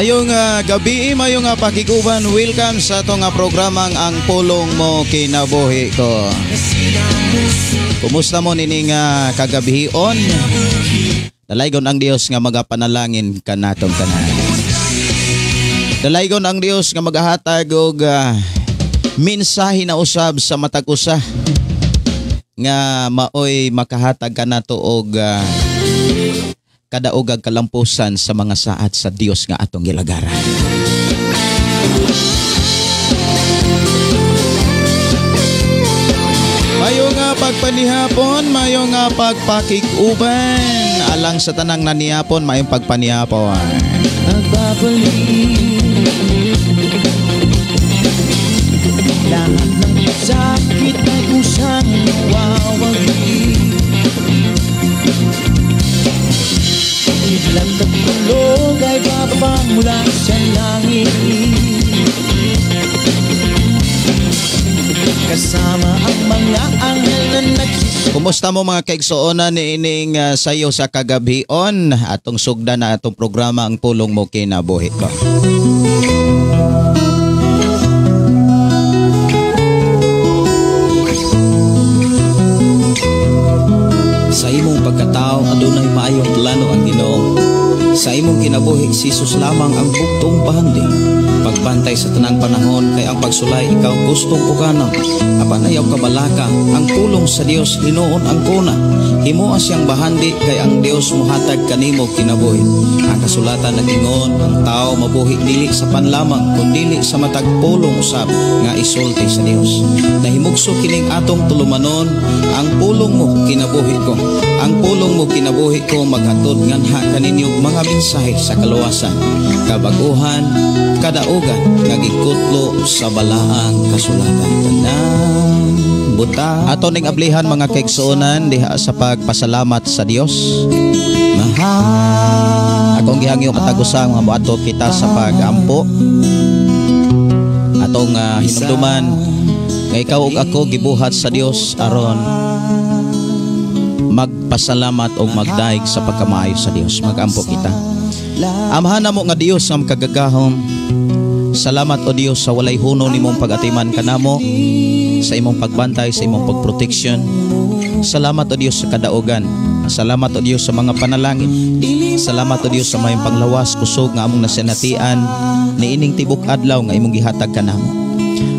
Mayong gabi, mayong pakiguban. Welcome sa itong programang Ang Pulong Mo Kinabuhi Ko. Kumusta mo nining kagabihion? Dalaygon ang Dios nga magapanalangin ka natong tanan. Dalaygon ang Dios nga magahatag og mensahe na usab sa matag usa nga maoy makahatag ka nato og kadaog ag kalampusan sa mga saat sa Dios nga atong gilagaran. Mayo nga pagpanihapon, mayo nga pagpakiguban, alang sa tanang nanihapon, mayong pagpanihapon. Nagbabalik lahat ng sakit ay kusang nawawagi. Lahat ng tulog ay bababang mula sa langit. Kasama ang mga anghel na nagsisip. Kumusta mo mga kaigsuonan ni ining sayo sa kagabion? Atong sugda na atong programa Ang Pulong Mo Kinabuhi Ko. Sa imong pagkatao adunay maayong plano ang Ginoo. Sa imong kinabuhi si Jesus lamang ang bugtong pahandi. Pagbantay sa tanang panahon kay ang pagsulay ikaw gustong uganang. Apan ayaw kabalaka ang pulong sa Dios hinuon ang kuna. Himuha siyang bahandi kay ang Dios mohatag kanimo kinabuhi. Ang kasulatan nagingon ang tao mabuhi dili sa panlamang kundi sa matag pulong usab nga isulti sa Dios. Nahimugso kining atong tulumanon ang pulong mo kinabuhi ko. Ang pulong mo kinabuhi ko maghatod nganha kaninyong mga mensahe sa kaluwasan, kabaguhan, kadaugan nga gikutlo sa balaang kasulatan. Tanan buta ato ning ablihan mga kaigsuonan diha sa pagpasalamat sa Dios. Akong gihangyo matag-usa nga moadto kita sa pag-ampo. Atong hinumduman nga ikaw ug ako gibuhat sa Dios aron magpasalamat o magdaig sa pagkamaayo sa Dios. Magampo kita. Amahan mo nga Dios nga makagagahom. Salamat o Dios sa walay huno nimong pag-atiman kanamo, sa imong pagbantay, sa imong pagproteksyon. Salamat o Dios sa kadaugan. Salamat o Dios sa mga panalangin. Salamat o Dios sa mayong panglawas kusog nga among nasinatian ni ining tibok adlaw nga imong gihatag kanamo.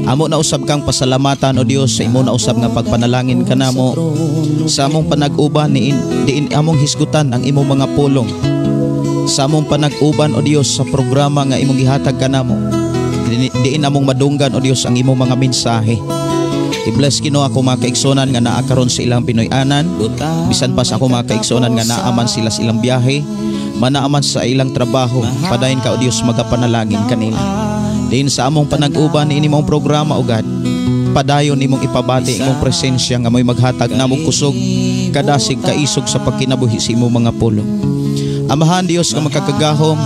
Amo na usab kang pasalamatan o Dios sa imo na usab nga pagpanalangin kanamo. Sa among panag-uban diin among hisgutan ang imong mga pulong. Sa among panag-uban o Dios sa programa nga imong gihatag kanamo. Diin among madunggan o Dios ang imong mga mensahe. I-bless Ginoo ako mga kaigsonan nga naa karon sa ilang Pinoy-anan. Bisan pa sa ako mga kaigsonan nga naaman sila sa ilang biyahe, manaaman sa ilang trabaho. Padayon ka o Dios magapanalangin kanila. Diin sa among panag-uban ni inimong programa o God, padayon nimong ipabati imong presensya nga may maghatag namong kusog kadasig kaisog sa pagkinabuhi sa imong mga pulong. Amahan Dios nga makakagahom.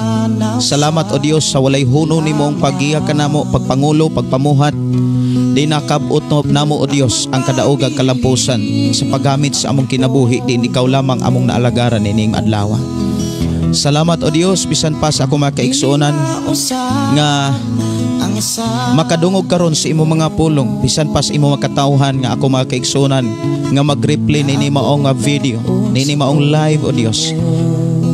Salamat o Dios sa walay huno nimong paggiya kanamo, pagpangulo, pagpamuhat. Di nakabot namo o Dios ang kadaog ag kalampusan sa paggamit sa among kinabuhi. Di ikaw lamang among naalagaran ining adlaw. Salamat o Dios bisan pa sa ako mga kaigsuonan nga makadungog karon sa imo mga pulong, bisan pas imo makatawhan nga ako mga kaigsuonan nga mag-replay nini maong video, nini maong live o Dios.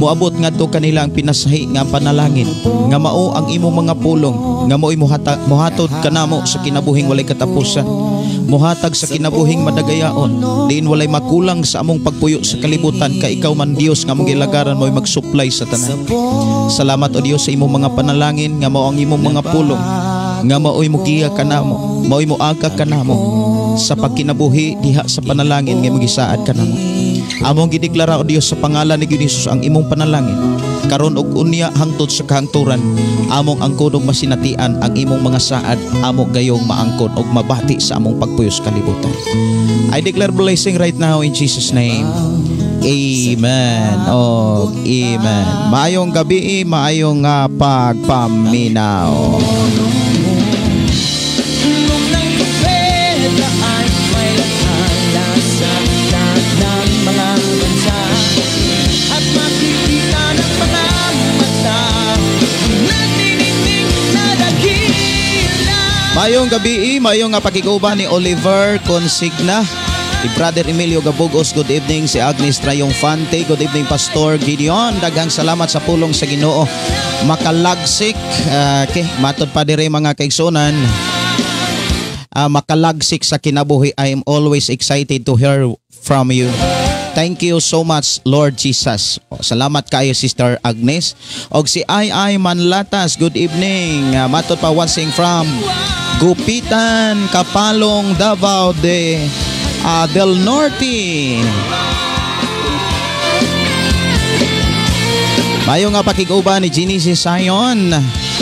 Moabot ngadto kanila ang pinasahi nga panalangin nga mao ang imo mga pulong nga mo'y mohatod kanamo sa kinabuhing walay katapusan, mohatag sa kinabuhing madagayaon, diin walay makulang sa among pagpuyo sa kalibutan kay ikaw man Dios nga mong gilagaran mo'y mag-supply sa tanan. Salamat o Dios sa imo mga panalangin nga mao ang imo mga pulong nga maoy mo giya kanamo, maoy mo aga kanamo sa pagkinabuhi diha sa panalangin nga magisaad kanamo. Among gideklara o Dios sa pangalan ni Jesus ang imong panalangin karon og unya hangtod sa kahangturan. Among angkon og masinatian ang imong mga saad, amo gayong maangkon og mabati sa among pagpuyos kalibutan. I declare blessing right now in Jesus name. Amen. Oh, amen. Maayong gabi, maayong pagpaminaw. At makikita ng mga mata Mayong gabi, mayong nga pakiguban ni Oliver Consigna, ni Brother Emilio Gabugos, good evening. Si Agnes Triumphante, good evening Pastor Gideon. Daghang salamat sa pulong sa Ginoo. Makalagsik, matod pa dire mga kaigsunan. Makalagsik sa kinabuhi. I am always excited to hear from you. Thank you so much, Lord Jesus. Salamat kayo, Sister Agnes. Og si Ay Manlatas, good evening. Matod pa watching from Gupitan, Kapalong, Davao del Norte. Mayo nga pakiguban ni Genesis Sion.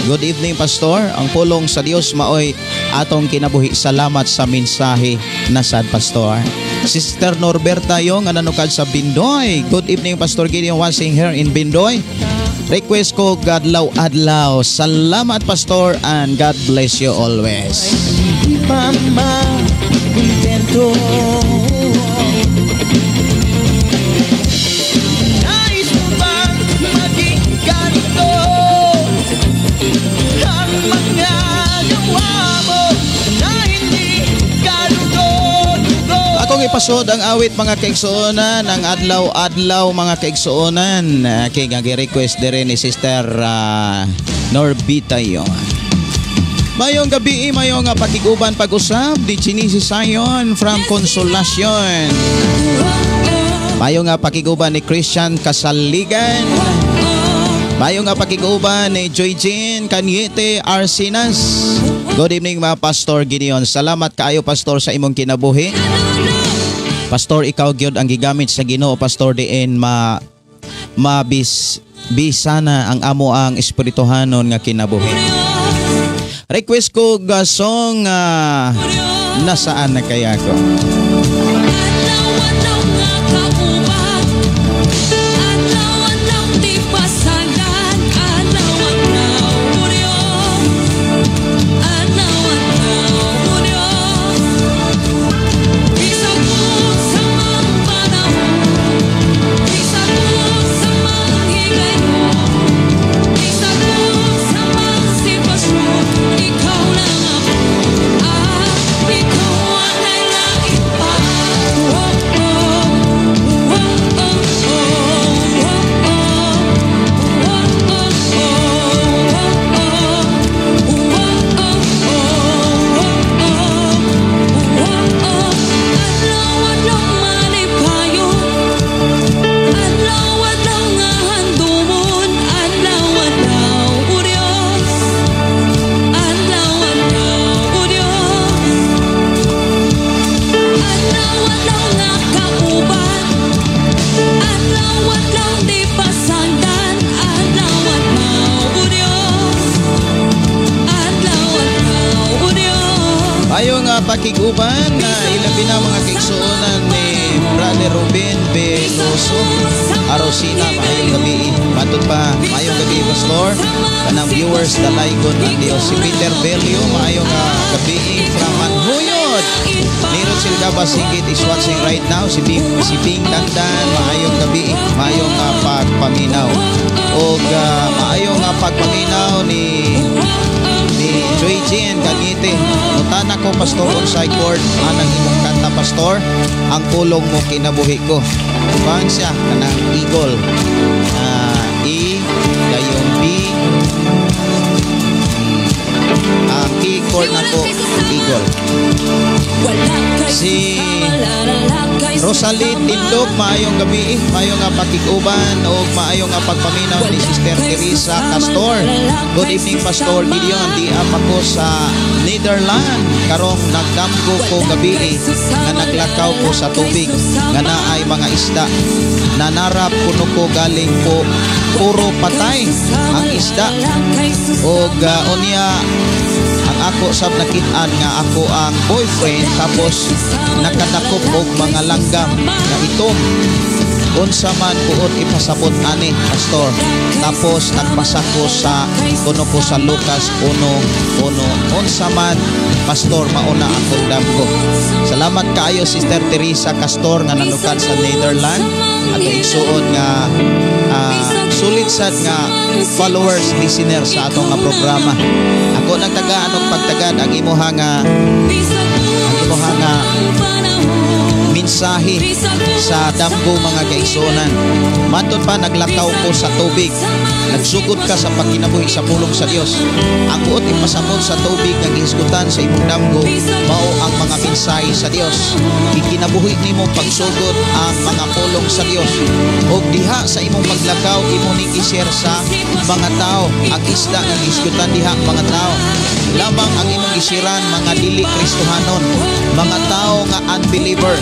Good evening, Pastor. Ang pulong sa Dios maoy atong kinabuhi. Salamat sa mensahe na sad, Pastor. Sister Norberta yung nanukad sa Bindoy. Good evening, Pastor Gideon, watching here in Bindoy. Request ko, Gadlaw Adlaw. Salamat, Pastor, and God bless you always. Mama, contento. Nais mo bang maging ganito? Ang mga gawa mo na hindi kalugo-lugo. Akong ipasod ang awit mga kaigsuonan, ang adlaw-adlaw mga kaigsuonan. Kaya request din ni Sister Norbita yung. Mayong gabi, mayong pakiguban pag-usap di Genesis Sion from Consolacion. Mayong pakiguban ni Christian Kasaligan. Mayong pakiguban ni Joy Jean Caniete Arsinas. Good evening mga Pastor Gideon. Salamat kaayo, Pastor, sa imong kinabuhi. Pastor, ikaw gyud ang gigamit sa Ginoo, Pastor, diin bisana ang amo ang espirituhanon nga kinabuhi. Request ko gasong nasaan na kaya ko. Pakiguban na ilabi na mga kaigsuonan ni Brother Ruben Veloso Arosina. Mayong gabi, patod pa mayong gabi, Pastor, kanang viewers dalaygon ng Dios. Si Peter Belio, mayong gabi from Manhuyod. Niro Silgaba Sigit is watching right now. Si Ping Tandan, mayong gabi, mayong pagpaminaw. O mayong pagpaminaw ni Joy Jean Caniete. Mutana ko, Pastor, on side court anang imong kanta, Pastor, ang pulong mo kinabuhi ko. Bang siya kanang Eagle, E dayong B, ang key chord na ko Eagle. Si Rosalie Tindog, maayong gabi, maayong pakiguban o maayong pagpaminaw ni Sister Teresa Castor. Good evening, Pastor Gideon. Di ako sa Netherlands. Karong nagdamgo ko gabi nga naglakaw ko sa tubig nga naay mga isda. Nanarap kuno ko galing po puro patay ang isda. O unya ang ako sab nakit-an nga ako ang boyfriend, tapos nakatakop og mga langgam na itom. Unsa man buot ipasabot ani, Pastor. Tapos nagpasa ko sa kuno ko sa Lucas 1:1. Unsa man, Pastor, mauna akong damgo. Salamat kaayo, Sister Teresa Castor, nga nanukad sa Netherlands. At igsuon nga sulit sad nga followers, listener sa atong nga programa. Ako nagtagaan og pagtagad ang imuha nga mensahe sa damgo mga kaigsuonan. Matud pa naglakaw ko sa tubig, nagsugod ka sa pagkinabuhi sa pulong sa Dios. Ang buot ipasamot sa tubig nga gihisgutan sa imong damgo mao ang mga mensahe sa Dios. Gikinabuhi nimo pagsugod ang mga pulong sa Dios. Og diha sa imong paglakaw imo ning i-share sa mga tao ang isda nga gihisgutan diha mga tao. Lamang ang imong gisiran mga dili Kristohanon, mga tao nga unbeliever,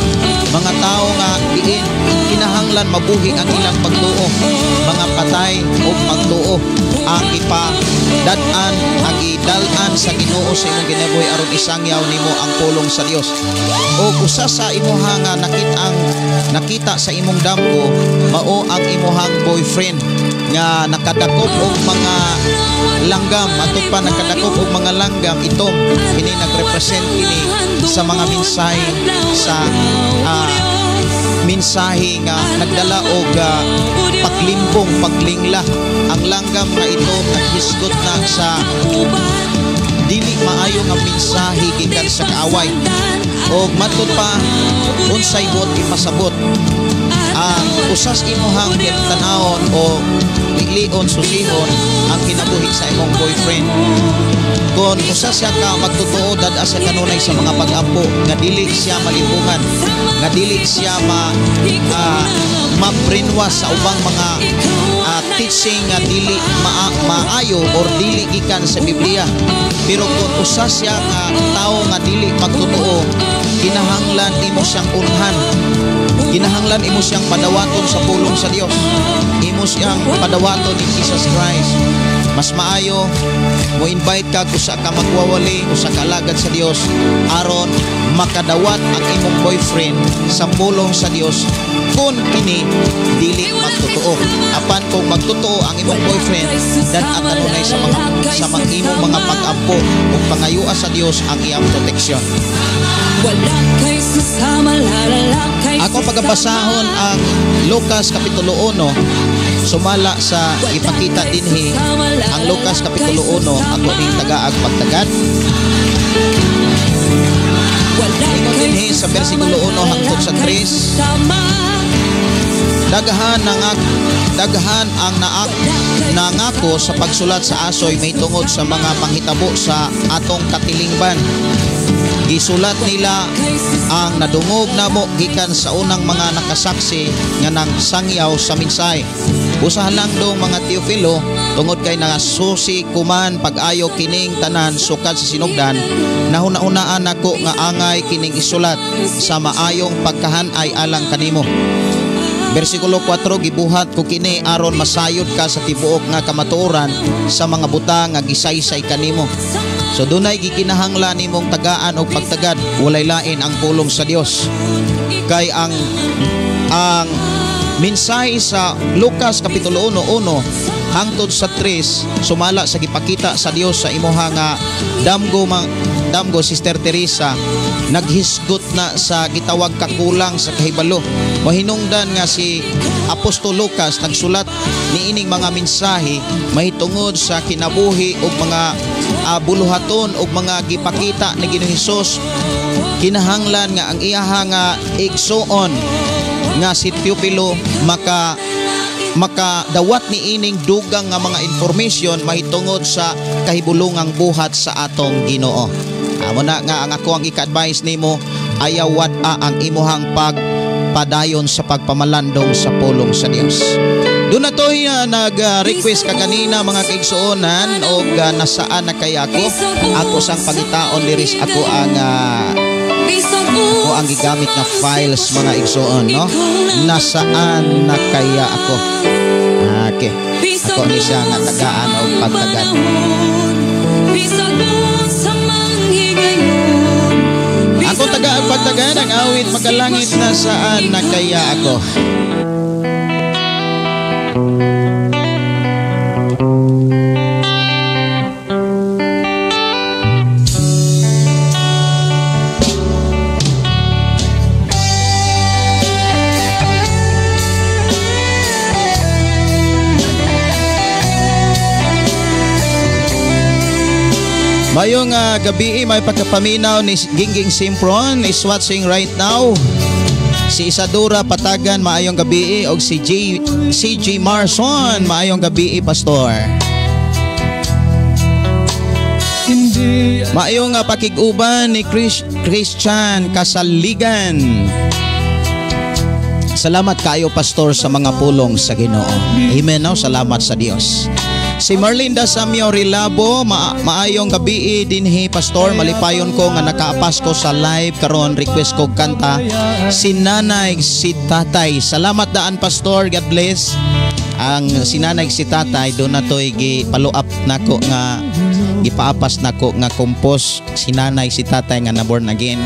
mga tao nga diin kinahanglan mabuhi ang ilang pagtuo, mga patay o magtuo ang ipadad-an, ang idalan sa Ginoo sa imong ginabuhi aron isangyaw nimo ang pulong sa Dios. O usa sa imuha nga nakita sa imong damgo mao ang imuhang boyfriend nga nakadakop og mga langgam, ato pa nakadakop og mga langgam itom. Kini nagrepresent kini sa mga mensahe sa mensahe nga nagdala og paglimbong, paglingla. Ang langgam nga ito naghisgot na sa dili maayo nga mensahe gikan sa kaaway. Og matud pa unsay buot ipasabot ang usas imuhang tanawon o ilion susihon ang kinabuhi sa imong boyfriend. Kung usa siya ka magtotoo dad sa kanunay sa mga pag-ampo nga dili siya malipungan, nga dili siya ma-brainwash sa ubang mga teaching nga dili maayo or dili gikan sa Biblia. Pero kung usa siya nga tao nga dili magtotoo, kinahanglan imo siyang unhan, kinahanglan imo siyang padawaton sa pulong sa Dios, imo siyang padawaton ni Jesus Christ. Mas maayo mo invite ka kusa ka magwawali usa ka alagad sa Dios aron makadawat ang imong boyfriend sa pulong sa Dios kung kini dili magtotoo. Apan kung magtotoo ang imong boyfriend, dan atanunay sa mga imong mga pag-ampo ug pangayua sa Dios ang iyang proteksyon. Ako pagabasahon ang Lucas Kapitulo 1, sumala sa ipakita dinhi ang Lucas Kapitulo 1, ako ning tagaag pagtagad. Ingon dinhi sa bersikulo 1 hangtod sa 3. Daghan ang nangako sa pagsulat sa asoy may tungod sa mga panghitabo sa atong katilingban. Gisulat nila ang nadungog namo gikan sa unang mga nakasaksi nga nang sangyaw sa mensahe. Usahan lang dong mga Teofilo, tungod kay nasusi kuman pag-ayo kining tanan sukad sa sinugdan, nahuna-unaan nako nga angay kining isulat sa maayong pagkahanay alang kanimo. Bersikulo 4, gibuhat ko kini aron masayod ka sa tibuok nga kamatuoran sa mga butang nga gisaysay kanimo. So dunay gikinahanglan nimong tagaan og pagtagad, walay lain ang pulong sa Dios. Kay ang mensahe sa Lucas Kapitulo 1 hangtod sa 3 sumala sa gipakita sa Dios sa imuha nga damgo Sister Teresa, naghisgot na sa gitawag kakulang sa kahibalo. Mahinungdan nga si Apostol Lucas nagsulat niining mga mensahe mahitungod sa kinabuhi ug mga buluhaton ug mga gipakita ni Ginoong Hesus. Kinahanglan nga ang iyaha nga igsuon nga si Teofilo makadawat ni ining dugang nga mga information mahitungod sa kahibulungang buhat sa atong Ginoo. Amo na nga ang ako ang ika-advise nimo, ayaw ang imuhang pagpadayon sa pagpamalandong sa pulong sa Dios. Doon na to'y nag-request ka kanina mga kaigsuonan o nasaan na kaya ako. Ako sang pagitaon liris ako ang gigamit na files mga igsuon, no? Nasaan na kaya ako? Okay. Ako ni siya nga tagaan o pagtagad. Ako tagaan pagtagad ang awit magalangit, nasaan na kaya ako? Mayong gabi, may pagkapaminaw ni Gingging Simpron is watching right now. Si Isadora Patagan, maayong gabi. O si CG Marson, maayong gabi, Pastor. Maayong pakiguban ni Christian Kasaligan. Salamat kayo, Pastor, sa mga pulong sa Ginoo. Amen. No? Salamat sa Dios. Si Marlinda Samyo Rilabo, maayong gabi dinhi, Pastor. Malipayon ko nga nakaapas ko sa live karon, request ko kanta si Nanay si Tatay. Salamat daan, Pastor. God bless. Ang si Nanay si Tatay do na toy gi-follow up nako nga gipaapas nako nga compose si Nanay si Tatay nga na born again.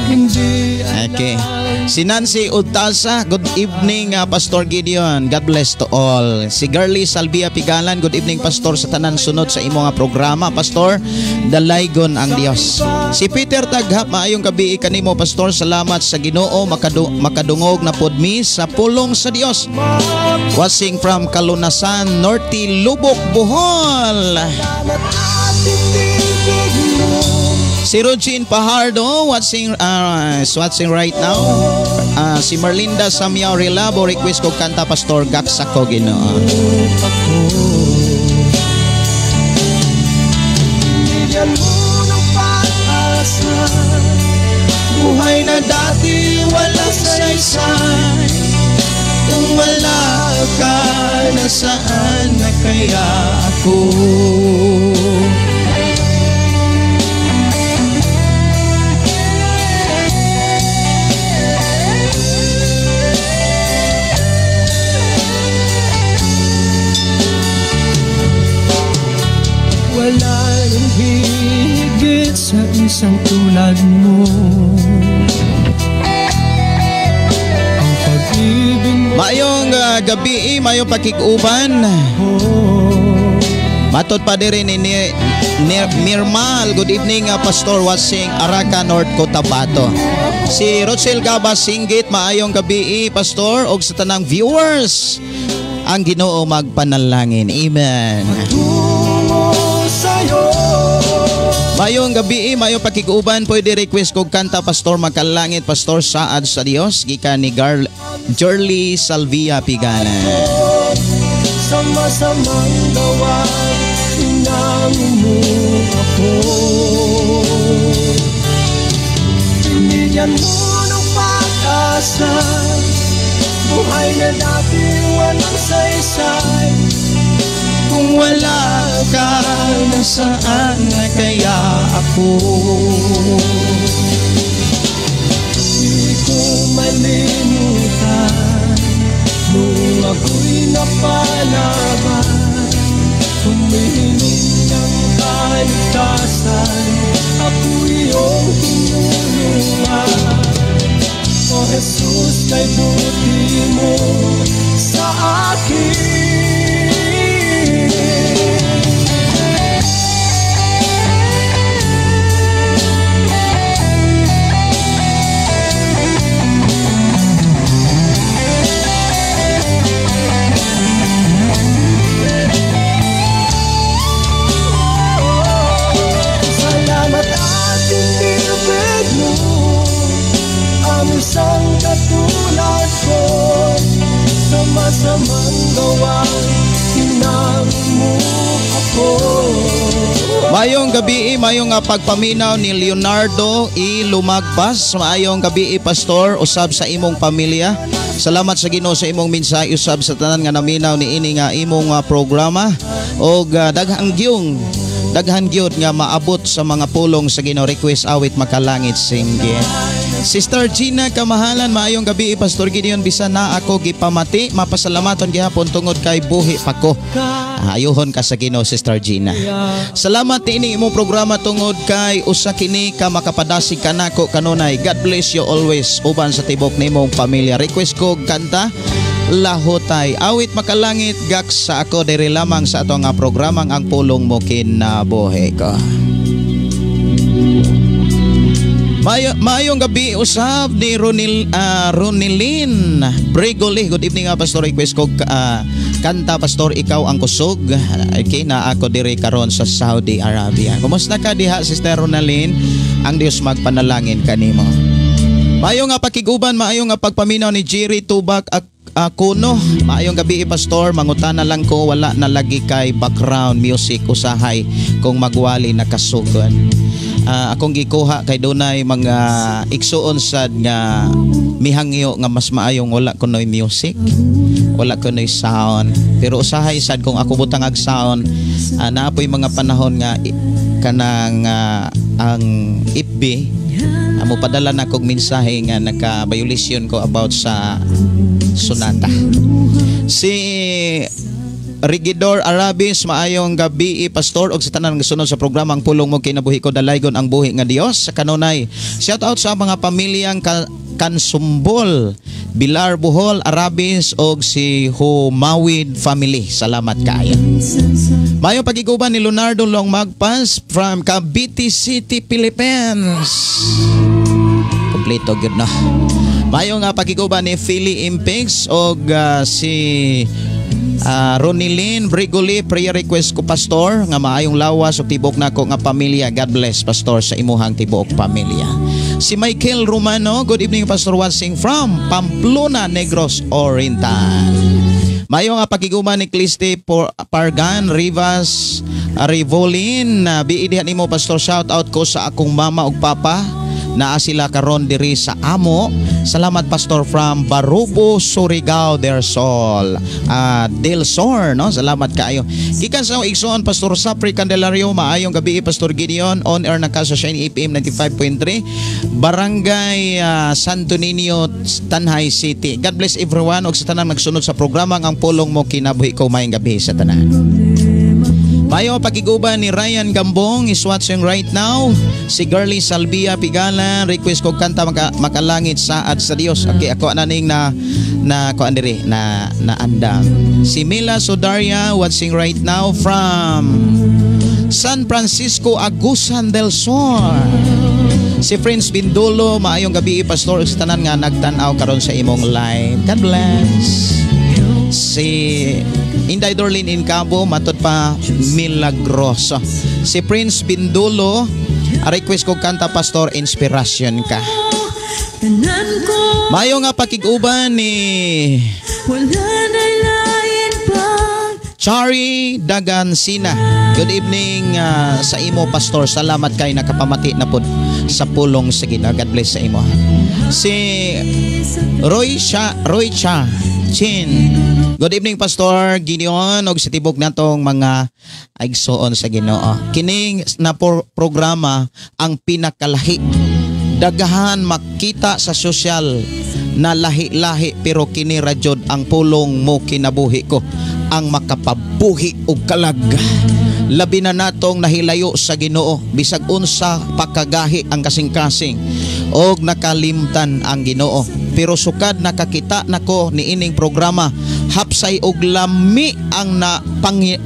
Okay. Si Nancy Utasa, good evening, Pastor Gideon. God bless to all. Si Girly Salvia Pigalan, good evening, Pastor, sa tanan sunod sa imo nga programa, Pastor. Dalaygon ang Dios. Si Peter Taghap, maayong gabi kanimo, Pastor. Salamat sa Ginoo, makadungog na pod mi sa pulong sa Dios. Watching from Kalunasan, Norte, Lubok, Bohol. Si Rogin Pahardo, watching right now. Si Marlinda Samyaw Relabo, request ko kanta, Pastor, Gaksa ko Ginoo. Binigyan mo ng pag-asa, buhay na dati wala saysay. Kung wala ka, nasaan na kaya ako? Wala nang higit sa isang tulad mo. Ang pag-ibig mo. Mayong gabi, mayong pakikuban. Matod pa diri ni Mirmal, good evening, Pastor, watching Araca, North Cotabato. Si Rochelle Gabas Singgit, maayong gabi, Pastor, og sa tanang viewers. Ang Ginoo magpanalangin. Amen. Mayong gabi, mayong pakikuban, pwede request kong kanta, Pastor, Makalangit, Pastor, Saad sa Dios, gikan ni Jorly Salvia Pigana. Sama-samang gawain, hinangin mo ako. Binigyan mo ng pag-asa, buhay na dati walang saysay. Kung wala ka, nasaan na kaya ako? Di ko malimutan nung ako'y napalaban, humihiling ng kaligtasan, ako iyong tinulungan. O Jesus, kay buti mo sa akin. Isang katulad ko, sama-samang gawain, hinangin mo ako. Mayong gabi, mayong pagpaminaw ni Leonardo E. Lumagbas. Mayong gabi, Pastor, usab sa imong pamilya. Salamat sa Ginoo sa imong mensahe, usab sa tanan nga naminaw ni ini nga imong programa. O daghang gyud nga maabot sa mga pulong sa Ginoo. Request awit Makalangit singgit. Sister Gina Kamahalan, maayong gabi, Pastor Gideon, bisan na ako gipamati, mapasalamaton gihapon tungod kay buhi pa ko. Ayuhon ka sa Ginoo, Sister Gina. Salamat ini imong programa tungod kay usa kini ka makapadasig kanako kanunay. God bless you always uban sa tibok nimong pamilya. Request ko kanta Lahotay, awit Makalangit, Gaksa ako diri lamang sa ato nga programang ang pulong mo kinabuhi ko. Maayong gabi usab ni Ronilin Bregoli. Good evening Pastor. Request ko kanta Pastor Ikaw ang Kusog. Okay, na ako diri karon sa Saudi Arabia. Kumusta ka diha Sister Ronilin? Ang Dios magpanalangin kanimo. Maayong nga pakiguban, maayong nga pagpaminaw ni Jerry Tubak Kuno. Maayong gabi Pastor, mangutana lang ko, wala na lagi kay background music usahay kung magwali nakasugon. Akong gikuha kay dunay mga igsuon sad nga mihangyo nga mas maayong wala kunoy music, wala kunoy sound. Pero usahay sad kung ako butang ag sound, naapoy mga panahon nga kanang ang FB mo padala na kog mensahe nga naka-violation ko about sa Sonata. Si Rigidor Arabis, maayong gabi Pastor og sa tanan nga sunod sa programang Pulong Mo Kinabuhi Ko, dalaygon ang buhi nga Dios sa kanunay. Shout out sa mga pamilyang Kansumbol, Bilar Bohol, Arabis og si Humawid family. Salamat kaayo. Maayong pagiguban ni Leonardo Long Magpas from Cavite City, Philippines. Kompleto gyud na. Maayong pagiguban ni Philly Impix og si Ronilin Bregoli. Prayer request ko Pastor nga maayong lawas ug tibok nako nga pamilya. God bless Pastor sa imuhang tibok pamilya. Si Michael Romano, good evening Pastor, watching from Pamplona, Negros Oriental. Maayong pagiguban ni Cliste Pargan Rivas Rivolin. Biidihan nimo Pastor, shout out ko sa akong mama ug papa naa sila karon diri sa amo. Salamat Pastor from Barubo, Surigao del Sol. Del Sur, no? Salamat kaayo. Gikan sa igsoon Pastor Sapri Candelario, maayong gabi Pastor Gideon, on air na ka sa Shine FM 95.3, Barangay Santo Niño, Tanhay City. God bless everyone og sa tanan magsunod sa programang Ang Pulong Mo Kinabuhi Ko. Maayong gabi sa tanan. Mayo pagiguban ni Ryan Gambong is watching right now. Si Girly Salvia Pigala, request ko kanta makalangit saad sa Dios. Okay, ako ananing na kuandiri na andam. Si Mila Sodaria watching right now from San Francisco, Agusan del Sur. Si Prince Bindolo, maayong gabi Pastor sa tanan nga nagtan-aw karon sa imong live. God bless. Si Inday Dorlin in Cabo, matod pa Milagroso. Si Prince Bindolo, request ko kanta Pastor Inspiration Ka. Mayo nga pakiguban ni Chari Dagansina. Good evening sa imo Pastor. Salamat kay nakapamati na pod sa pulong sa Ginoo. God bless sa imo. Si Roy Cha Chin. Good evening Pastor Gideon og sa tibok natong mga aigsoon sa Ginoo. Kining na programa ang pinakalahi. Dagahan makita sa sosyal na lahi-lahi pero kini radyod ang Pulong Mo Kinabuhi Ko ang makapabuhi og kalag. Labi na natong nahilayo sa Ginoo bisag unsa pakagahi ang kasing-kasing og nakalimtan ang Ginoo. Pero sukad nakakita nako ni ining programa, hapsay og lami ang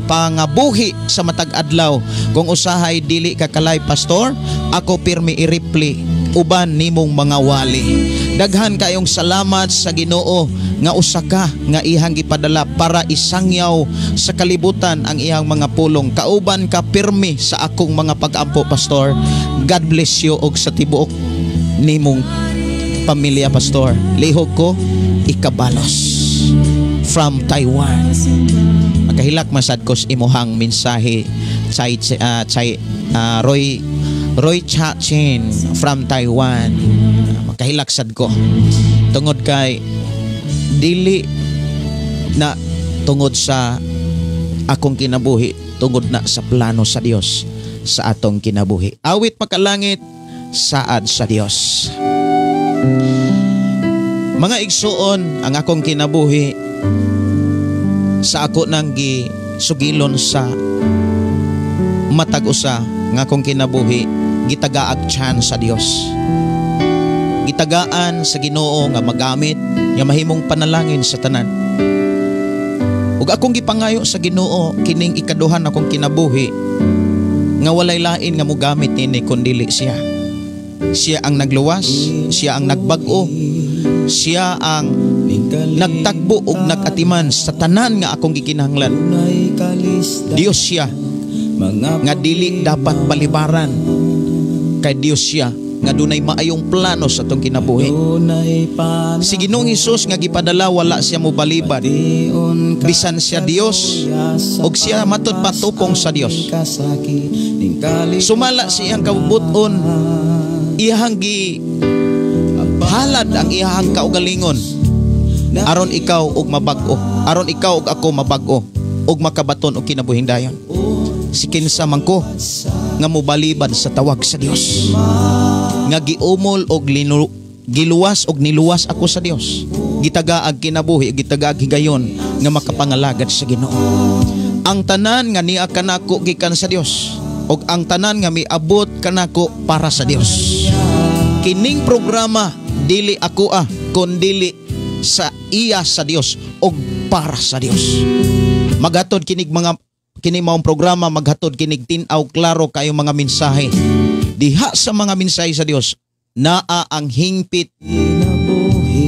pangabuhi sa matag adlaw. Kung usahay dili ka kalay Pastor, ako pirmi i-reply uban nimong mga wali. Daghan kayong salamat sa Ginoo nga usa ka nga ihang gipadala para isangyaw sa kalibutan ang iyang mga pulong. Kauban ka pirmi sa akong mga pag-ampo Pastor. God bless you og sa tibuok nimong pamilya Pastor. Lihok ko Ikabalos from Taiwan. Makahilak masad ko sa imuhang mensahe Roy Cha-chin from Taiwan. Makahilak sad ko tungod kay dili na tungod sa akong kinabuhi, tungod na sa plano sa Dios sa atong kinabuhi. Awit makalangit saad sa Dios. Mga igsuon, ang akong kinabuhi sa ako nang gisugilon sa matag usa nga akong kinabuhi, gitagaag tiyan sa Dios. Gitagaan sa Ginoo nga magamit nga mahimong panalangin sa tanan. Ug akong gipangayo sa Ginoo kining ikaduhan akong kinabuhi nga walay lain nga mogamit ini kundili siya. Siya ang nagluwas, siya ang nagbag-o, siya ang nagtagbo ug nagatiman sa tanan nga akong gikinahanglan. Dios siya nga dili dapat balibaran. Kay Dios siya nga dunay maayong plano sa atong kinabuhi. Si Ginoong Hesus nga gipadala wala siya mo balibad. Bisan siya Dios ug siya matud patupong sa Dios. Sumala siyang kabubuton, iyang gi halad ang iyang kaugalingon aron ikaw ug mabag-o, aron ikaw ug ako mabag-o ug makabaton og kinabuhing dayon. Si kinsa man ko nga mobalibad sa tawag sa Dios, nga giumol og giluwas og niluwas ako sa Dios, gitagaag kinabuhi, gitagaag higayon nga makapangalagad sa Ginoo. Ang tanan nga niya kanako gikan sa Dios, og ang tanan nga miabot kanako para sa Dios. Kining programa dili ako kun dili sa iya sa Dios og para sa Dios. Maghatod kini maong programa, maghatod kinig tin-aw klaro kayo mga mensahe. Diha sa mga mensahe sa Dios naa ang hingpit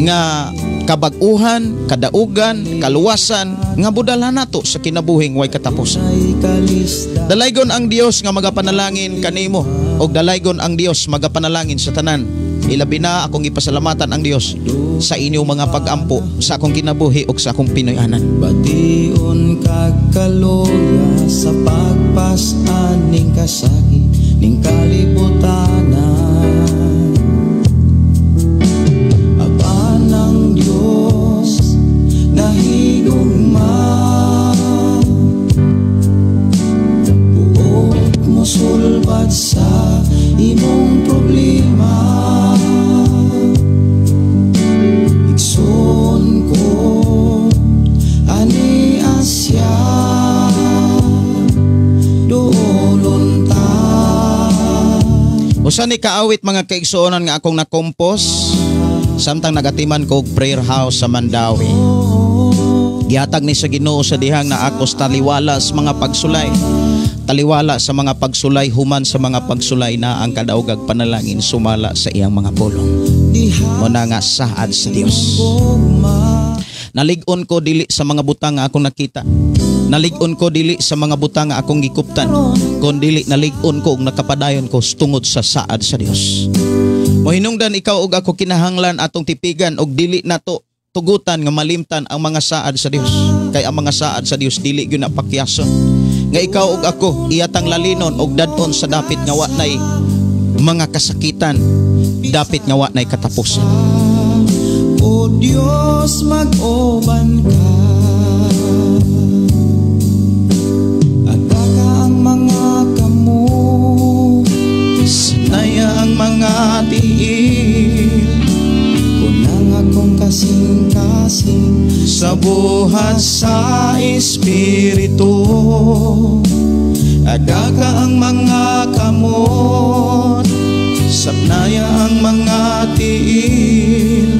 nga kabag-uhan, kadaugan, kaluwasan nga budala nato sa kinabuhing way katapusan. Dalaygon ang Dios nga magapanalangin kanimo, og dalaygon ang Dios magapanalangin sa tanan. Ilabi na akong ipasalamatan ang Dios sa inyong mga pag-ampo sa akong kinabuhi ug sa akong Pinoyanan. Bation kagkaloya sa pagpasan ning kasakit ning kalibutanan. Apan ang Dios nahigugma, buot mo sulbad sa imong problema. Ikson ko ani asya doolon ta. Usa ni kaawit mga kaigsuonan nga akong nakompos samtang nagatiman ko og prayer house sa Mandawi. Gihatag ni sa Ginoo sa dihang na ako sa taliwala sa mga pagsulay. Taliwala sa mga pagsulay, human sa mga pagsulay na ang kadaugag panalangin sumala sa iyang mga pulong. Muna nga saad sa Dios. Nalig-on ko dili sa mga butang nga akong nakita. Nalig-on ko dili sa mga butang nga akong gikuptan. Kon dili nalig-on ko ug nakapadayon ko tungod sa saad sa Dios. Mohinungdan ikaw ug ako kinahanglan atong tipigan og dili nato tugutan nga malimtan ang mga saad sa Dios. Kay ang mga saad sa Dios dili gyud na pakyason. Nga ikaw ug ako iyatang lalinon og dadon sa dapit nga wa nay mga kasakitan, dapit nga wa nay katapusan. O Dios, mag-oban ka, aga ka ang mga kamo, Sanaya ang mga tiil, kunang akong kasing-kasing sa buhat sa Espiritu. aga ka ang mga kamot, sapnaya ang mga tiil,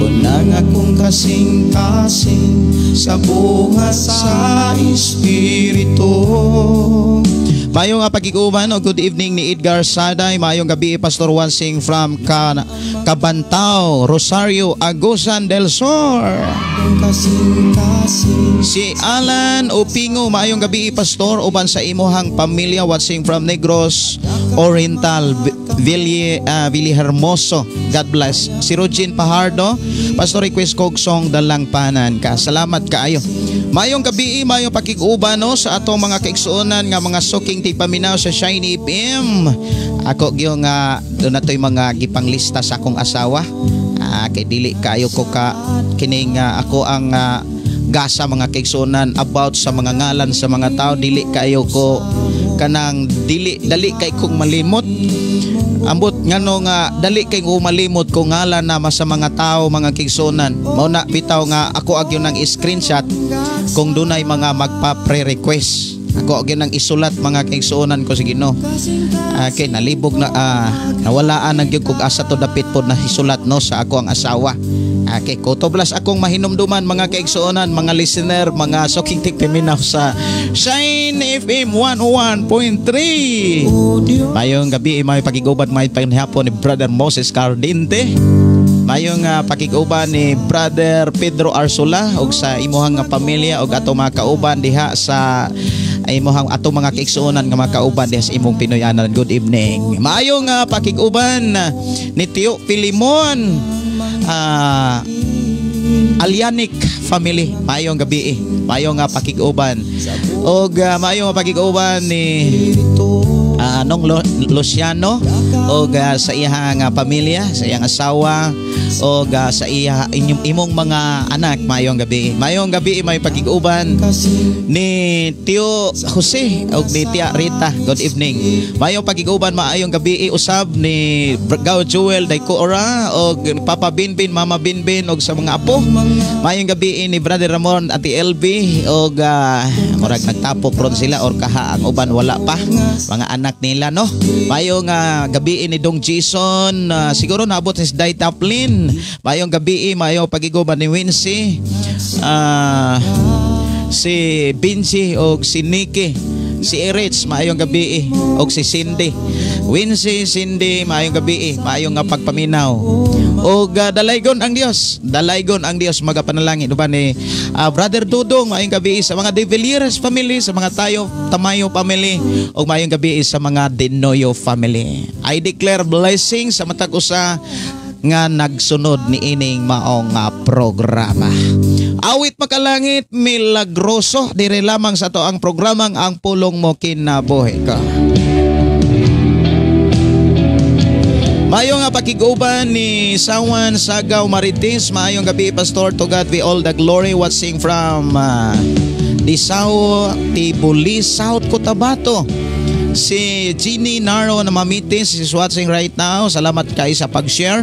unang akong kasing-kasing sa buhat sa Espiritu. Mayong pag-iguban o good evening ni Edgar Saday. Mayong gabi Pastor Wansing from Cabantao, Rosario, Agusan del Sur. Si Alan Opingo, mayong gabi Pastor uban sa imuhang pamilya watching from Negros Oriental, Villahermoso. God bless. Si Rogin Pahardo, Pastor request kog song Dalang Panan ka. Salamat kaayo. Mayong gabi, mayong pakiguban no, sa atong mga kaigsuonan nga mga suking tipaminaw sa Shiny FM. Ako gyud nga doon natoy mga gipanglista sa akong asawa. Kay dili kayo ko ka kining ako ang gasa mga kaigsuonan about sa mga ngalan sa mga tao. Dili kayo ko kanang dali kay kong malimot. Ambot ngano nga dali kay ko malimot ko ngalan na sa mga tao mga kaigsuonan. Mao na bitaw nga ako agyo nang screenshot kung dunay mga magpa-pre-request. Ako agyo nang isulat mga kaigsuonan ko sa Ginoo. Kay nalibog na nawalaan ang gyud kog asa to dapit pod na isulat no sa ako ang asawa. Okay, kutoblas akong mahinumduman mga kaigsuonan, mga listener, mga soking tikpiminaw sa Shine FM 101.3. Mayong gabi, may pagiguban, may panghapon ni Brother Moses Cardinte. Mayong pakiguban ni Brother Pedro Arsula og sa imuhang pamilya og ato mga kauban diha sa imuhang ato mga kaigsuonan nga mga kauban diha sa imong Pinoyanan. Good evening. Mayong pakiguban ni Tio Filimon Alianic family, mayong gabi mayong pakiguban og mayong pakiguban ni Nong Luciano og sa iyang pamilya, sa iyang asawa og sa imong mga anak. Mayong gabi may pakiguban ni Tio Jose og ni Tia Rita. Good evening. Mayong pakiguban maayong gabi usab ni Gaw Joel Daikora og Papa Binbin, Mama Binbin og sa mga apo. Mayong gabi ni Brother Ramon, Ate LB og murag nagtapok ron sila or kaha ang uban wala pa mga anak nila, no? Mayong gabi ni Dong Jason, siguro naabot si Day Taplin. Mayong gabi mayong pagiguban ni Wincy, si Binsi og si Nikki, si Erich, mayong gabi og si Cindy. Wincy, Cindy, mayong gabi mayong pagpaminaw og dalaygon ang Dios magapanalangin uban ni Brother Dudong. Mayong gabi sa mga De Villiers family, sa mga Tamayo family og mayong gabi sa mga Denoyo family. I declare blessing sa matag usa nga nagsunod ni ining maong programa. Awit makalangit milagroso dire lamang sa to ang programang Ang Pulong Mo Kinabuhi Ko. Mayong pakiguban ni Sawan Sagaw Marites. Mayong gabi, Pastor. To God be all the glory. Watching from Disao, Tibuli, South Cotabato. Si Jeannie Naro na mamitis is watching right now. Salamat kayo sa pag-share.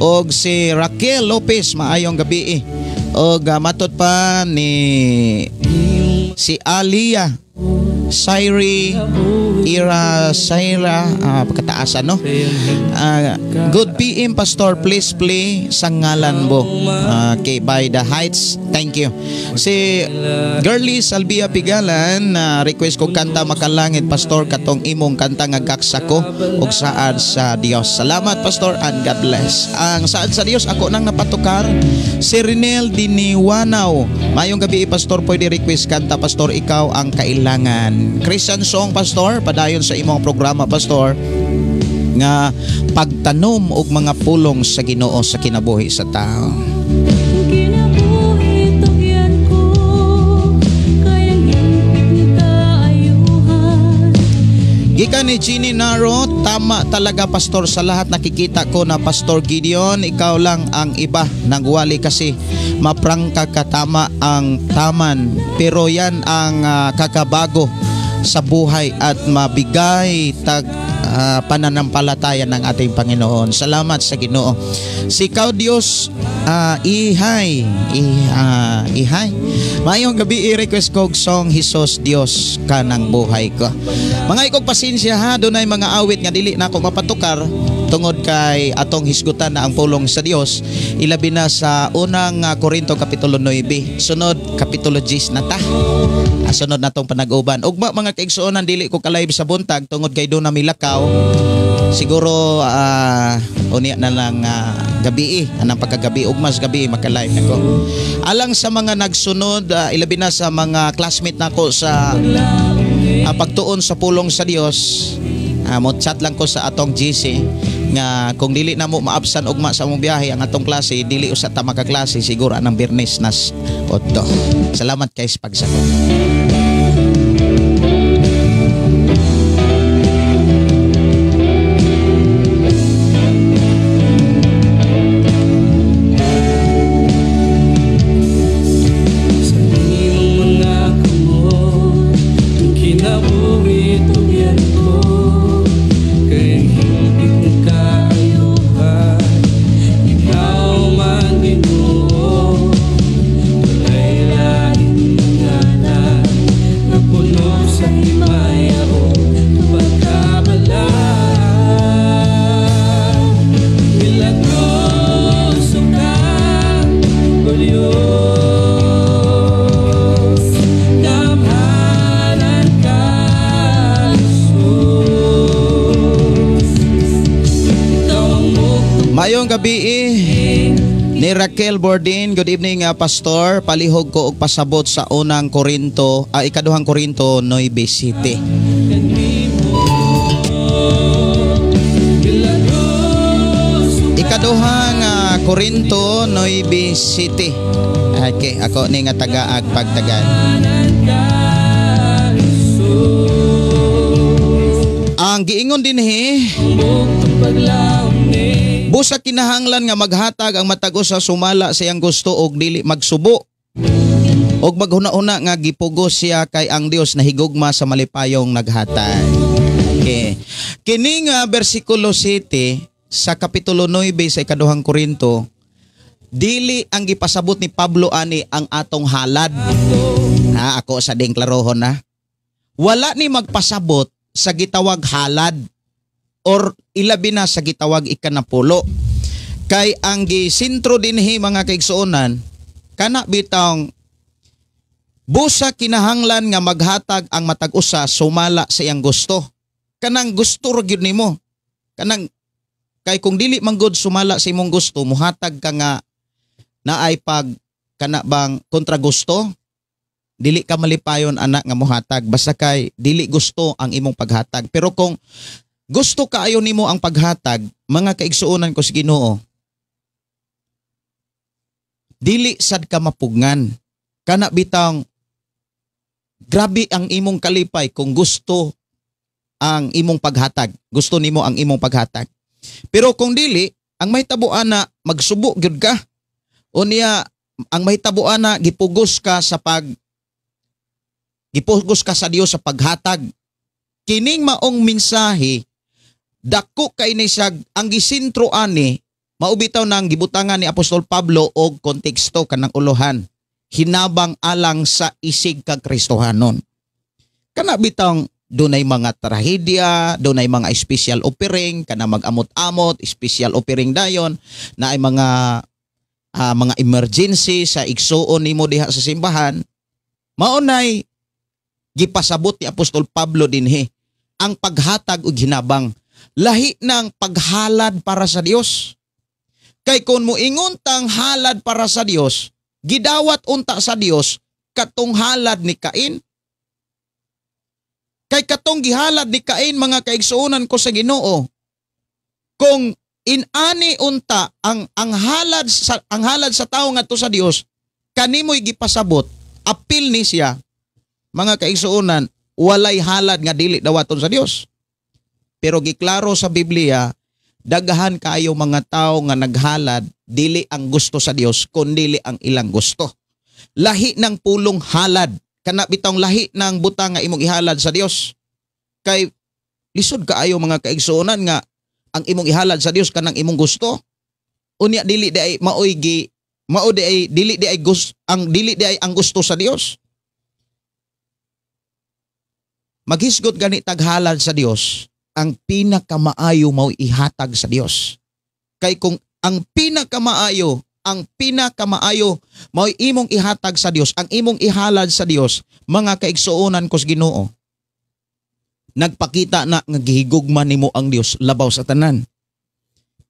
Og si Raquel Lopez, maayong gabi. Og matot pa ni si Alia Sairi Ira Saira, pagkataasan, no? Good PM, Pastor. Please play sa ngalan mo. Okay, by the heights. Thank you. Si Girly Salvia Pigalan, request ko kanta Makalangit, Pastor, katong imong kanta nga gaksako og saad sa Dios. Salamat, Pastor, and God bless. Ang saad sa Dios ako nang napatukar. Si Rinel Diniwanaw, mayong gabi, Pastor, pwede request kanta, Pastor, ikaw ang kailangan. Christian song, Pastor, padayon sa imong programa, Pastor, nga pagtanom og mga pulong sa Ginoo sa kinabuhi sa tao. Gikan ni Jeannie Naro, tama talaga, Pastor, sa lahat nakikita ko na Pastor Gideon, ikaw lang ang iba nagwali kasi maprangka katama ang taman, pero yan ang kakabago sa buhay at mabigay pananampalataya ng ating Panginoon. Salamat sa Ginoo. Si Ikaw Dios, ihay. Mayong gabi i-request kog song Hesus Dios kanang buhay ko. Mga ikog pasensya ha, dunay mga awit nga dili na ako mapatukar tungod kay atong hisgutan na ang pulong sa Dios. Ilabi na sa unang Korinto kapitulo 9, sunod kapitulo 10 na ta. Sunod na tong panag-uban. Ugma mga kaigsuonan, dili ko ka-live sa buntag tungod kay do na milakaw. Siguro unya na lang gabi anang pagkagabi ugmas gabi maka-live nako. Alang sa mga nagsunod, ilabi na sa mga classmate nako sa pagtuon sa pulong sa Dios. Mo chat lang ko sa atong GC nga kung dili na mo maabsan ugma sa among biyahe ang atong klase, dili usa ta maka-klase siguro anang Biyernes nas 8. Salamat kay sa pagsagot. Diyos, damhanan ka, Jesus. Ikaw ang bugtong Mayong gabi ni Raquel Bordin. Good evening, Pastor. Palihog ko og pasabot sa unang Korinto, ikaduhang Korinto 9:7. Ikaduhang Korinto 9:7. Okay, ako ni nga tagaag pagtagad. Ang giingon dinhi, busa kinahanglan nga maghatag ang matag usa sumala sa iyang gusto og dili magsubo. Og maghuna-una nga gipugos siya kay ang Dios nahigugma sa malipayong naghatag. Okay. Kining bersikulo 7 sa kapitulo 9 sa ikaduhang Korinto, dili ang gipasabot ni Pablo ani ang atong halad. Ako sa ding klarohon na. Wala ni magpasabot sa gitawag halad or ilabi na sa gitawag ikanapulo. Kay ang gisintro dinhi mga kaigsuonan, kana bitang busa kinahanglan nga maghatag ang matag usa sumala sa iyang gusto. Kanang gusto ra gyud nimo. Kanang kay kung dili man gud sumala sa imong gusto, muhatag ka nga naay pag kana bang kontra gusto, dili ka malipayon anak nga muhatag basta kay dili gusto ang imong paghatag. Pero kung gusto kaayo nimo ang paghatag, mga kaigsuonan ko sa Ginoo, dili sad ka mapugngan. Kana bitang grabe ang imong kalipay kung gusto ang imong paghatag. Gusto nimo ang imong paghatag. Pero kung dili, ang mahitabuan na magsubo gyud ka. O niya, ang mahitabuan na gipugos ka sa Dios sa paghatag. Kining maong mensahe, dako kay ni siya ang gisintro ani, maubitaw nang gibutangan ni Apostol Pablo og konteksto kanang ulohan. Hinabang alang sa isig kag Kristohanon. Kana bitang dunay mga trahedya, dunay mga special offering, kana mag-amot-amot, special offering dayon, na ay mga emergency sa igsuon nimo diha sa simbahan. Maunay gipasabot ni Apostol Pablo dinhi ang paghatag og hinabang, lahi ng paghalad para sa Dios. Kay kun moingon tang halad para sa Dios, gidawat unta sa Dios katong halad ni Cain. Kay katong gihalad ni Cain mga kaigsuonan ko sa Ginoo, kung inani unta ang halad sa tawo ngadto sa Dios, kanimoy gipasabot, apil ni siya, mga kaigsuonan, walay halad nga dili dawaton sa Dios. Pero giklaro sa Biblia, daghan kayo mga tawo nga naghalad, dili ang gusto sa Dios, kundi ang ilang gusto. Lahi ng pulong halad, kana bitong lahi ng butang nga imong ihalad sa Dios. Kay lisod kaayo mga kaigsuonan nga ang imong ihalad sa Dios kanang imong gusto. Unya dili di ay dili di ay ang gusto sa Dios. Maghisgot gani taghalad sa Dios, ang pinakamaayo mao ihatag sa Dios. Kay kung ang pinakamaayo mao imong ihatag sa Dios, ang imong ihalad sa Dios, mga kaigsuonan ko sa Ginoo, nagpakita na nga gihigugma nimo ang Dios labaw sa tanan.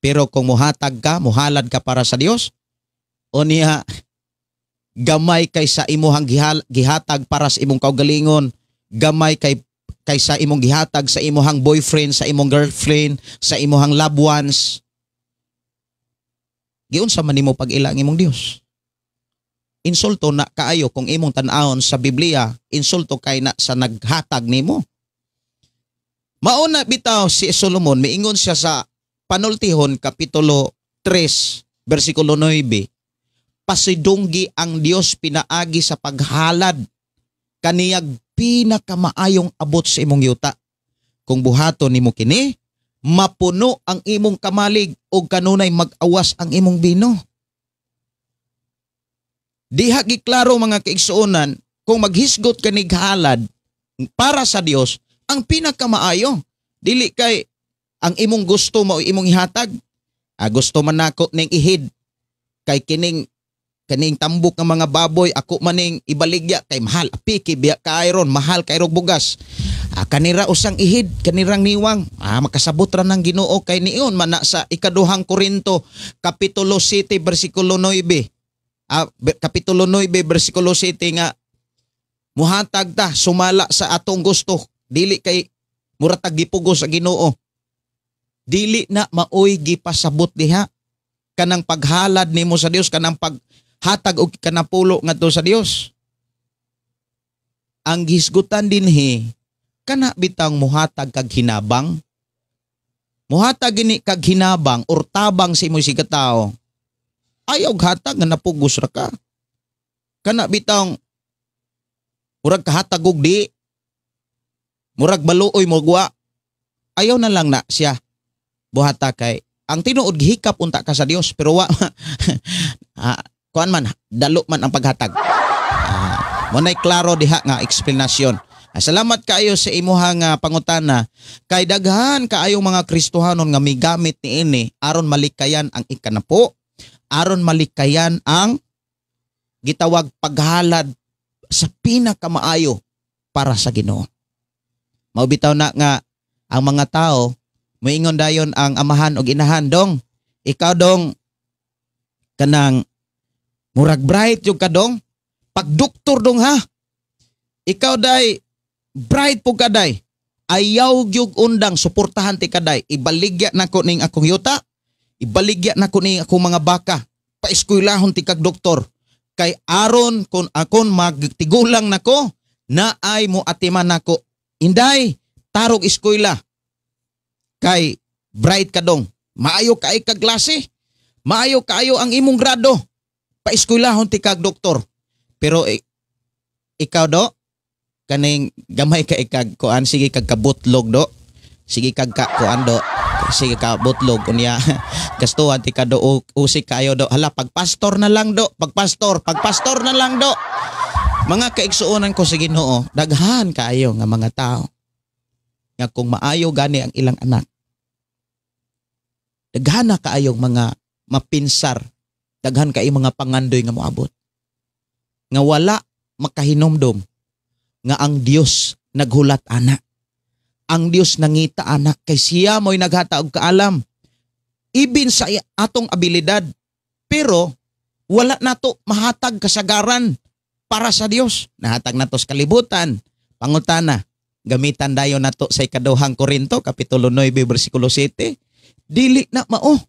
Pero kung muhalad ka para sa Dios, o niya gamay kay sa imong gihatag para sa imong kaugalingon, gamay kay sa imong gihatag sa imong boyfriend, sa imong girlfriend, sa imong loved ones, giunsa man nimo pag-ila ang imong Dios. Insulto na kaayo kung imong tan-awon sa Biblia, insulto kay na sa naghatag nimo. Mauna bitaw si Solomon, miingon siya sa Panultihon kapitulo 3 bersikulo 9, pasidunggi ang Dios pinaagi sa paghalad, kaniyag pinakamaayong abot sa imong yuta. Kung buhaton nimo kini, mapuno ang imong kamalig o kanunay mag-awas ang imong bino. Diha giklaro mga kaigsuonan, kung maghisgot ka nig halad para sa Dios, ang pinakamaayo, dili kay ang imong gusto mao imong ihatag. Gusto man nako ning ihid kay kining kaning tambok ng mga baboy ako maning ibaligya kay mahal apiki biya kairon mahal kay rog bugas. Kanira usang ihid kanirang niwang makasabot ra ng Ginoo kay niyon man na sa ikaduhang Korinto kapitulo 7 bersikulo 9. Kapitulo 9 bersikulo 7 nga muhatag ta sumala sa atong gusto dili kay muratag gipugos sa Ginoo. Dili na maoy gipasabot diha kanang paghalad nimo sa Dios kanang paghatag og kanapulo ngadto sa Dios. Ang gisgutan dinhi kana bitang muhatag kag hinabang. Muhatag gini kag hinabang or tabang sa imo sigataw. Ayaw hatag nga napugos ra ka. Kana bitang murag kahatag og di. Murag baluoy mo gwa. Ayaw na lang na siya. Buhata kay ang tinuod gihikap unta ka sa Dios pero wa kuan man dalo man ang paghatag. Mo nay klaro diha nga eksplanasyon. Salamat kaayo sa imuhang pangutana kay daghan kaayong mga Kristohanon nga migamit niini aron malikayan ang ikanapo, aron malikayan ang gitawag paghalad sa pinakamaayo para sa Ginoo. Mao bitaw na nga ang mga tao moingon dayon ang amahan og inahan dong ikaw dong kanang murag bright yung kadong pagdoktor dong ha ikaw day bright po kaday ayaw gyud undang suportahan ti kaday ibaligya nako ning akong yuta ibaligya nako ning akong mga baka paeskwelahon ti kag doktor kay aron kun akon magtigulang nako na ay mo atiman nako inday tarog eskwela kay bright ka dong maayo kay kag klase maayo kayo ang imong grado paeskwelahon ti kag doktor pero ikaw do kaning gamay ka ikag kuan sige kag kabutlog do sige kag kuan do sige ka butlog unya gastuhan ti ka do usik kayo do hala pagpastor na lang do pagpastor na lang do mga kaigsuonan ko sa Ginoo daghan kaayo nga mga tao nga kung maayo gani ang ilang anak. Daghan na kaayong mga mapinsar, daghan kay mga pangandoy nga moabot. Nga wala makahinomdom nga ang Dios naghulat anak. Ang Dios nangita anak kay siya mo'y naghata og kaalam. Ibin sa atong abilidad, pero wala nato mahatag kasagaran para sa Dios. Nahatag nato sa kalibutan. Pangutana, gamitan dayon nato sa ikaduhang Korinto kapitulo 9 bersikulo 7. Dili na mao.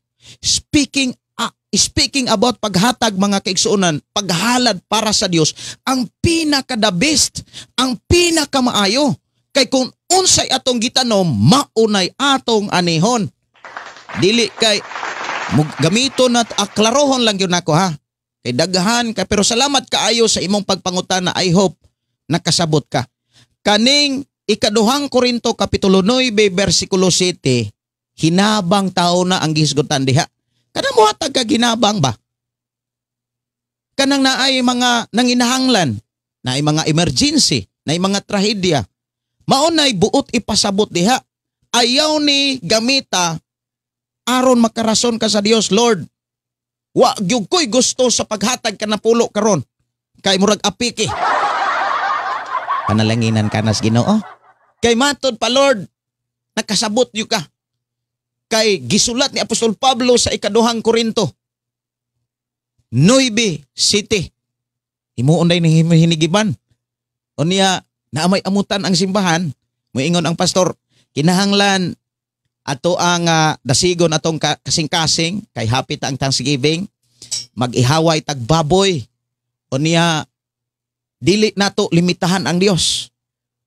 Speaking about paghatag mga kaigsuonan, paghalad para sa Dios, ang pinaka-the best, ang pinaka-maayo. Kay kung unsay atong gitanom, maunay atong anihon. Dili kay gamiton at aklarohon lang yun ako ha. Kay daghan ka pero salamat kaayo sa imong pagpangutana. I hope nakasabot ka. Kaning ikaduhang Korinto kapitulo 9 bersikulo 7, hinabang tao na ang gisgutan diha. Kanang muhatag ka ginabang ba? Kanang naay mga nanginahanglan, naay mga emergency, naay mga trahedya. Maunay buot ipasabot diha. Ayaw ni gamita aron makarason ka sa Dios, Lord. Wa gyud ko'y gusto sa paghatag ka na pulo karon. Kay murag apiki. Panalanginan ka nas Ginoo. Kay matod pa Lord, nakasabot yu ka. Kay gisulat ni Apostol Pablo sa ikaduhang Korinto 9:7. Himuon day ni hinigiban. Unya naamay amutan ang simbahan, moingon ang pastor, kinahanglan ato ang dasigon atong kasing-kasing kay hapit ang Thanksgiving, mag-ihaway tag baboy. Unya dili nato limitahan ang Dios.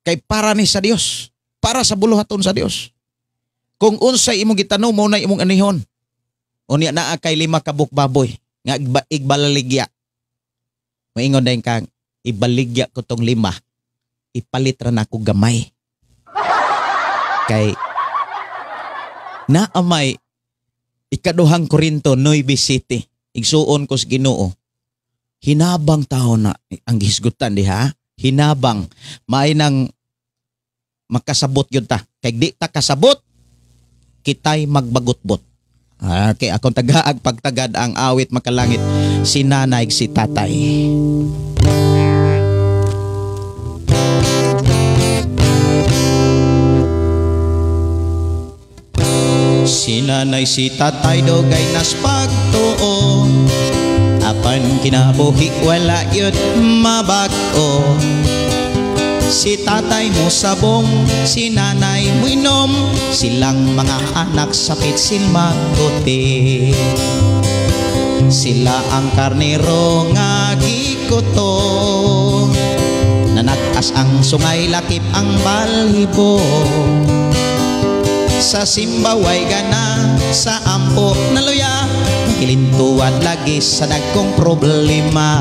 Kay para ni sa Dios, para sa buluhaton sa Dios. Kung unsay imong gitanom mo na imong anihon. Unya naa kay 5 ka baboy nga igbaligya. Moingon day kang ibaligya ko tong 5. Ipalit ra nako gamay. Kay naamay ikaduhang Korinto 9:7. Igsuon ko sa Ginoo. Hinabang tao na ang gisgutan diha. Hinabang maay nang makasabot yun ta. Kay di ta kasabot, kitay magbagot-bot. Kay akong tagaag pagtagad ang awit makalangit. si nanay si tatay. Si nanay si tatay dogay nas pagtuo, apan kinabuhi wala yun mabag-o. Si tatay mo sabong, si nanay mo inom, silang mga anak sapit silmagote. Sila ang karnero nga gikuto, nanakas ang sungay lakip ang balhibo. Sa simbaway gana, sa ampo na luya, kilintuan lagi sa dagkong problema.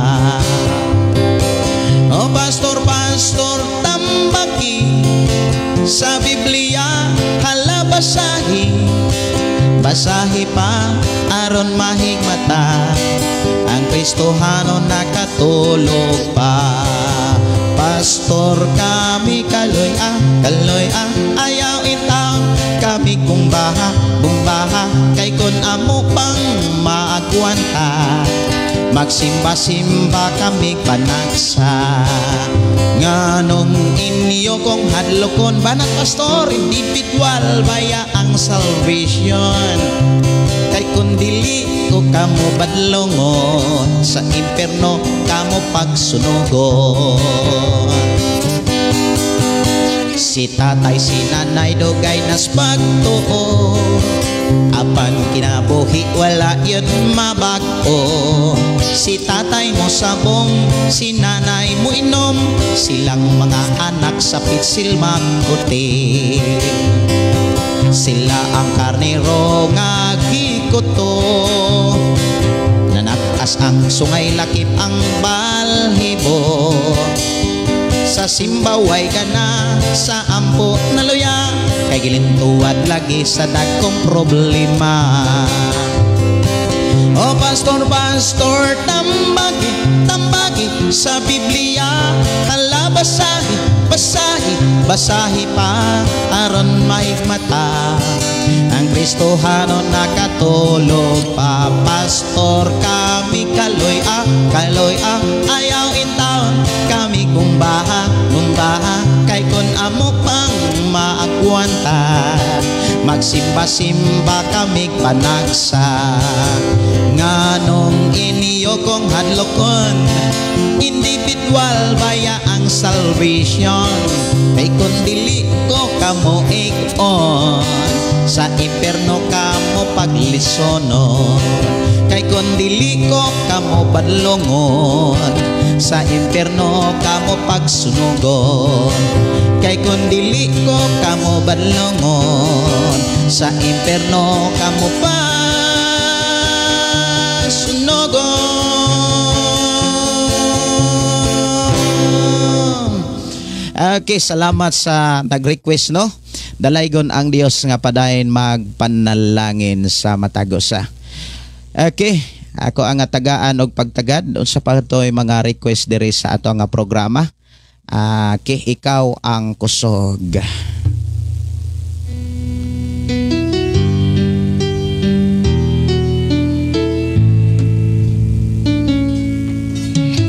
O pastor, pastor, tambaki sa Biblia, hala basahi, basahi pa aron mahigmata, ang Kristohano nakatulog pa. Pastor, kami kaloy ayaw itaw, kami bumbaha kay kon amo pang maagwanta, magsimba-simba kami panagsa. Nganong inyo kong hadlokon, banat pastor, individual baya ang salvation, kay kun dili ko kamo badlongon, sa impierno kamo pagsunugon. Si tatay si nanay dogay nas pagtuo, apan kinabuhi wala yun mabag-o. Si tatay mo sabong, si nanay mo inom, silang mga anak sa pitsil magkuti. Sila ang karnero nga gikuto, nanakas ang sungay lakip ang balhibo. Sa simbaway gana, sa ampo na luya, kay gilintuad lagi sa dagkong problema. O pastor, pastor, tambagi sa Biblia, hala basahi pa aron mahigmata, ang Kristohano nakatulog pa. Pastor, kami kaloy ayaw itaon, kami gumbaha kay kon amo pang maagwanta, magsimba-simba kami panagsa. Nganong inyo kong hadlokon, individual baya ang salvation, kay kun dili ko kamo ikon, sa impierno kamo paglisonon, kay kun dili ko kamo badlongon, sa impierno kamo pagsunugon, kay kun dili ko kamo badlongon, sa impierno kamo pagsunugon. Okay, salamat sa nag-request, no? Dalaygon ang Dios nga padayon magpanalangin sa matagosa. Okay, ako ang tagaan og pagtagad unsa pa toy mga request diri sa ato nga programa. Okay, ikaw ang kusog.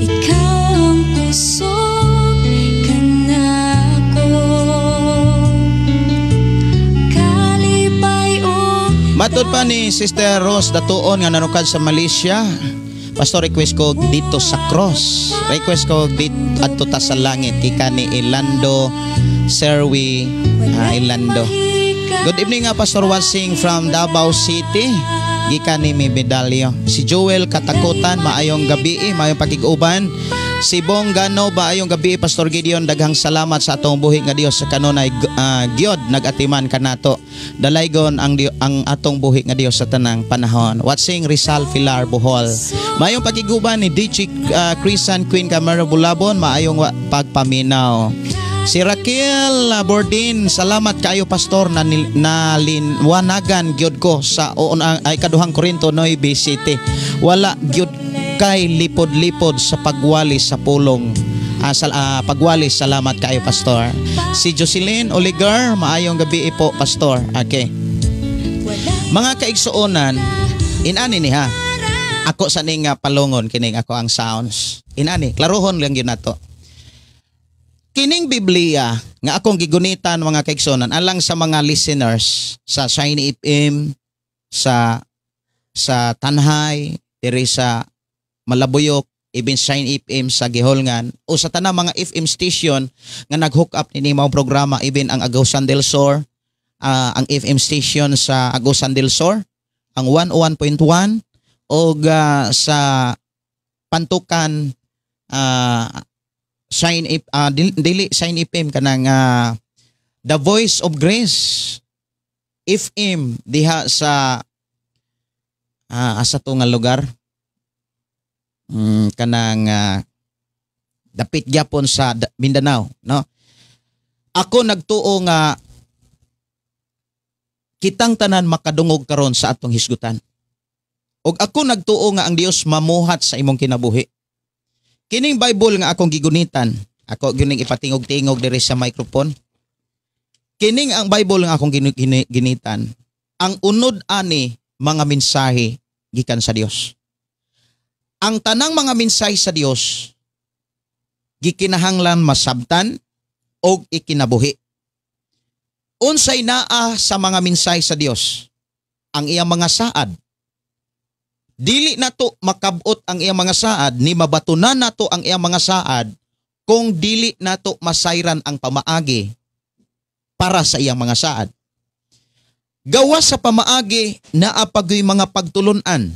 Ikaw ang kusog kanako, kalipay o Matod pa ni Sister Rose Datuon nga nanukad sa Malaysia. Pastor, request ko dito sa cross. Request ko dito adto ta sa langit. Ika ni Ilando Serwi Ilando. Good evening nga Pastor Wasing from Davao City. Gikan ni mi medalyo. Si Joel Katakutan, maayong gabi, maayong pakiguban. Si Bong Gano, maayong gabi. Pastor Gideon, daghang salamat sa atong buhi nga Dios sa kanunay gyud nagatiman kanato. Dalaygon ang atong buhi nga Dios sa tanang panahon. Watsing Rizal Pilar Bohol. Maayong pakiguban ni DJ Chrisan Queen Camaro Bulabon, maayong pagpaminaw. Si Raquel Bordin, salamat kayo Pastor na linwanagan gyud ko sa ay kaduhang Korinto 9:7. Wala gyud kay lipod-lipod sa pagwalis sa pulong. Pagwalis, salamat kayo Pastor. Si Jocelyn Oligar, maayong gabi po Pastor. Okay. Mga kaigsuonan, inani ni ha. Ako sa ning palungon kining ako ang sounds. Inani, klarohon lang yun nato. Kining Biblia nga akong gigunitan mga kaigsonan alang sa mga listeners sa Shiny FM, sa Tanhay, diri sa Malabuyok, even Shiny FM sa Giholngan o sa tanang mga FM station nga nag-hook up nini mao programa, even ang Agusan del Sur, ang FM station sa Agusan del Sur, ang 101.1 o sa Pantukan dili Shine FM kanang The Voice of Grace FM diha sa asa to nga lugar kanang dapit gyapon sa Mindanao, no? Ako nagtuo nga kitang tanan makadungog karon sa atong hisgutan. Og ako nagtuo nga ang Dios mamuhat sa imong kinabuhi. Kining Bible nga akong gigunitan, ako gining ipatingog-tingog diri sa microphone. Kining ang Bible nga akong ginitan, ang unod ani mga mensahe gikan sa Dios. Ang tanang mga mensahe sa Dios gikinahanglan masabtan og ikinabuhi. Unsay naa sa mga mensahe sa Dios? Ang iyang mga saad. Dili nato makabot ang iyang mga saad, ni mabatunan nato ang iyang mga saad kung dili nato masayran ang pamaagi para sa iyang mga saad. Gawas sa pamaagi naa pagoy mga pagtulunan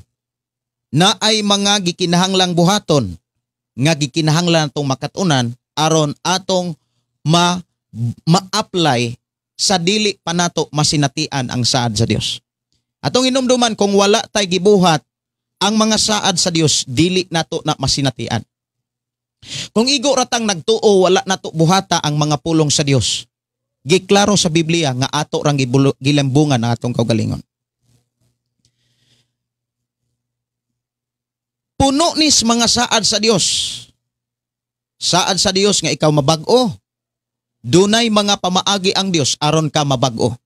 na ay mga gikinahanglang buhaton nga gikinahanglan natong makatunan aron atong ma-apply sa dili pa nato masinatian ang saad sa Dios. Atong inumduman kung wala tay gibuhat ang mga saad sa Dios, dili nato na masinatian. Kung igo ratang nagtuo, wala nato buhata ang mga pulong sa Dios. Giklaro sa Biblia nga ato rang gilambungan ang atong kaugalingon. Puno nis mga saad sa Dios. Saad sa Dios nga ikaw mabag-o. Dunay mga pamaagi ang Dios aron ka mabag-o.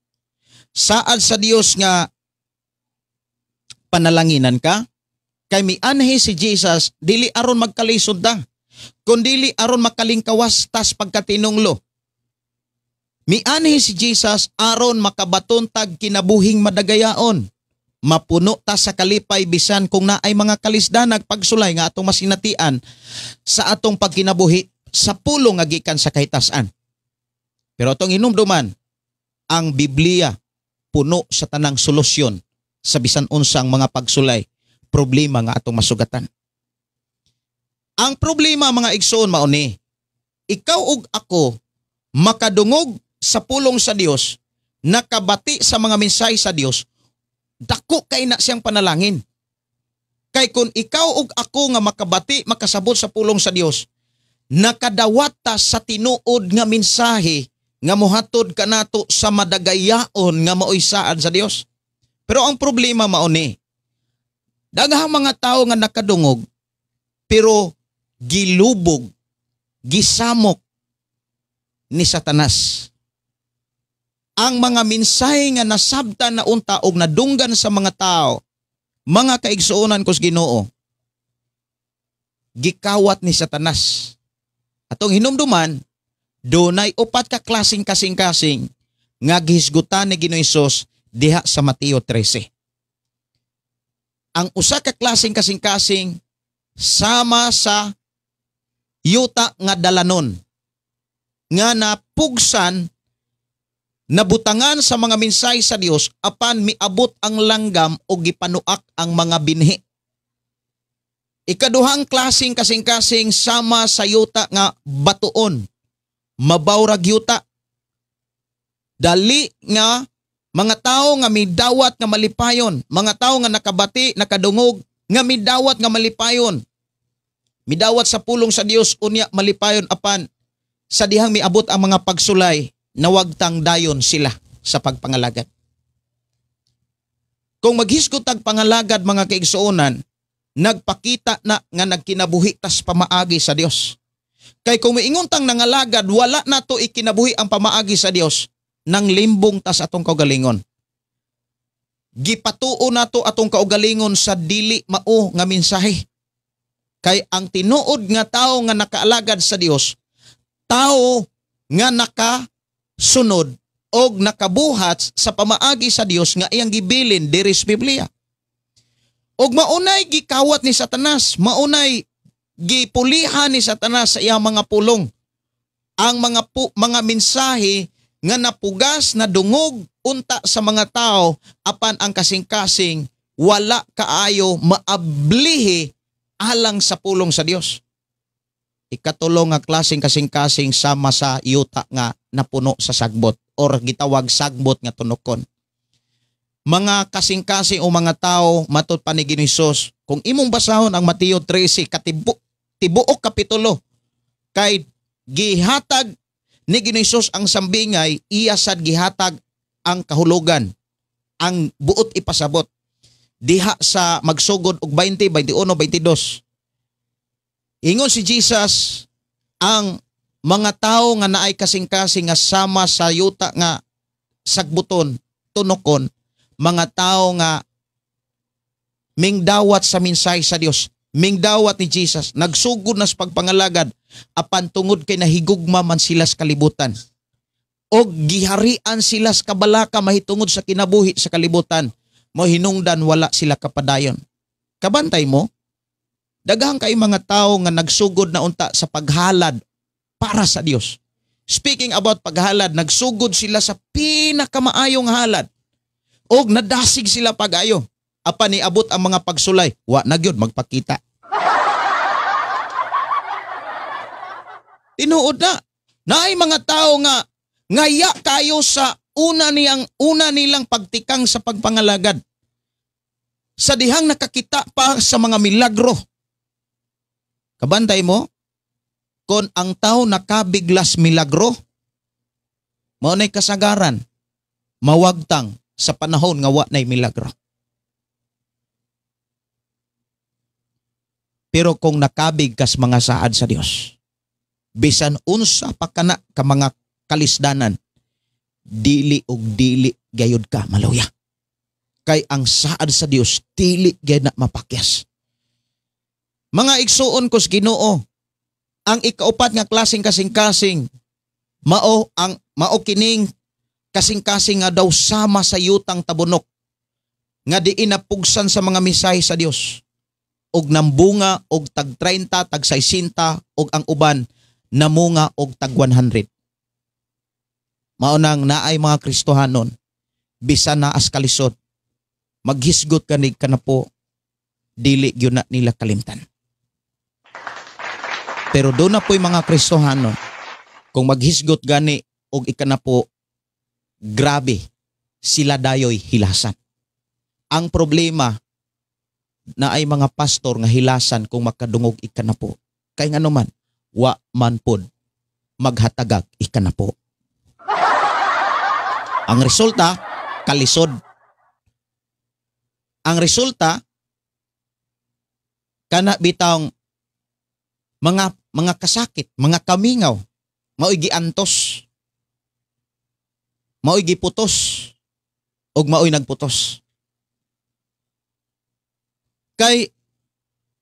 Saad sa Dios nga panalanginan ka. Kay mianhi si Jesus, dili aron magkalisod ta, kundili aron makalingkawas tas pagkatinunglo. Mianhi si Jesus aron makabaton tag kinabuhing madagayaon. Mapuno ta sa kalipay bisan kung naay mga kalisdanag pagsulay nga atong masinatian sa atong pagkinabuhi sa pulong nga gikan sa kahitasan. Pero atong hinumduman, ang Biblia puno sa tanang solusyon sa bisan unsang mga pagsulay problema nga atong masugatan. Ang problema mga igsoon mao ni, ikaw ug ako makadungog sa pulong sa Dios, nakabati sa mga mensahe sa Dios, dako kay na siyang panalangin. Kay kung ikaw ug ako nga makabati, makasabot sa pulong sa Dios, nakadawat ta sa tinuod nga mensahe nga mohatod kanato sa madagayaon nga maoy saad sa Dios. Pero ang problema mao ni, daghang mga tao nga nakadungog pero gilubog, gisamok ni Satanas. Ang mga mensahe nga nasabtan na unta og nadunggan sa mga tao, mga kaigsuonan kos Ginoo, gikawat ni Satanas. Atong hinumduman, dunay upat ka klaseng kasing-kasing nga gihisgutan ni Ginoong Hesus diha sa Mateo 13. Ang usa ka klaseng kasing-kasing sama sa yuta nga dalanon nga napugsan, nabutangan sa mga mensahe sa Dios apan miabot ang langgam o gipanuak ang mga binhi. Ikaduhang klaseng kasing-kasing sama sa yuta nga batuon, mabawrag yuta. Dali nga mga tao nga midawat nga malipayon, mga tao nga nakabati, nakadungog, nga midawat nga malipayon. Midawat sa pulong sa Dios unya malipayon apan sa dihang miabot ang mga pagsulay, nawagtang dayon sila sa pagpangalagad. Kung maghisgot tag pangalagad mga kaigsuonan, nagpakita na nga nagkinabuhi tas pamaagi sa Dios. Kay kung miingon tang nangalagad, wala na to ikinabuhi ang pamaagi sa Dios, nang limbong tas atong kaugalingon. gipatuo nato atong kaugalingon sa dili mao nga mensahe. Kay ang tinuod nga tao nga nakaalagad sa Dios, tao nga nakasunod og nakabuhat sa pamaagi sa Dios nga iyang gibilin diri sa Biblia. Og maunay gikawat ni Satanas, maunay gipulihan ni Satanas sa iyang mga pulong. Ang mga mensahe nga napugas na dungog unta sa mga tao apan ang kasing-kasing wala kaayo maablihi alang sa pulong sa Dios. Ikatulong nga klaseng kasing-kasing sama sa yuta nga napuno sa sagbot or gitawag sagbot nga tunokon. Mga kasing-kasing o mga tao matud pa ni Ginoong Hesus, kung imong basahon ang Mateo 13 tibuok kapitulo, kay gihatag ni Ginoong Hesus ang sambingay, iya sad gihatag ang kahulugan, ang buot ipasabot diha sa magsugod og 20, 21, 22. Ingon si Jesus, ang mga tao nga naay kasing-kasing nga sama sa yuta nga sagbuton, tunokon, mga tao nga mingdawat sa mensahe sa Dios, mingdawat ni Jesus, nagsugod na sa pagpangalagad, apan tungod kay nahigugma man sila sa kalibutan. O giharian sila sa kabalaka mahitungod sa kinabuhi sa kalibutan, mo hinungdan wala sila kapadayon. Kabantay mo, daghang kay mga tao nga nagsugod na unta sa paghalad para sa Dios. Speaking about paghalad, nagsugod sila sa pinakamaayong halad. Og nadasig sila pag-ayo. Apan niabot ang mga pagsulay, wa na gyud magpakita. Tinuod na. Naay mga tao nga ngaya kayo sa una nilang pagtikang sa pagpangalagad. Sa dihang nakakita pa sa mga milagro. Kabantay mo, kung ang tao nakabiglas milagro, maunay kasagaran, mawagtang sa panahon nga wa nay milagro. Pero kung nakabig kas mga saad sa Dios, bisan unsa pa kana ka mga kalisdanan, dili og dili gayud ka maluya. Kay ang saad sa Dios dili gayud na mapakyas. Mga igsuon kos Ginoo, ang ikaupat nga klaseng kasing-kasing mao kining kasing-kasing nga daw sama sa yutang tabunok nga diin napugsan sa mga mensahe sa Dios. Og nambunga og tag 30, tag 60 og ang uban namunga og tag 100. Maunang naay mga Kristohanon, bisan na as kalisod, maghisgot kanig kanapo, dili gyud na nila kalimtan. Pero doon na po'y mga Kristohanon, kung maghisgot gani og ikanapo, grabe, sila dayoy hilasan. Ang problema na ay mga pastor nga hilasan kung makadungog ikanapo. Kay nga naman, wa man pod maghatagag ikanapo. Ang resulta, kalisod. Ang resulta, kana bitang mga kasakit, mga kamingaw, mao'y giantos, mao'y giputos, og mao'y nagputos. Kay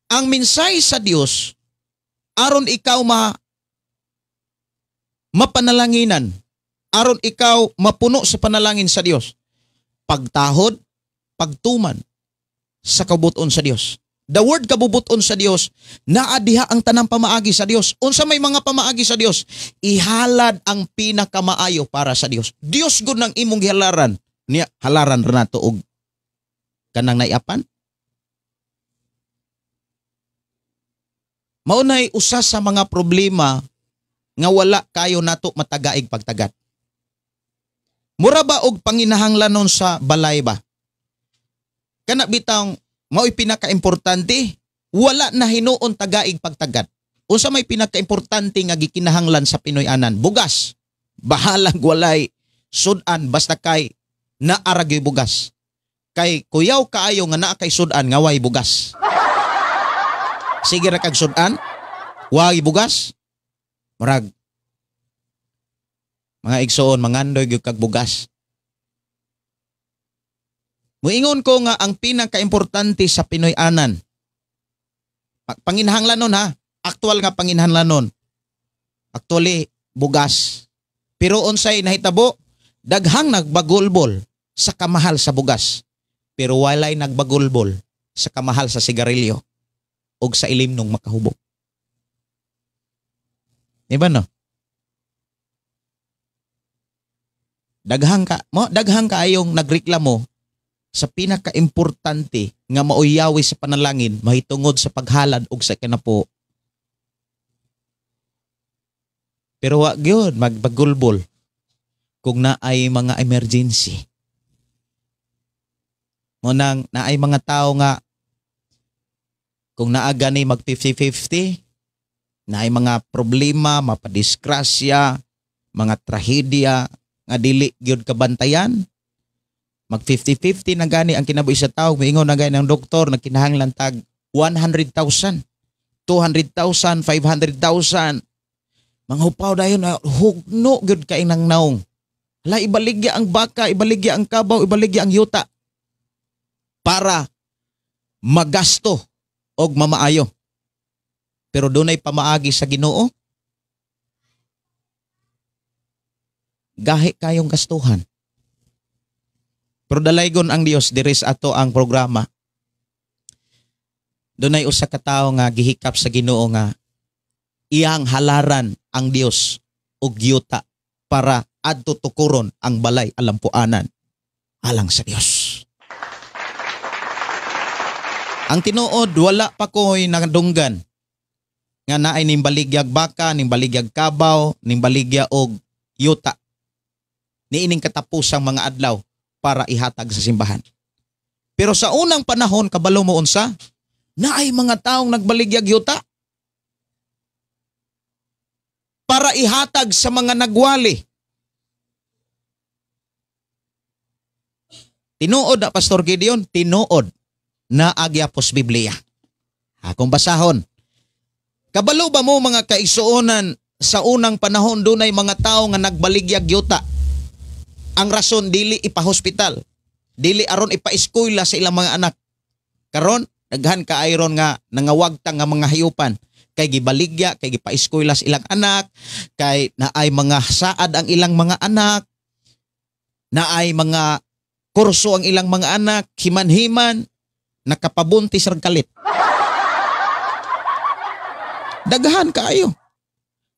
ang mensahe sa Dios aron ikaw mapanalanginan, aron ikaw mapuno sa panalangin sa Dios, pagtahod, pagtuman sa kabuton sa Dios. The word kabubuton sa Dios, naa diha ang tanang pamaagi sa Dios. Unsa may mga pamaagi sa Dios, ihalad ang pinakamaayo para sa Dios. Dios gud nang imong gihalaran, niya halaran ra nato og kanang naiapan. Maunay usa sa mga problema nga wala kayo nato matagaig pagtagat. Mura ba og panginahanglanon sa balay ba? Kana bitang mao'y pinaka-importante, wala na hinuon tagaig pagtagat. Unsa may pinaka-importante nga gikinahanglan sa Pinoy anan? Bugas. Bahalag walay sudan basta kay naaragyoy bugas. Kay kuyaw kaayo nga naa kay sudan nga way bugas. Sige ra kag sudan, way bugas. Murag mga igsoon mangandoy gyud kag bugas. Muingon ko nga ang pinakaimportante sa Pinoy anan. Panginhanglanon ha. Aktual nga panginhanglanon. Actually, bugas. Pero unsay nahitabo, daghang nagbagulbol sa kamahal sa bugas. Pero walay nagbagulbol sa kamahal sa sigarilyo o sa ilim nung makahubog. Diba no? Daghang ka ayong nagreklamo sa pinaka-importante nga mauyawi sa panalangin mahitungod sa paghalad og sa kinapo. Pero wa gyud magbagulbol kung naay mga emergency. Mo nang naay mga tao nga kung naaga ni mag 50-50, naay mga problema, mapadisgrasya, mga trahedya nga dili gyud kabantayan. Mag 50-50 na gani ang kinabuhi sa tao. Miingon na gani ng doktor na kinahanglan tag 100,000, 200,000, 500,000. Mga hupaw dayon na hugno gyud kay nang naong. Hala, ibaligya ang baka, ibaligya ang kabaw, ibaligya ang yuta para magasto og mamaayo. Pero dunay pamaagi sa Ginoo. Gahi kayong gastuhan. Pero dalaygon ang Dios diri sa ato ang programa. Dunay usa ka tawo nga gihikap sa Ginoo nga iyang halaran ang Dios og yuta para adto tukuron ang balay alampuanan alang sa Dios. Ang tinuod wala pa ko'y nadunggan nga naay nimbaligyag baka, nimbaligyag kabaw, nimbaligya og yuta. Niining katapusang mga adlaw para ihatag sa simbahan. Pero sa unang panahon, kabalo mo unsa, naay mga taong nagbaligyag yuta para ihatag sa mga nagwali. Tinuod na Pastor Gideon, tinuod na agyapos Biblia. Akong basahon. Kabalo ba mo mga kaigsuonan sa unang panahon dunay mga tao nga nagbaligyag yuta? Ang rason dili ipa-hospital, dili aron ipa-eskwela sa ilang mga anak. Karon daghan ka ayron nga nangawagtang nga mga hayupan kay gibaligya, kay gipa-eskwela sa ilang anak, kay naay mga saad ang ilang mga anak, naay mga kurso ang ilang mga anak, himan-himan, nakapabuntis rag kalit. Daghan kaayo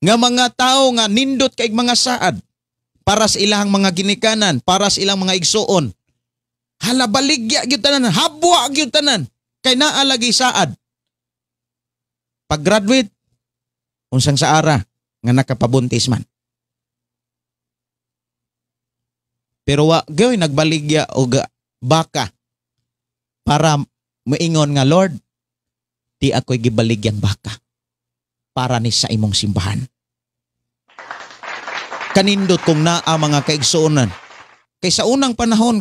nga mga tao nga nindot kay mga saad para sa ilang mga ginikanan, para sa ilang mga igsuon. Hala, baligya gyud tanan, habwa gyud tanan, kay naa lagi saad. Pag-graduate, unsang saara nga nakapabuntis man. Pero wa gyud nagbaligya og baka para moingon nga, Lord, di ako'y gibaligyang baka para ni sa imong simbahan. Kanindot kung naa mga kaigsuonan. Kay sa unang panahon,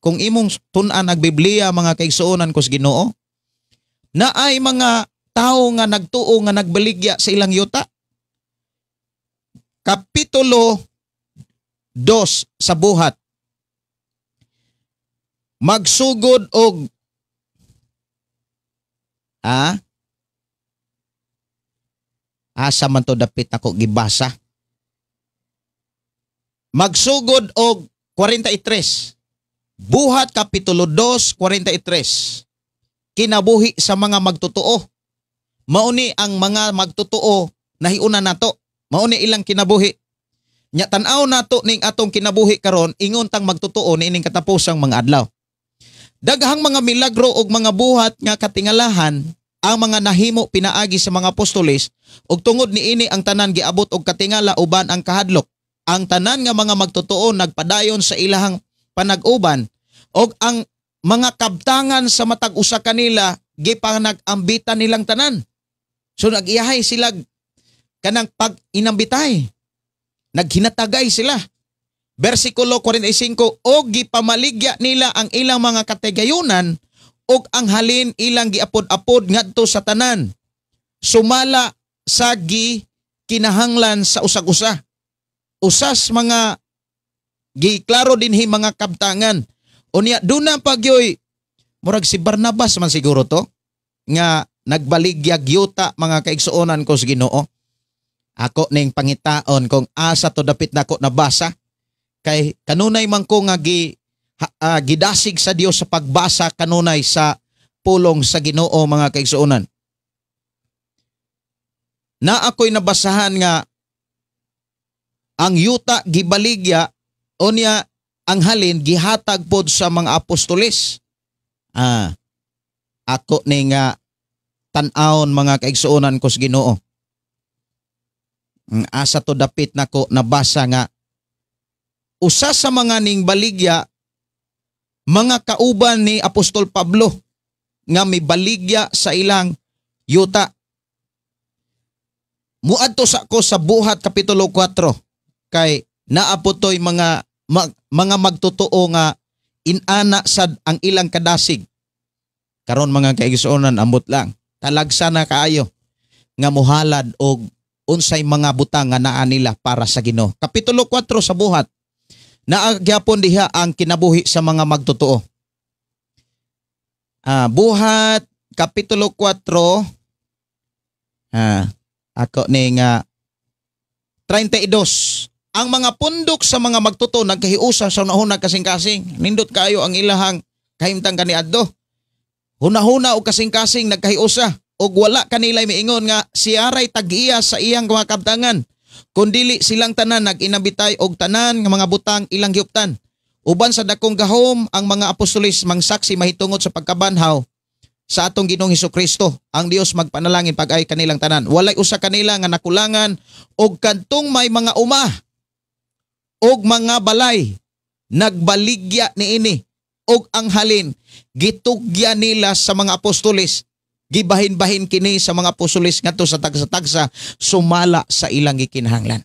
kung imong tun-an ang Biblia, mga kaigsuonan ko sa Ginoo, naay mga tao nga nagtuo nga nagbaligya sa ilang yuta. Kapitulo 2 sa buhat. Magsugod og asa man to dapit ako gibasa. Magsugod og 43. Buhat kapitulo 2, 43. Kinabuhi sa mga magtotoo. Mauni ang mga magtotoo nahiuna nato. Mauni ilang kinabuhi. Nya tan-aw nato ning atong kinabuhi karon ingon tang magtotoo niining katapusang mga adlaw. Daghang mga milagro og mga buhat nga katingalahan ang mga nahimo pinaagi sa mga apostoles ug tungod niini ang tanan giabot og katingala uban ang kahadlok. Ang tanan nga mga magtotoo nagpadayon sa ilahang panag-uban og ang mga kabtangan sa matag usa kanila gipanag-ambitan nilang tanan. So nag-iyahay sila kanang pag-inambitay. Naghinatagay sila. Versikulo 45, og gipamaligya nila ang ilang mga katigayunan og ang halin ilang giapod-apod ngadto sa tanan. Sumala sa kinahanglan sa usag-usa. Usas mga giklaro dinhi mga kabtangan Unya do na pagyoy murag si Barnabas man siguro to nga nagbaligyag yuta mga kaigsuonan ko sa Ginoo. Ako ning pangitaon kung asa to dapit nako nabasa kay kanunay man ko nga gidasig sa Dios sa pagbasa kanunay sa pulong sa Ginoo mga kaigsuonan. Na ako'y nabasahan nga ang yuta gibaligya unya ang halin gihatag pod sa mga apostoles. Ako ning tan-awon mga kaigsuonan ko sa Ginoo. Asa to dapit nako nabasa nga usa sa mga ning baligya mga kauban ni Apostol Pablo nga may baligya sa ilang yuta. Muadto sa ko sa Buhat Kapitulo 4 kay naapotoy mga magtotoo nga inana sad ang ilang kadasig. Karon mga kaigsuonan ambot lang. Talagsa na kaayo nga muhalad og unsay mga butang nga naa nila para sa Ginoo. Kapitulo 4 sa Buhat. Naagyapon diha ang kinabuhi sa mga magtotoo. Buhat Kapitulo 4 ako ning 32. Ang mga pundok sa mga magtotoo nagkahiusa sa hunahuna kasing-kasing. Nindot kayo ang ilahang kahimtang kaniadto. Hunahuna o kasing-kasing nagkahiusa og wala kanilay miingon nga siyaray tag-iya sa iyang mga kabtangan. Kundili silang tanan nag-inabitay og tanan nga mga butang ilang giuptan. Uban sa dakong gahom ang mga apostoles mangsaksi mahitungod sa pagkabanhaw sa atong Ginoong Hesukristo. Ang Dios magpanalangin pag-ay kanilang tanan. Walay usa kanila nga nakulangan og kadtong may mga uma og mga balay nagbaligya niini og ang halin gitugya nila sa mga apostoles. Gibahin-bahin kini sa mga apostoles ngadto sa tagsa-tagsa sumala sa ilang gikinahanglan.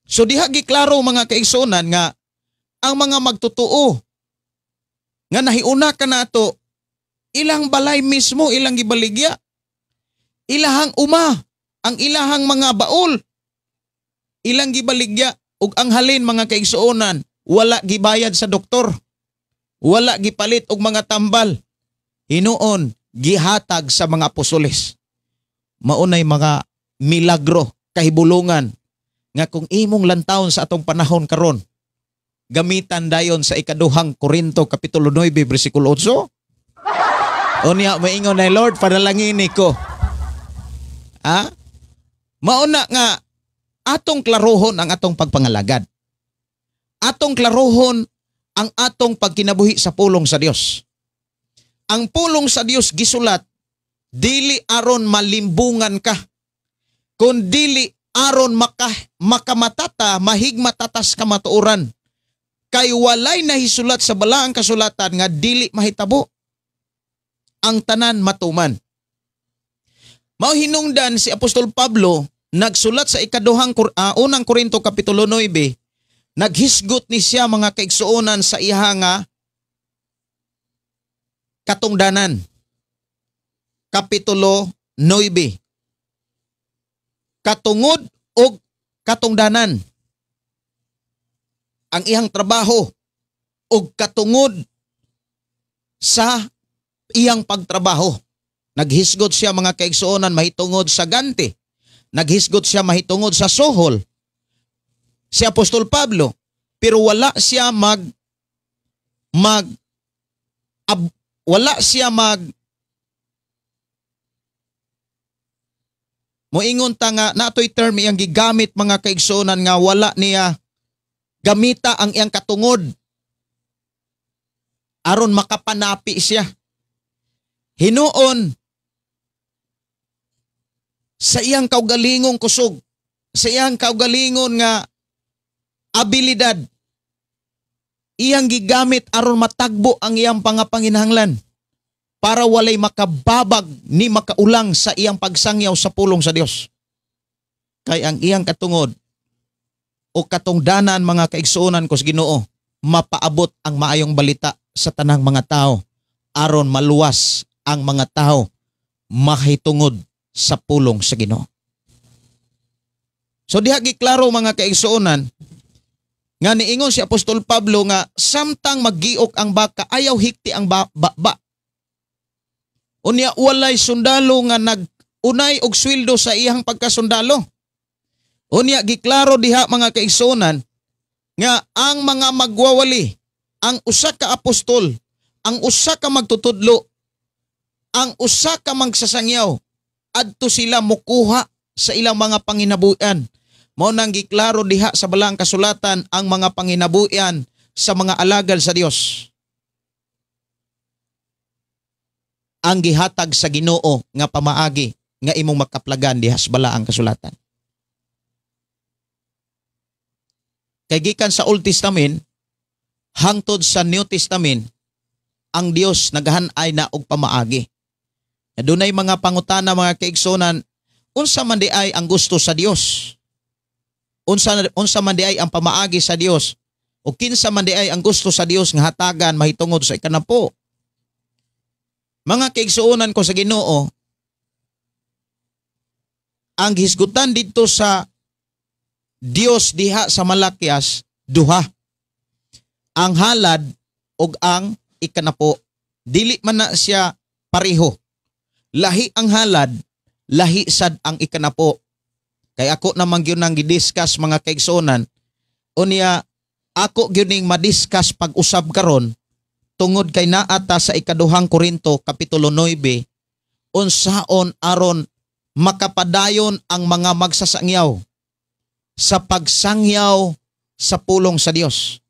So diha giklaro mga kaigsuonan nga ang mga magtotoo nga nahiuna ka nato ilang balay mismo ilang gibaligya. Ilahang uma ang ilahang mga baol ilang gibaligya ug ang halin mga kaigsuonan wala gibayad sa doktor. Wala gipalit og mga tambal. Hinuon gihatag sa mga apostoles. Maunay mga milagro, kahibulungan nga kung imong lantawon sa atong panahon karon gamitan dayon sa ikaduhang Korinto Kapitulo 9 bersikulo 8. Unya maingon na Lord padalangin ko. Mauna nga atong klarohon ang atong pagpangalagad. Atong klarohon ang atong pagkinabuhi sa pulong sa Dios. Ang pulong sa Dios gisulat dili aron malimbungan ka, kun dili aron makamatata mahigmatatas ka matuoran. Kay walay nahisulat sa balaang kasulatan nga dili mahitabo. Ang tanan matuman. Mao hinungdan si Apostol Pablo nagsulat sa unang Korinto Kapitulo 9. Naghisgot ni siya mga kaigsuonan sa iha nga katungdanan. Kapitulo 9. Katungod o katungdanan. Ang iyang trabaho o katungod sa iyang pagtrabaho. Naghisgot siya mga kaigsuonan mahitungod sa ganti. Naghisgot siya mahitungod sa sohol. Si Apostol Pablo, pero wala siya moingon ta nga natoy term iyang gigamit mga kaigsuonan nga wala niya gamita ang iyang katungod aron makapanapi siya. Hinuon sa iyang kaugalingong kusog, sa iyang kaugalingon nga abilidad, iyang gigamit aron matagbo ang iyang pangapanginahanglan para walay makababag ni makaulang sa iyang pagsangyaw sa pulong sa Dios. Kay ang iyang katungod o katungdanan mga kaigsuonan ko sa Ginoo mapaabot ang maayong balita sa tanang mga tao aron maluwas ang mga tao mahitungod sa pulong sa Ginoo. So diha giklaro mga kaigsuonan Nga niingon si Apostol Pablo nga samtang maggiok ang baka ayaw hikti ang baba. Unya walay sundalo nga nagunay og sweldo sa iyang pagkasundalo. Unya giklaro diha mga kaigsuonan nga ang mga magwawali, ang usa ka apostol, ang usa ka magtutudlo, ang usa ka magsasangyaw, adto sila mukuha sa ilang mga panginabuhian. Mao nang giklaro diha sa balang kasulatan ang mga panginabuhian sa mga alagad sa Dios. Ang gihatag sa Ginoo nga pamaagi nga imong makaplagan diha sa balaang kasulatan. Kay gikan sa Old Testament hangtod sa New Testament, ang Dios naghanay na og pamaagi. Adunay mga pangutana mga kaigsonan, unsa man di ay ang gusto sa Dios? Unsa man di ay ang pamaagi sa Dios? O kinsa man di ay ang gusto sa Dios nga hatagan mahitungod sa ikanapo? Mga kaigsuonan ko sa Ginoo, ang hisgutan dito sa Dios diha sa Malakias duha. Ang halad ug ang ikanapo. Dili man na siya pareho. Lahi ang halad, lahi sad ang ikanapo. Kay ako naman gyud nang gidiscuss mga kaigsuonan, unya ako gyud ning madiscuss pag-usab karon tungod kay naata sa ikaduhang Korinto kapitulo 9 unsaon aron makapadayon ang mga magsasangyaw sa pagsangyaw sa pulong sa Dios.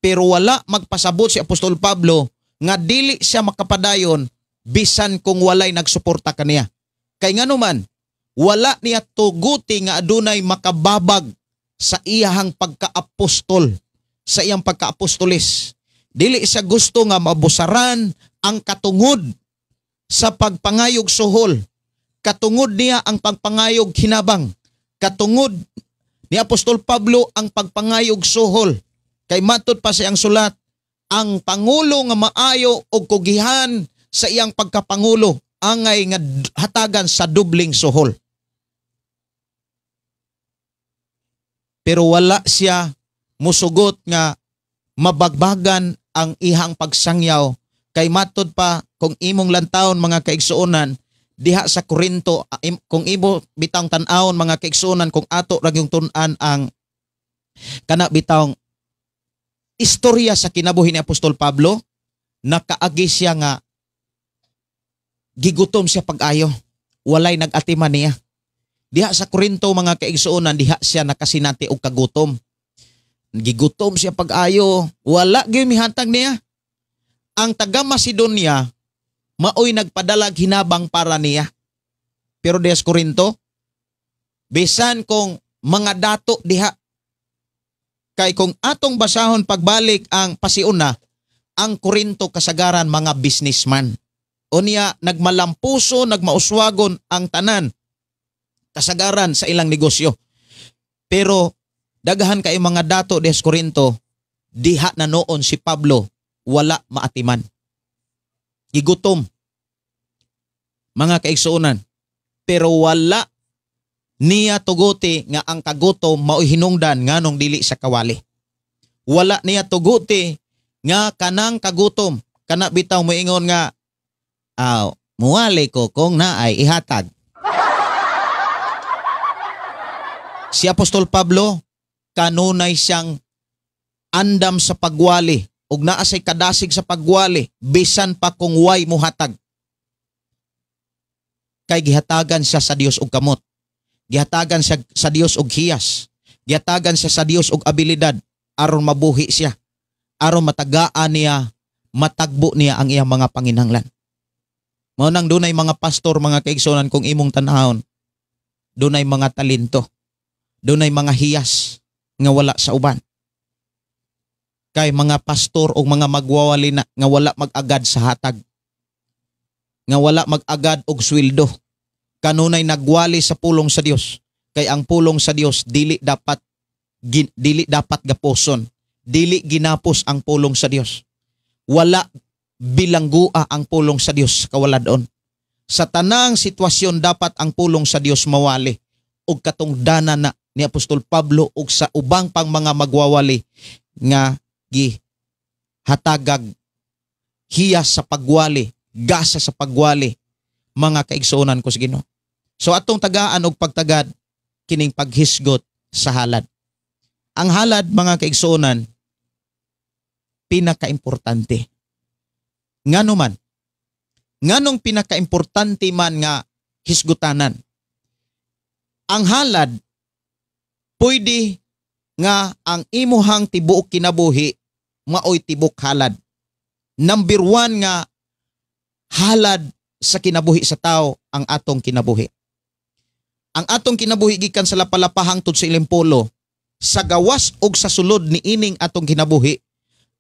Pero wala magpasabot si Apostol Pablo nga dili siya makapadayon bisan kung walay nagsuporta kaniya. Kay nganuman wala niya tuguti nga adunay makababag sa iyahang pagkaapostol, sa iyang pagkaapostolis. Dili siya gusto nga mabusaran ang katungod sa pagpangayog suhol. Katungod niya ang pagpangayog hinabang. Katungod ni Apostol Pablo ang pagpangayog suhol. Kay matud pa siyang sulat, ang pangulo nga maayo og kugihan sa iyang pagkapangulo angay nga hatagan sa dubling suhol. Pero wala siya musugot nga mabagbagan ang ihang pagsangyaw. Kay matud pa kung imong lantawon mga kaigsuonan diha sa Korinto, kung imo bitang tan-awon mga kaigsuonan, kung ato ra gyung tun-an ang kana bitawng istorya sa kinabuhi ni Apostol Pablo, nakaagi siya nga gigutom siya pag-ayo, walay nag-atiman niya. Diha sa Korinto mga kaigsuonan, diha siya nakasinati og kagutom. Gigutom siya pag-ayo, wala gyud mihatag niya. Ang taga Macedonia maoy nagpadalag hinabang para niya. Pero diha sa Korinto, bisan kung mga dato diha, kay kung atong basahon pagbalik ang pasiuna, ang Korinto kasagaran mga businessman. Unya nagmalampuso, nagmauswagon ang tanan kasagaran sa ilang negosyo. Pero daghan kay mga dato des Korinto, diha na noon si Pablo wala maatiman. Gigutom. Mga kaigsuonan. Pero wala niya tuguti nga ang kagutom mao'y hinungdan nganong dili sa kawali. Wala niya tuguti nga kanang kagutom kana bitaw moingon nga muwali ko kung naay ihatag. Si Apostol Pablo kanunay siyang andam sa pagwali ug naa say kadasig sa pagwali bisan pa kung way muhatag. Kay gihatagan siya sa Dios og kamot. Gihatagan siya sa Dios og hiyas. Gihatagan siya sa Dios og abilidad aron mabuhi siya. Aron matagaan niya, matagbo niya ang iyang mga panginahanglan. Mao nang dunay mga pastor, mga kaigsuonan kung imong tanahon, dunay mga talento, dunay mga hiyas nga wala sa uban. Kay mga pastor o mga magwawali na nga wala mag-agad sa hatag, nga wala mag-agad og sweldo, kanunay nagwali sa pulong sa Dios. Kay ang pulong sa Dios dili dapat gaposon, dili ginapos ang pulong sa Dios. Wala bilanggua ang pulong sa Dios kawaladon. Sa tanang sitwasyon dapat ang pulong sa Dios mawali og katungdanan na ni Apostol Pablo ug sa ubang pang mga magwawali nga gihatagag hiyas sa pagwali, gasa sa pagwali, mga kaigsuonan ko sa Ginoo. So atong tagaan og pagtagad kining paghisgot sa halad. Ang halad, mga kaigsuonan, pinakaimportante. Ngano man? Nganong pinakaimportante man nga hisgutanan? Ang halad, pwede nga ang imuhang tibuok kinabuhi maoy tibok halad. Number 1 nga halad sa kinabuhi sa tao ang atong kinabuhi. Ang atong kinabuhi gikan sa lapalapahang tud sa ilimpulo, sa gawas og sa sulod ni ining atong kinabuhi,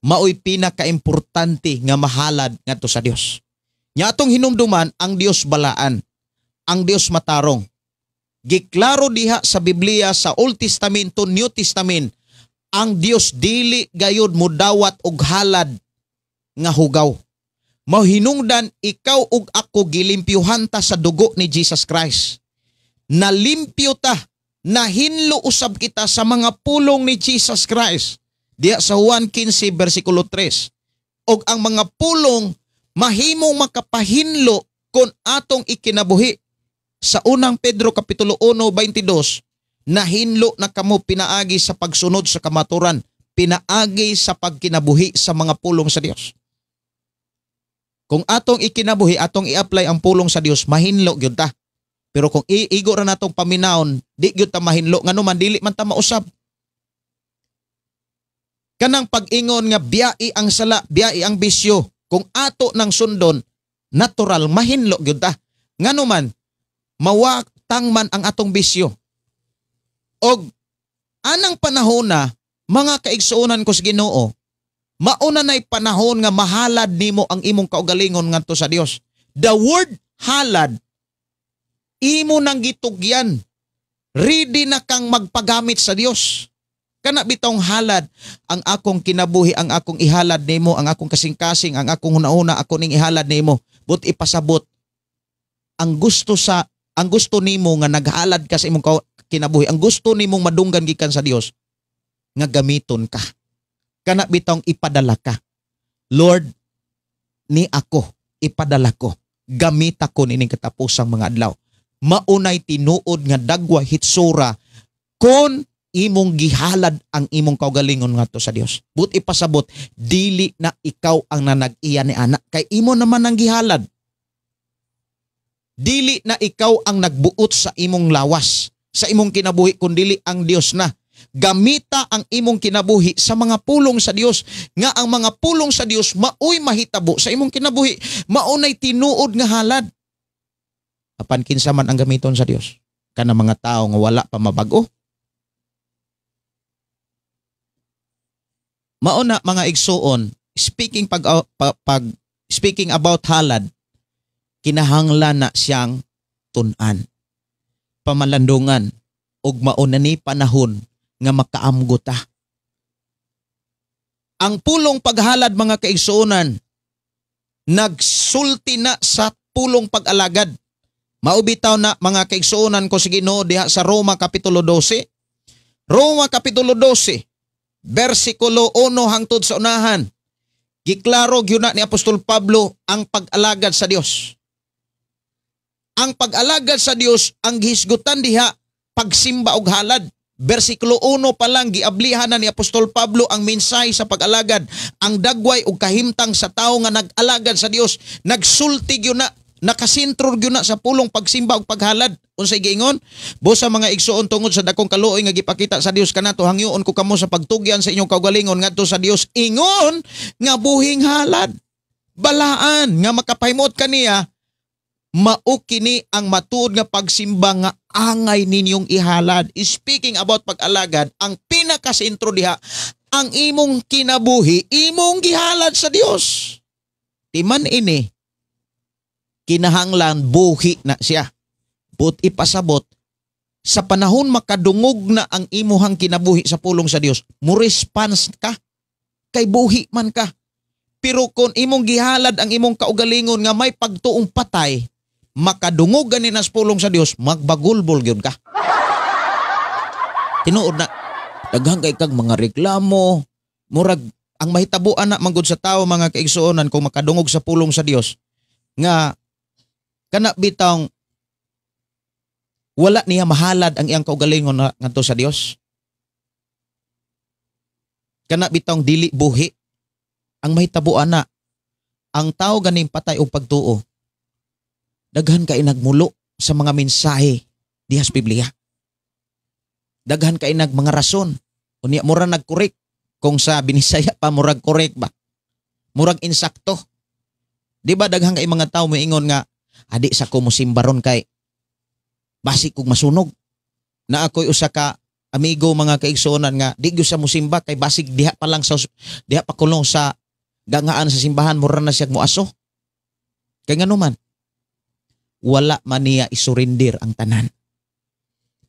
maoy pinakaimportante nga mahalad ngadto sa Dios. Nya atong hinumduman ang Dios balaan, ang Dios matarong. Giklaro diha sa Biblia sa Old Testamento, New Testament, ang Dios dili gayud mo dawat og halad nga hugaw. Mahinungdan ikaw ug ako gilimpyuhan ta sa dugo ni Jesus Christ. Nalimpyo ta, nahinlo usab kita sa mga pulong ni Jesus Christ. Diya sa Juan 15 versikulo 3. Og ang mga pulong mahimong makapahinlo kon atong ikinabuhi. Sa unang Pedro kapitulo 1:22, nahinlo na kamo pinaagi sa pagsunod sa kamaturan, pinaagi sa pagkinabuhi sa mga pulong sa Dios. Kung atong ikinabuhi, atong i-apply ang pulong sa Dios, mahinlo gyud ta. Pero kung iigo ra natong paminawon, di gyud ta mahinlo, ngano man dili man ta mausab. Kanang pag-ingon nga biyai ang sala, biyai ang bisyo, kung ato nang sundon, natural mahinlo gyud ta. Ngano man mawatang man ang atong bisyo. Og anang panahon na, mga kaigsuonan ko sa Ginoo, mauna na'y panahon nga mahalad nimo ang imong kaugalingon ngadto sa Dios. The word halad, imo nang gitugyan, ready na kang magpagamit sa Dios. Kana bitong halad, ang akong kinabuhi, ang akong ihalad nimo, ang akong kasing-kasing, ang akong hunahuna, ako ning ihalad nimo. But ipasabot, ang gusto nimo nga naghalad ka sa imong kinabuhi, ang gusto nimong madunggan gikan sa Dios, nga gamiton ka. Kana bitong ipadala ka. Lord, ni ako, ipadala ko. Gamit ako nining katapusang mga adlaw. Maunay tinuod nga dagwa hitsura kon imong gihalad ang imong kaugalingon ngadto sa Dios. But ipasabot, dili na ikaw ang nanag-iya ni anak, kay imo naman ang gihalad. Dili na ikaw ang nagbuot sa imong lawas, sa imong kinabuhi, kundi ang Dios na. Gamita ang imong kinabuhi sa mga pulong sa Dios, nga ang mga pulong sa Dios maoy mahitabo sa imong kinabuhi, maunay tinuod nga halad. Apan kinsa man ang gamiton sa Dios, kana mga tao nga wala pa mabag-o. Mauna mga igsuon, speaking about halad, kinahanglan na siyang tun-an, pamalandungan, ug mauna ni panahon nga makaamgo ta. Ang pulong paghalad mga kaigsuonan, nagsulti na sa pulong pag-alagad. Maubitaw na mga kaigsuonan ko sa Ginoo diha sa Roma kapitulo 12. Roma kapitulo 12, versikulo 1 hangtod sa unahan. Giklaro gyud na ni Apostol Pablo ang pag-alagad sa Dios. Ang pag-alagad sa Dios ang gihisgutan diha pagsimba og halad. Versikulo 1 pa lang giablihan na ni Apostol Pablo ang mensahe sa pag-alagad, ang dagway ug kahimtang sa tawo nga nag-alagad sa Dios. Nagsulti gyud na, nakasentro gyud na sa pulong pagsimba ug paghalad. Unsay giingon? Busa mga igsuon tungod sa dakong kaluoy nga gipakita sa Dios kanato, hangyoon ko kamo sa pagtugyan sa inyong kaugalingon ngadto sa Dios. Ingon nga buhing halad, balaan nga makapahimot kaniya, mao kini ang matuod nga pagsimba nga angay ninyong ihalad. Speaking about pag-alagad, ang pinakasentro diha, ang imong kinabuhi, imong gihalad sa Dios. Timan ini, kinahanglan buhi na siya. But ipasabot, sa panahon makadungog na ang imuhang kinabuhi sa pulong sa Dios, mo response ka, kay buhi man ka. Pero kung imong gihalad ang imong kaugalingon nga may pagtuong patay, makadungog ganin as pulong sa Dios, magbagulbol gyud ka. Tinuod na daghang kay kag mga reklamo, murag ang mahitabuan na manggod sa tao mga kaigsuonan kung makadungog sa pulong sa Dios nga kana bitang wala niya mahalad ang iyang kaugalingon na ngadto sa Dios. Kana bitang dili buhi ang mahitabuan na ang tao ganing patay og pagtuo. Daghan kay nagmulo sa mga mensahe diha sa Biblia. Daghan kay nag mga rason. Unya mura nagkorek kung sa Binisaya pa murag korek ba. Murag insakto. Di ba daghan kay mga tao moingon nga adi sa ko mosimbaron kay basi kog masunog. Na ako'y usa ka amigo mga kaigsuonan nga di gyud sa musimba kay basig diha pa lang sa diha pa kulong sa gangaan sa simbahan mura na siya moaso. Kay nganuman wala man niya isurindir ang tanan.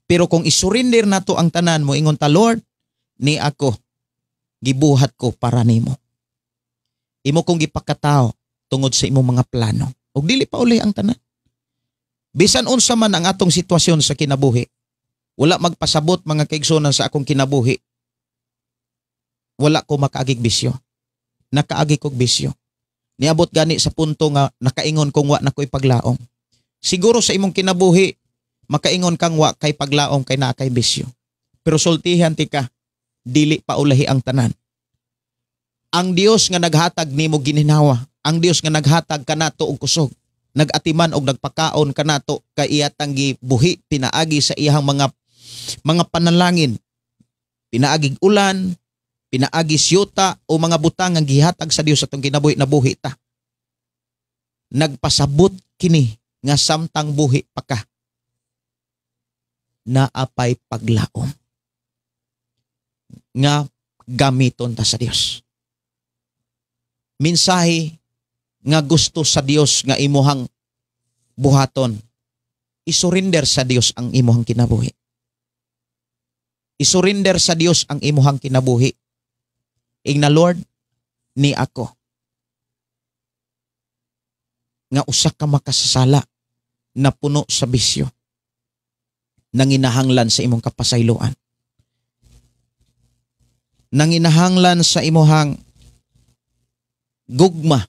Pero kung isurindir nato ang tanan mo ingon ta Lord ni ako gibuhat ko para nimo. Imo kong gipakatao tungod sa imong mga plano. Ug dili pa uli ang tanan. Bisan unsa man ang atong sitwasyon sa kinabuhi, wala magpasabot mga kaigsuonan sa akong kinabuhi. Wala ko makaagig bisyo. Nakaagi kog bisyo. Niabot gani sa punto nga nakaingon kong wa na ko'y paglaom. Siguro sa imong kinabuhi, makaingon kang wa kay paglaom kay naa kay bisyo. Pero sultihan ti ka, dili pa ulahi ang tanan. Ang Dios nga naghatag nimo gininawa, ang Dios nga naghatag kanato og kusog, nagatiman og nagpakaon kanato kay iyatang gibuhi pinaagi sa iyang mga panalangin. Pinaagig ulan, pinaagi siyota o mga butang ang gihatag sa Dios atong kinabuhi na buhi ta. Nagpasabot kini nga samtang buhi pa ka naapay paglaom nga gamiton ta sa Dios. Mensahe nga gusto sa Dios nga imuhang buhaton. Isurrender sa Dios ang imuhang kinabuhi. Isurrender sa Dios ang imuhang kinabuhi. Ingna Lord, ni ako. Nga usa ka makasasala na puno sa bisyo. Nanginahanglan sa imong kapasayloan. Nanginahanglan sa imuhang gugma.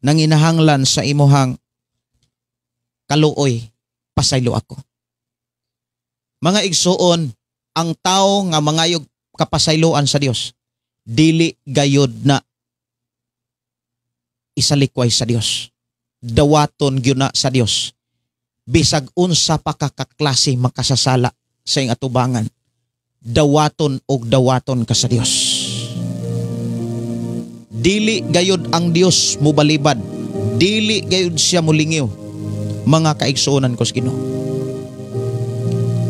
Nanginahanglan sa imuhang kaluoy, pasaylo ako. Mga igsuon, ang tao nga mangayog kapasayloan sa Dios, dili gayod na isalikway sa Dios. Dawaton gyud na sa Dios. Bisag unsa pa kakaklase makasasala sa iyang atubangan, dawaton og dawaton ka sa Dios. Dili gayud ang Dios mubalibad, dili gayud siya mulingiw. Mga kaigsuonan ko sa Ginoo,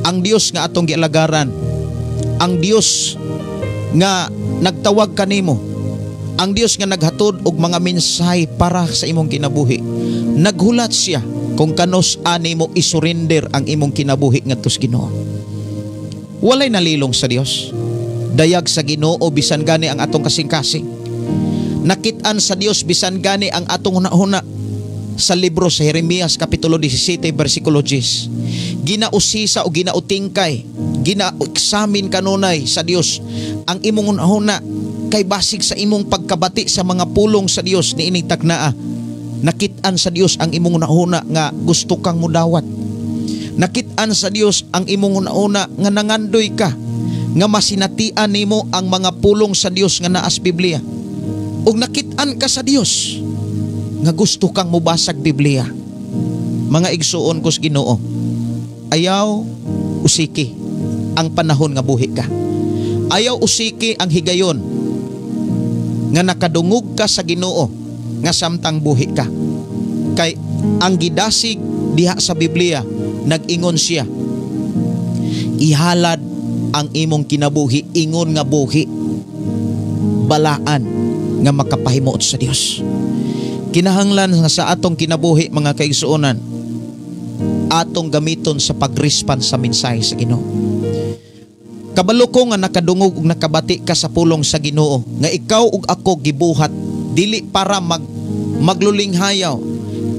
ang Dios nga atong gialagaran, ang Dios nga nagtawag kanimo, ang Dios nga naghatod og mga mensahe para sa imong kinabuhi, naghulat siya kung kanos ani mo isurrender ang imong kinabuhi ngadto sa Ginoo. Walay nalilong sa Dios. Dayag sa Ginoo bisan gani ang atong kasing-kasing. Nakit-an sa Dios bisan gani ang atong hunahuna. Sa libro sa Jeremias kapitulo 17 bersikulo 10. Ginausisa o ginautingkay, gina-examine kanunay sa Dios ang imong hunahuna kay basig sa imong pagkabati sa mga pulong sa Dios niining tagnaa. Nakit-an sa Dios ang imong hunahuna nga gusto kang mudawat. Nakit-an sa Dios ang imong hunahuna nga nangandoy ka, nga masinatian nimo ang mga pulong sa Dios nga naa sa Biblia. Ug nakit-an ka sa Dios nga gusto kang mubasag Biblia. Mga igsuon ko sa Ginoo, ayaw usiki ang panahon nga buhi ka. Ayaw usiki ang higayon nga nakadungog ka sa Ginoo nga samtang buhi ka. Kay ang gidasig diha sa Biblia, nag-ingon siya, ihalad ang imong kinabuhi, ingon nga buhi, balaan nga makapahimuot sa Dios. Kinahanglan nga sa atong kinabuhi mga kaigsuonan, atong gamiton sa pagrespan sa mensahe sa Ginoo. Kabalo ko nga nakadungog ug nakabati ka sa pulong sa Ginoo nga ikaw ug ako gibuhat dili para maglulinghayaw,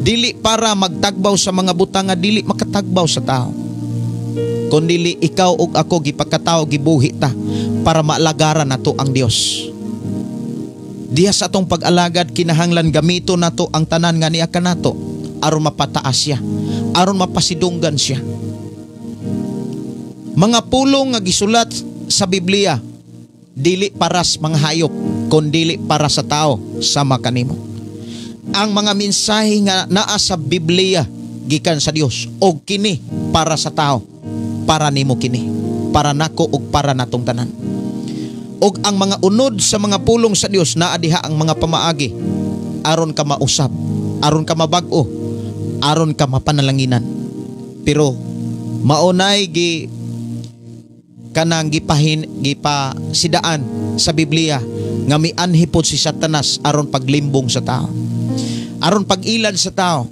dili para magtagbaw sa mga butang nga dili makatagbaw sa tao. kundili ikaw ug ako gipagkatao gibuhi ta para maalagaran nato ang Dios. Diha sa atong pag-alagad kinahanglan gamito nato ang tanan nga niya kanato aron mapataas siya, aron mapasidunggan siya. Mga pulong nga gisulat sa Biblia dili para sa mga hayop kundi para sa tao sama kanimo. Ang mga mensahe nga naa sa Biblia gikan sa Dios og kini para sa tao, para nimo kini, para nako ug para natong tanan. Og ang mga unod sa mga pulong sa Dios naa diha ang mga pamaagi aron ka mausab, aron ka mabag-o, aron ka mapanalanginan. Pero maunay kanang gipasidaan sa Biblia nga mianhi pod si Satanas aron paglimbong sa tao, aron pag-ilad sa tao.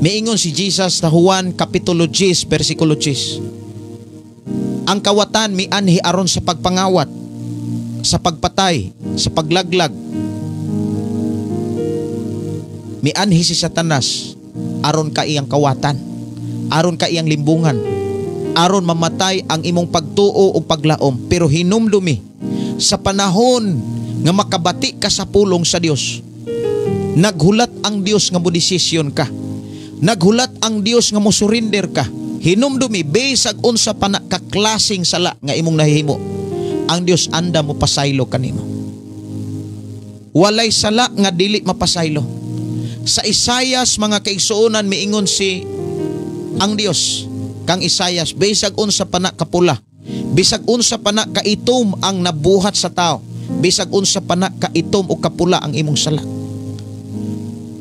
Miingon si Jesus sa Juan Kapitulo 10 versikulo 10, ang kawatan mianhi aron sa pagpangawat, sa pagpatay, sa paglaglag. Mianhi si Satanas aron ka iyang kawatan, aron ka iyang limbungan, aron mamatay ang imong pagtuo o paglaom. Pero hinumdumi sa panahon nga makabati ka sa pulong sa Dios, naghulat ang Dios nga modesisyon ka, naghulat ang Dios nga mosurinder ka. Hinumdumi bisag unsa pa na kaklasing sala nga imong nahihimo, ang Dios anda mo pasaylo kanimo. Walay sala nga dili mapasaylo. Sa Isaias mga kaigsuonan miingon si ang Dios kang Isaias, bisag unsa pa na kapula, bisag unsa pa na kaitom ang nabuhat sa tao, bisag unsa pa na kaitom o kapula ang imong sala,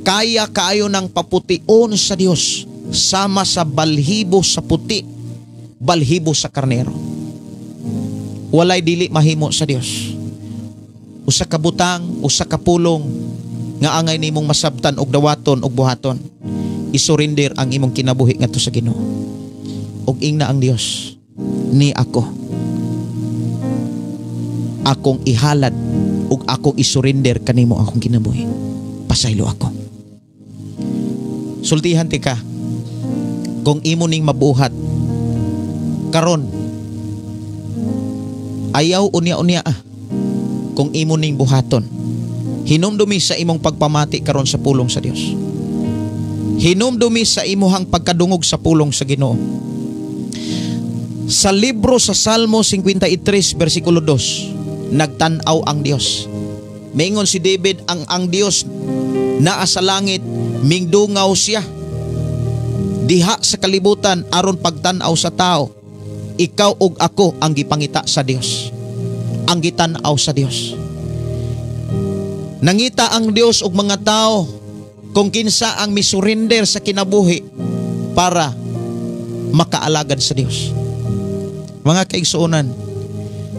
kaya kaayo ng papution sa Dios sama sa balhibo sa puti, balhibo sa karnero. Walay dili mahimo sa Dios. Usa ka butang, usa ka pulong nga angay nimong masabtan og dawaton og buhaton, isurinder ang imong kinabuhi ngadto sa Ginoo. Og ingna ang Dios ni akong ihalad ug akong isurinder kanimo akong kinabuhi. Pasaylo ako. Sultihan ti ka kung imo ning mabuhat karon, ayaw unya-unya kung imo ning buhaton. Hinumdumi sa imong pagpamati karon sa pulong sa Dios. Hinumdumi sa imuhang pagkadungog sa pulong sa Ginoo. Sa libro sa Salmo 53 versikulo 2, nagtan-aw ang Dios. Maingon si David, ang Dios naa sa langit, mingdungaw siya diha sa kalibutan aron pagtan-aw sa tao. Ikaw ug ako ang gipangita sa Dios, ang gitan-aw sa Dios. Nangita ang Dios og mga tao kung kinsa ang misurinder sa kinabuhi para makaalagad sa Dios. Mga kaigsuonan,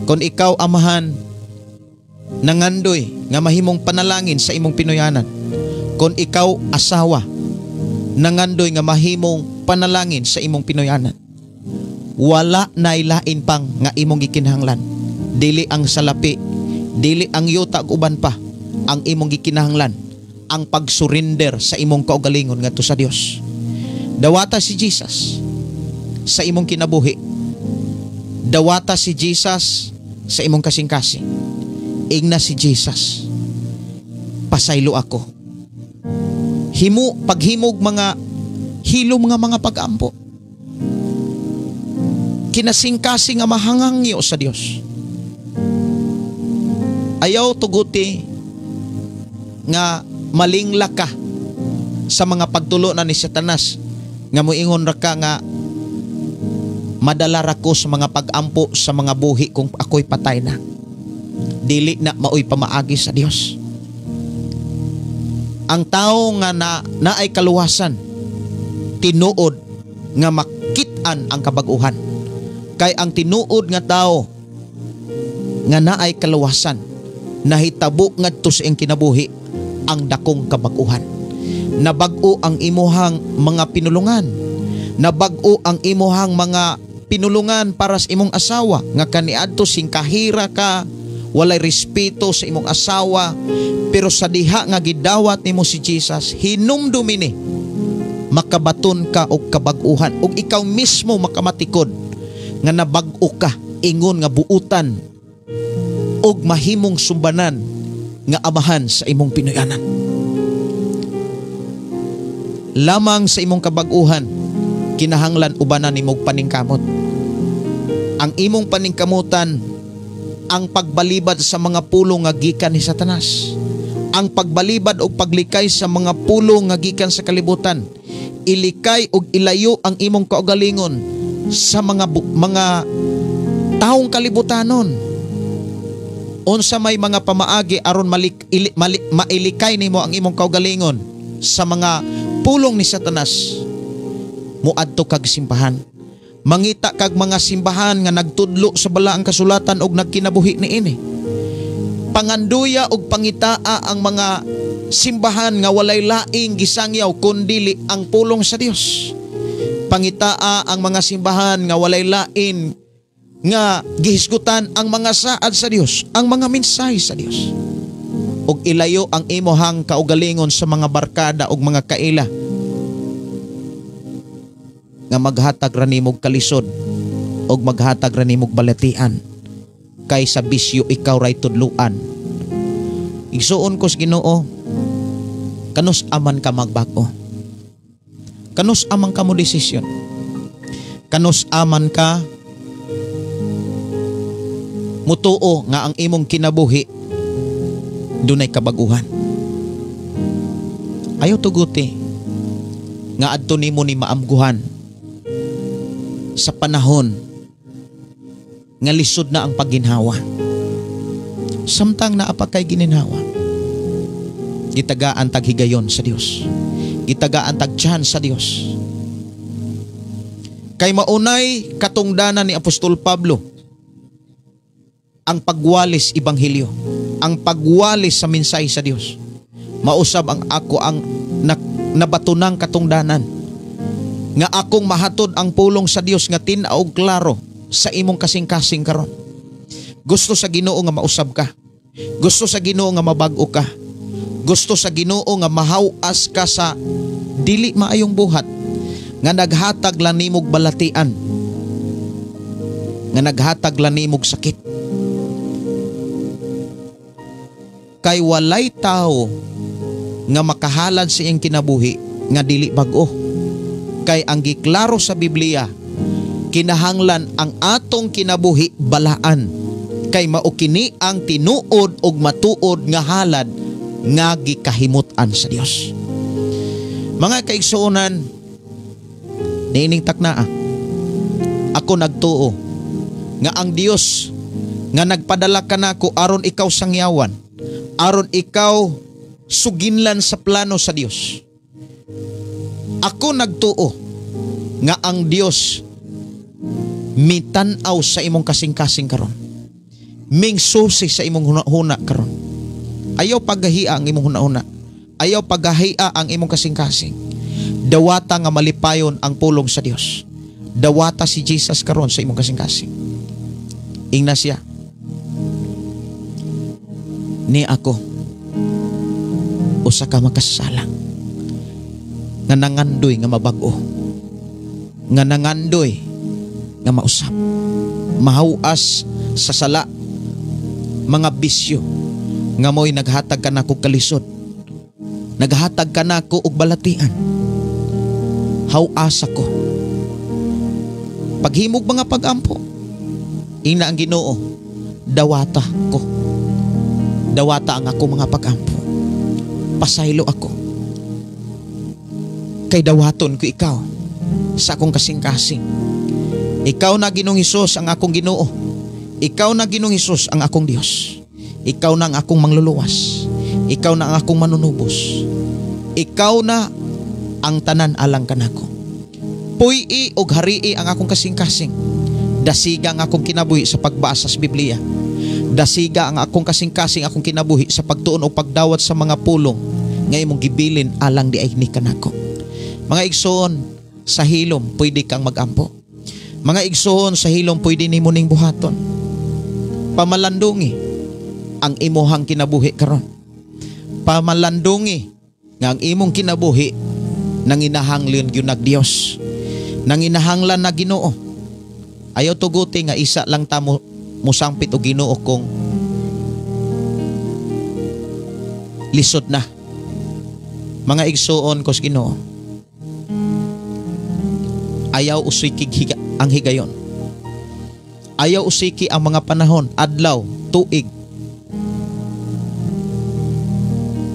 kung ikaw amahan nangandoy nga mahimong panalangin sa imong pinuyanan, kung ikaw asawa nangandoy nga mahimong panalangin sa imong pinuyanan, wala nay lain pang nga imong gikinahanglan, dili ang salapi, dili ang yuta ug uban pa. Ang imong gikinahanglan ang pagsurinder sa imong kaugalingon ngadto sa Dios. Dawata si Jesus sa imong kinabuhi, dawata si Jesus sa imong kasing-kasing. Ingna si Jesus, pasaylo ako. Paghimog mga hilom nga mga pag-ampo, kinasing-kasing nga mahangangyo sa Dios. Ayaw tuguti nga malingla ka sa mga pagtulo na ni Satanas nga moingon ra ka nga madala ra ko sa mga pag-ampo sa mga buhi kung ako'y patay na. Dili na maoy pamaagi sa Dios. Ang tao nga naay kaluwasan tinuod nga makit-an ang kabag-uhan. Kay ang tinuod nga tao nga naay kaluwasan nahitabo ngadto sa iyang kinabuhi ang dakong kabag-uhan. Nabag-o ang imuhang mga pinulungan, nabag-o ang imuhang mga pinulungan para sa imong asawa nga kaniadto singkahira ka, walay respeto sa imong asawa, pero sa diha nga gidawat nimo si Jesus, hinumdumi ni makabaton ka og kabag-uhan ug ikaw mismo makamatikod nga nabag-o ka ingon nga buutan og mahimong sumbanan nga amahan sa imong Pinoyanan. Lamang sa imong kabag-uhan kinahanglan ubanan nimong paningkamot. Ang imong paningkamutan ang pagbalibad sa mga pulong nga gikan ni Satanas. Ang pagbalibad o paglikay sa mga pulong nga gikan sa kalibutan. Ilikay o ilayo ang imong kaugalingon sa mga taong kalibutanon. Unsa may mga pamaagi aron mailikay nimo ang imong kaugalingon sa mga pulong ni Satanas. Muadto kag simbahan. Mangita kag mga simbahan nga nagtudlo sa balaang kasulatan og nagkinabuhi niini. Panganduya og pangitaa ang mga simbahan nga walay laing gisangyaw kundi ang pulong sa Dios. Pangitaa ang mga simbahan nga walay lain nga gihisgutan ang mga saad sa Dios, ang mga mensahe sa Dios. Og ilayo ang imuhang kaugalingon sa mga barkada og mga kaila nga maghatag ra nimog kalisod og maghatag ra nimog balatian kay sa bisyo ikaw ray tudluan. Igsuon ko sa Ginoo, kanus aman ka magbag-o. Kanus aman ka mo desisyon. Kanus aman ka mutuo nga ang imong kinabuhi dunay kabaguhan. Ayaw tuguti nga adto nimo ni maamguhan sa panahon nga lisod na ang pagginhawa. Samtang naapa kay gininhawa, gitagaan tag higayon sa Dios, gitagaan tag tiyan sa Dios. Kay maunay katungdanan ni Apostol Pablo ang pagwalis ebanghelyo, ang pagwalis sa mensahe sa Dios. Mausab ang ako ang nabatunang katungdanan nga akong mahatod ang pulong sa Dios nga tin-aw klaro sa imong kasing-kasing karon. Gusto sa Ginoo nga mausab ka. Gusto sa Ginoo nga mabag-o ka. Gusto sa Ginoo nga mahaw-as ka sa dili maayong buhat nga naghatag lang nimog balatian, nga naghatag lang nimog sakit. Kay walay tao nga makahalad sa iyang kinabuhi nga dili bag-o. Kay ang giklaro sa Biblia, kinahanglan ang atong kinabuhi balaan. Kay mao kini ang tinuod og matuod nga halad nga gikahimutan sa Dios. Mga kaigsuonan, niining taknaa, ako nagtuo nga ang Dios nga nagpadala kanako aron ikaw sangyawan, aron ikaw suginlan sa plano sa Dios. Ako nagtuo nga ang Dios mitanaw sa imong kasing-kasing karon, mingsusi sa imong huna karon. Ayaw paghahia ang imong huna-huna, ayaw paghahia ang imong kasing-kasing. Dawata nga malipayon ang pulong sa Dios. Dawata si Jesus karon sa imong kasing-kasing. Ingna siya, ni ako usa ka makasalang nga nangandoy nga mabag-o, nga nangandoy nga mausap, mahawas sa sala, mga bisyo nga mo'y naghatag ka na ko kalisod, naghatag ka na ko og balatian. Hawas ako paghimog mga pagampo. Ina ang Ginoo, dawata ko, dawata ang ako mga pagampo, pasaylo ako. Kay dawaton ko ikaw sa akong kasing-kasing. Ikaw na Ginoong Hesus ang akong Ginoo. Ikaw na Ginoong Hesus ang akong Dios. Ikaw na ang akong mangluluwas. Ikaw na ang akong manunubos. Ikaw na ang tanan alang kanako. Puy-i og harii ang akong kasing-kasing. Dasiga ang akong kinabuhi sa pagbasa sa Biblia. Dasiga ang akong kasing-kasing akong kinabuhi sa pagtuon o pagdawat sa mga pulong nga imong gibilin alang di ay ni kanako. Mga igsoon, sa hilom pwede kang magampo. Mga igsoon, sa hilom pwede nimo ning buhaton. Pamalandungi ang imuhang kinabuhi karon. Pamalandungi nga ang imong kinabuhi nanginahanglan gyud nag Dios. Nanginahanglan na Ginoo. Ayaw tuguti nga isa lang ta mo musangpit o Ginoo kung lisod na. Mga igsuon ko sa Ginoo, ayaw usiki ang higayon. Ayaw usiki ang mga panahon, adlaw, tuig,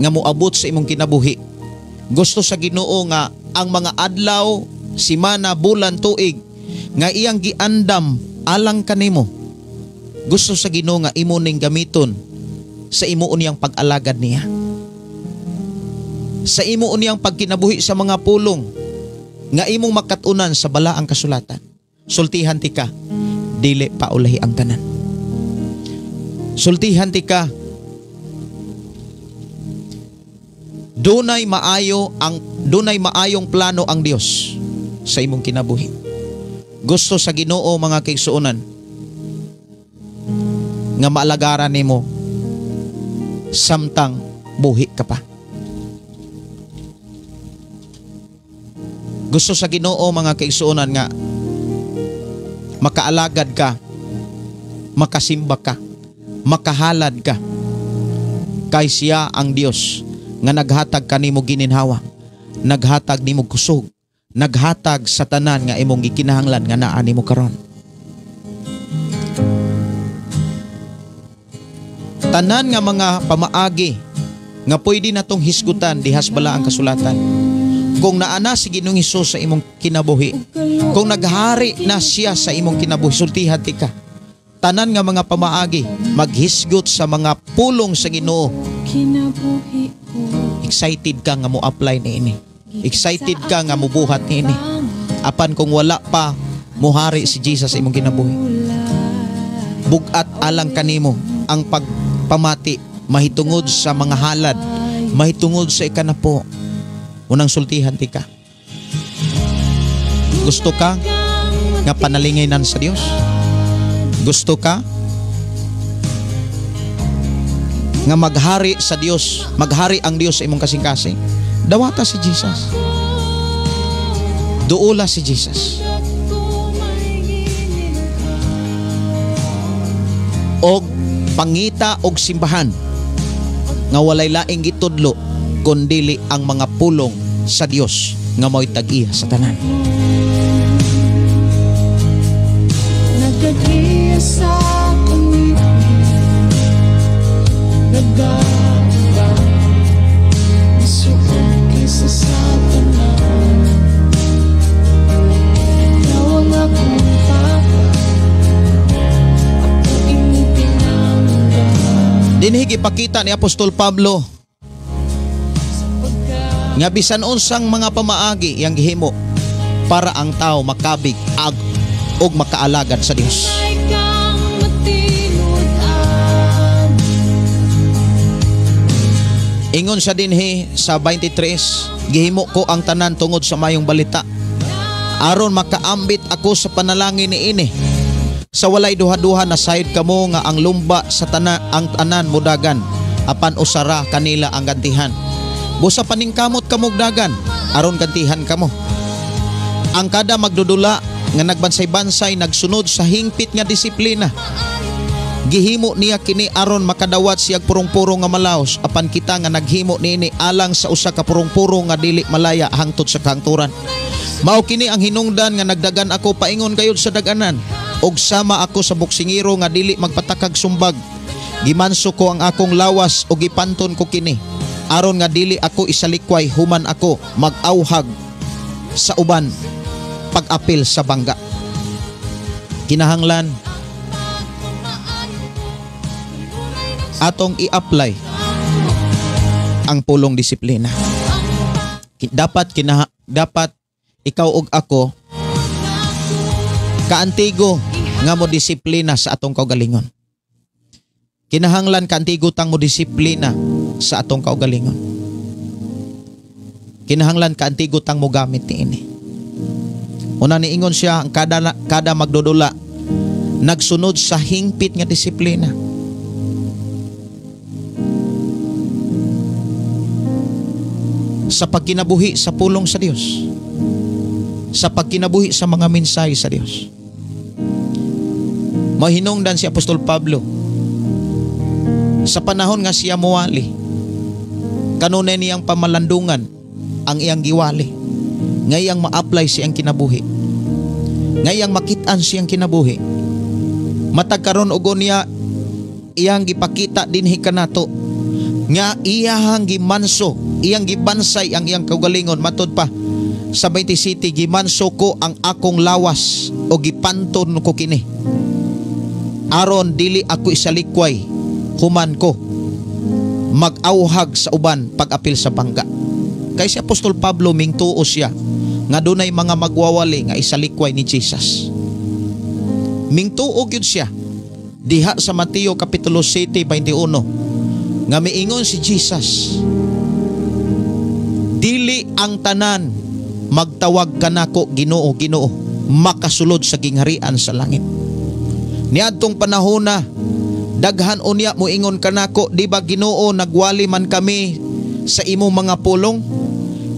nga moabot sa imong kinabuhi. Gusto sa Ginoo nga ang mga adlaw, simana, bulan, tuig nga iyang giandam alang kanimo. Gusto sa Ginoo nga imo ning gamiton sa imo unyang pag-alagad niya. Sa imo unyang pagkinabuhi sa mga pulong nga imong makatunan sa balaang kasulatan. Sultihan ti ka, dili paulahi ang tanan. Sultihan ti ka, dunay maayong plano ang Dios sa imong kinabuhi. Gusto sa Ginoo mga kaigsuonan nga maalagaran nimo samtang buhi ka pa. Gusto sa Ginoo mga kaigsuonan nga makaalagad ka, makasimba ka, makahalad ka kay siya ang Dios nga naghatag kanimo gininhawa, naghatag nimo kusog, naghatag sa tanan nga imong gikinahanglan nga naa nimo karon. Tanan nga mga pamaagi nga pwede natong hisgutan dihas bala ang kasulatan. Kung naana si Ginoong Hesus sa imong kinabuhi, kung naghari na siya sa imong kinabuhi, sultihan ti ka. Tanan nga mga pamaagi maghisgot sa mga pulong sa Ginoo. Excited ka nga mo apply ni ini. Excited ka nga mo buhat ni ini. Apan kung wala pa muhari si Jesus sa imong kinabuhi, bugat alang kanimo ang pagpamati mahitungod sa mga halad, mahitungod sa ikanapo. Unang sultihan ti ka. Gusto ka nga panalinginan sa Dios? Gusto ka nga maghari sa Dios, maghari ang Dios sa imong kasing-kasing? Dawata si Jesus. Duula si Jesus. Og pangita og simbahan nga walay laing gitudlo kundili ang mga pulong sa Dios nga mo'y tag-iya sa tanan. Nagkatiya sa kamit, nagdaba, isuot kaysa sa tanan. Nawang akong papa, ako ipinamda. Dinhig ipakita ni Apostol Pablo nga bisan unsang mga pamaagi yang gihimo para ang tao makabig og makaalagad sa Dios. Ingon sa dinhi sa 23, gihimo ko ang tanan tungod sa mayong balita, aron makaambit ako sa panalangin niini. Sa walay duha-duha na sayod kamo nga ang lumba sa ang tanan mudagan, apan usara kanila ang gantihan. Busa paningkamot kamog dagan, aron gantihan kamo. Ang kada magdudula nga nagbansay-bansay nagsunod sa hingpit nga disiplina. Gihimo niya kini aron makadawat siyag purong-purong nga malaos, apan kita nga naghimo niini alang sa usa ka purong-purong nga dili malaya hangtod sa kahangturan. Mao kini ang hinungdan nga nagdagan ako paingon gayud sa daganan, og sama ako sa boksingero nga dili magpatakag sumbag. Gimanso ko ang akong lawas og gipanton ko kini, aron nga dili ako isalikway human ako mag-awhag sa uban pag-apil sa bangga. Kinahanglan atong i-apply ang pulong disiplina. Dapat ikaw ug ako kaantigo nga mo disiplina sa atong kaugalingon. Kinahanglan kaantigo tang mo disiplina sa atong kaugalingon. Kinahanglan kaantigo tang mo gamit niini. Una niingon siya ang kada magdudula nagsunod sa hingpit nga disiplina. Sa pagkinabuhi sa pulong sa Dios, sa pagkinabuhi sa mga mensahe sa Dios. Mahinungdan si Apostol Pablo sa panahon nga siya muwali, kanunay niyang pamalandungan ang iyang giwali, ngayang ma-apply siyang kinabuhi, ngayang makitaan siyang kinabuhi. Matag karon ugon niya iyang gipakita dinhi kanato nga iyang gimanso, iyang gibansay ang iyang kaugalingon. Matod pa sa 27, gimanso ko ang akong lawas o gipanton ko kini, aron dili ako isalikway human ko mag-awhag sa uban pag-apil sa bangga. Kay si Apostol Pablo mingtuo siya nga dunay mga magwawali nga isalikway ni Jesus. Mingtuo gyud siya diha sa Mateo kapitulo 7:21 nga miingon si Jesus, dili ang tanan magtawag kanako Ginoo, Ginoo, makasulod sa gingharian sa langit. Niadtong panahona daghan unya moingon kanako, di ba Ginoo nagwali man kami sa imong mga pulong?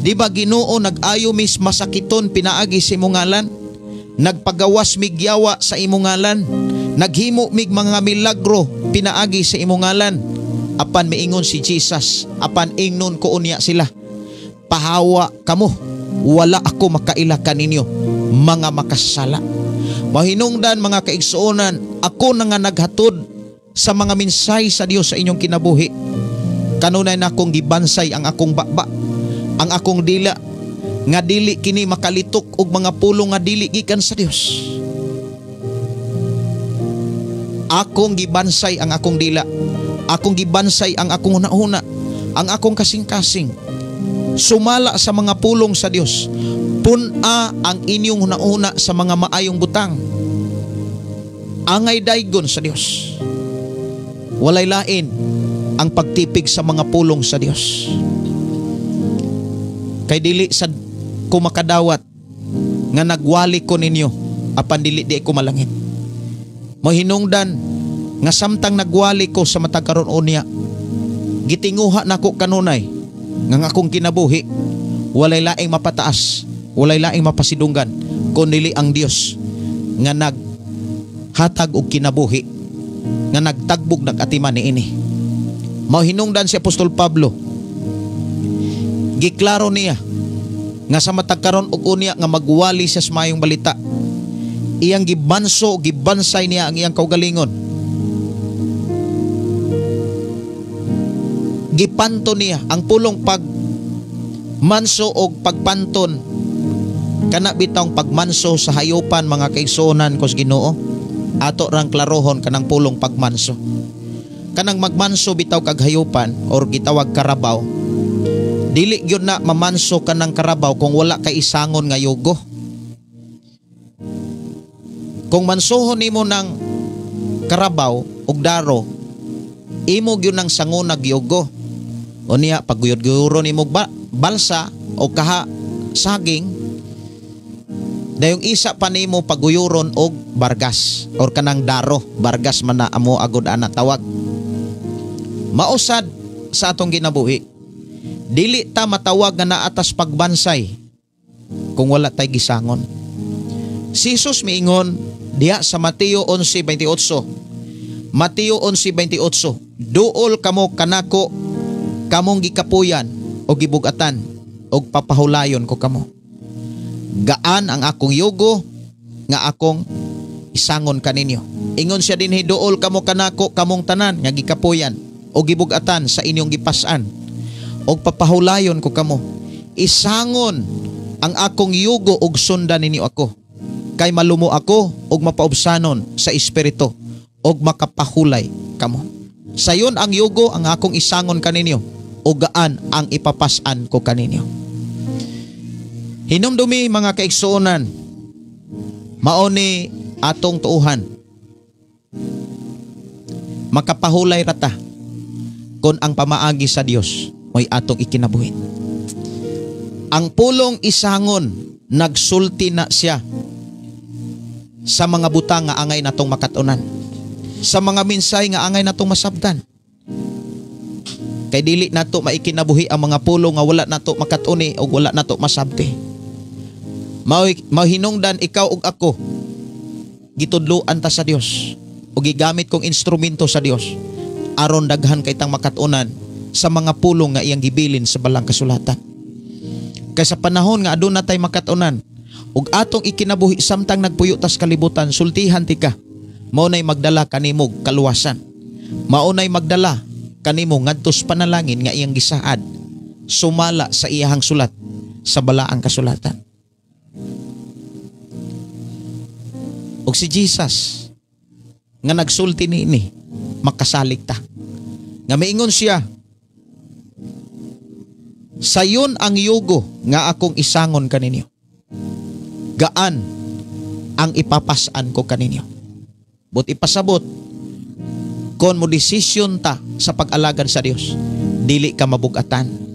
Di ba Ginoo nag-ayo mis masakiton pinaagi sa imong ngalan? Nagpagawas mig yawa sa imong ngalan? Naghimo mig mga milagro pinaagi sa imong ngalan? Apan miingon si Jesus, apan ingnon ko unya sila, pahawa kamo, wala ako makaila kaninyo mga makasala. Mahinungdan mga kaigsuonan, ako na nga naghatod sa mga minsay sa Dios sa inyong kinabuhi. Kanunay na akong gibansay ang akong baba, ang akong dila, nga dili kini makalitok og mga pulong nga dili gikan sa Dios. Akong gibansay ang akong dila, akong gibansay ang akong hunahuna, ang akong kasing-kasing. Sumala sa mga pulong sa Dios. Puna ang inyong hunahuna sa mga maayong butang. Angay daygon sa Dios. Walay lain ang pagtipig sa mga pulong sa Dios. Kay dili sad ko makadawat nga nagwali ko ninyo apan dili di ko malangit. Mahinungdan nga samtang nagwali ko sa matag karon unya, gitinguha nako kanunay nga akong kinabuhi walay laing mapataas, walay laing mapasidunggan kundi ang Dios nga naghatag og kinabuhi, nga nagtagbog nag-atiman niini. Mahinungdan si Apostol Pablo, giklaro niya nga sa matag karon og unya nga magwali sa mayong balita, iyang gibanso, gibansay niya ang iyang kaugalingon. Gipanton niya ang pulong pagmanso o pagpanton, kana bitang pagmanso sa hayupan mga kaigsuonan kos Ginoo. Ato rang klarohon kanang pulong pagmanso. Kanang magmanso bitaw kag hayupan or gitawag karabaw, dili gyud na mamanso kanang karabaw kung wala kay isangon nga yugo. Kung mansohon nimo ng karabaw ug daro, imo gyud nang sangon nag yugo. O niya pagguyod-guyuro nimo balsa o kaha saging, dayong isa pa nimo paguyuron og bargas or kanang daro, bargas man na amo agud ana tawag. Mausad sa atong ginabuhi, dili ta matawag nga naatas pagbansay kung wala tay gisangon. Si Jesus miingon diha sa Mateo 11:28. Mateo 11:28, duol kamo kanako kamong gikapuyan o gibugatan o papahulayon ko kamo. Gaan ang akong yugo nga akong isangon kaninyo. Ingon siya dinhi, duol kamo kanako kamong tanan nga gikapuyan o gibugatan sa inyong gipas-an o papahulayon ko kamo. Isangon ang akong yugo og sundan ninyo ako, kay malumo ako og mapaubsanon sa espiritu og makapahulay kamo. Sayon ang yugo ang akong isangon kaninyo o gaan ang ipapasan ko kaninyo. Hinumdumi mga kaigsuonan, mao ni atong tuuhan. Makapahulay rata kung ang pamaagi sa Dios mo'y atong ikinabuhi. Ang pulong isangon, nagsulti na siya sa mga butang nga angay natong makatunan, sa mga minsay nga angay natong masabdan. Kay dili nato maikinabuhi ang mga pulong nga wala nato makatuni o wala nato masabti. Mahinungdan ikaw ug ako, gitudloan ta sa Dios o gigamit kong instrumento sa Dios aron daghan kay tang makatunan sa mga pulong nga iyang gibilin sa balang kasulatan. Kay sa panahon nga aduna tay makatunan ug atong ikinabuhi samtang nagpuyo tas kalibutan, sultihan ti ka. Mao nay magdala kanimo kaluwasan. Mao nay magdala kanimo ngadtos panalangin nga iyang gisaad sumala sa iyahang sulat sa balaang kasulatan. Og si Jesus nga nagsulti niini makasalig ta. Nga miingon siya, sayon ang yugo nga akong isangon kaninyo. Gaan ang ipapasan ko kaninyo. But ipasabot, kon mo desisyon ta sa pag-alagad sa Dios, dili ka mabugatan.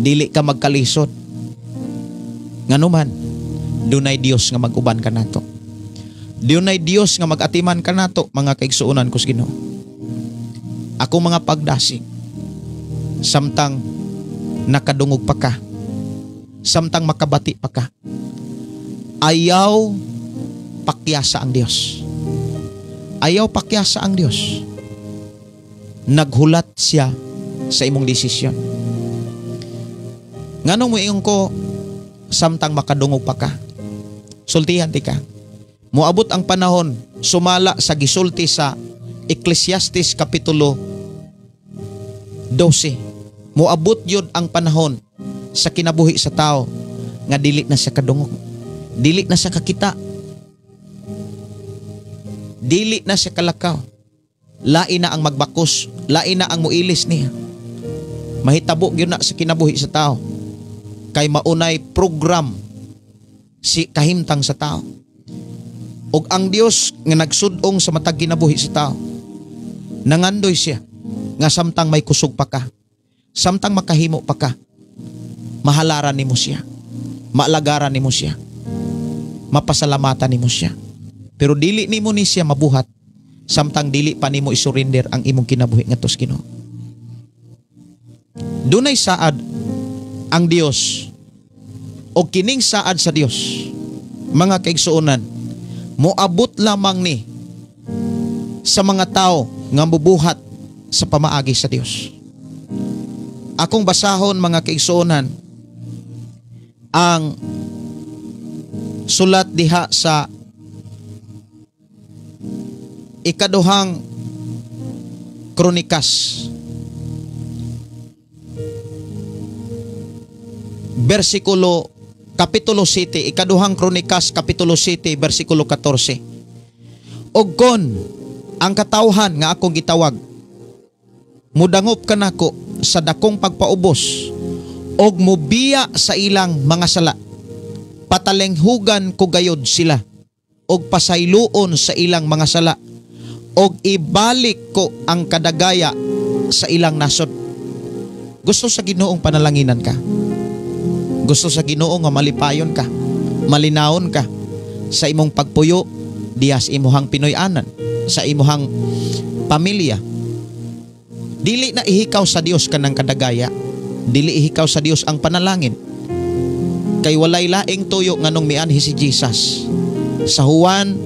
Dili ka magkalisod. Nganuman, dunay Dios nga mag-uban ka nato. Dunay Dios nga mag-atiman ka nato, mga kaigsuonan ko sa Ginoo. Ako mga pagdasig, samtang nakadungog pa ka, samtang makabati pa ka, ayaw pakyasa ang Dios. Ayaw pakyasa ang Dios. Naghulat siya sa imong desisyon. Nganong mo iyong ko, samtang makadungog pa ka, sultihan ti ka. Moabot ang panahon, sumala sa gisulti sa Ecclesiastes Kapitulo 12. Moabot yun ang panahon sa kinabuhi sa tao nga dili na siya kadungog, dili na siya kakita, dili na siya kalakaw, lain na ang magbakos, lain na ang muilis niya. Mahitabo yun na sa kinabuhi sa tao kay maunay program si kahimtang sa tao. Og ang Dios nga nagsudong sa matag kinabuhi sa tao, nangandoy siya nga samtang may kusog pa ka, samtang makahimo pa ka, mahalaran nimo siya, maalagaran nimo siya, mapasalamatan nimo siya. Pero dili nimo ni siya mabuhat samtang dili pa nimo isurrender ang imong kinabuhi ngadto sa Ginoo. Dunay saad ang Dios o kining saad sa Dios, mga kaigsuonan, moabot lamang ni sa mga tao nga mubuhat sa pamaagi sa Dios. Akong basahon, mga kaigsuonan, ang sulat diha sa ikaduhang Kronikas Kapitulo 7, ikaduhang Kronikas, Kapitulo 7, versikulo 14. Og kon ang katawhan nga akong gitawag, mudangop ka nako sa dakong pagpaubos, og mubiya sa ilang mga sala, patalenghugan ko gayod sila, og pasayloon sa ilang mga sala, og ibalik ko ang kadagaya sa ilang nasod. Gusto sa Ginoong panalanginan ka? Gusto sa Ginoo nga malipayon ka, malinawon ka sa imong pagpuyo diha sa imuhang Pinoy-anan, sa imuhang pamilya. Dili na ihikaw sa Dios kanang kadagaya, dili ihikaw sa Dios ang panalangin. Kay walay laing tuyo nganong mianhi si Jesus. Sa Juan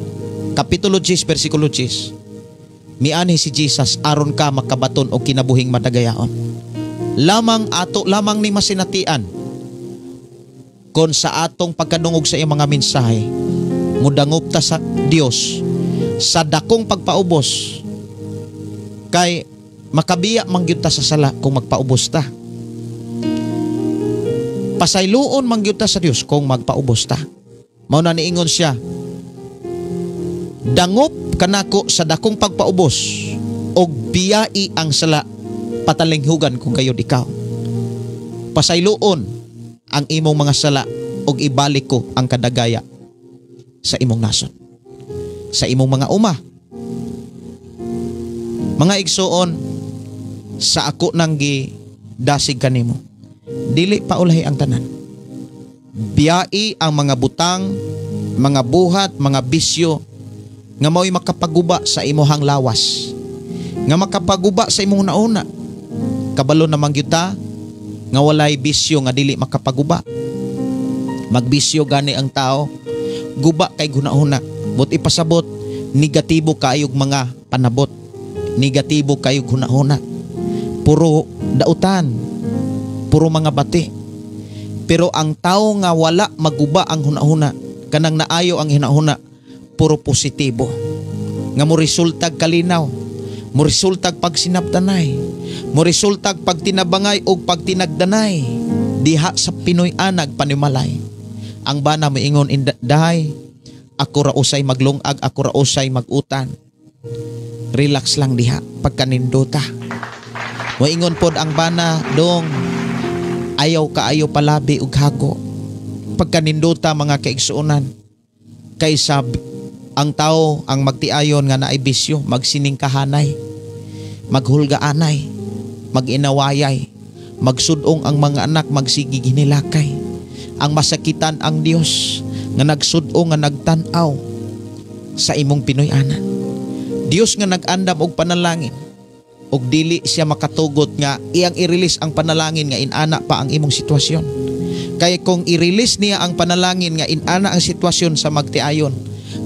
Kapitulo 10, versikulo 10, mianhi si Jesus aron ka makabaton og kinabuhing madagayaon. Lamang ni masinatian kon sa atong pagkadungog sa iyang mga mensahe, mudangop ta sa Dios sa dakong pagpaubos, kay makabiya mangyud ta sa sala kung magpaubos ta. Pasayloon mangyud ta sa Dios kung magpaubos ta. Mao na niingon siya, dangop kanako sa dakong pagpaubos og biyai ang sala, patalinghugan kung gayud ikaw. Pasayloon ang imong mga sala og ibalik ko ang kadagaya sa imong nasod, sa imong mga uma. Mga igsuon, sa ako nang gidasig kanimo, dili paulahi ang tanan. Biyai ang mga butang, mga buhat, mga bisyo nga mao'y makapaguba sa imong lawas, nga makapaguba sa imong nauna. Kabalo namang yuta nga walay bisyo nga dili makapaguba. Magbisyo gani ang tao guba kay hunahuna. But ipasabot, negatibo kayog mga panabot. Negatibo kayog hunahuna. Puro dautan, puro mga bati. Pero ang tao nga wala maguba ang hunahuna, kanang naayo ang hinahuna, puro positibo. Nga mo resultag kalinaw, mo resultag pagsinabdanay, mo resultag pagtinabangay o pagtinagdanay, diha sa Pinoy anag panimalay. Ang bana mo ingon dahay, ako ra usay maglungag, ako ra usay magutan. Relax lang diha, pagkanindota. Mo ingon pod ang bana, dong, ayaw kaayo palabi ug hago. Pagkanindota mga kaigsuonan, kaysa ang tao ang magtiayon nga naay bisyo, magsining kahanay, maghulgaanay, maginawayay, magsudong ang mga anak, magsigi ginilakay. Ang masakitan ang Dios nga nagsudong nga nagtan-aw sa imong Pinoy-anan. Dios nga nag-andam og panalangin, og dili siya makatugot nga iyang i-release ang panalangin nga inana pa ang imong sitwasyon. Kaya kung i-release niya ang panalangin nga inana ang sitwasyon sa magtiayon,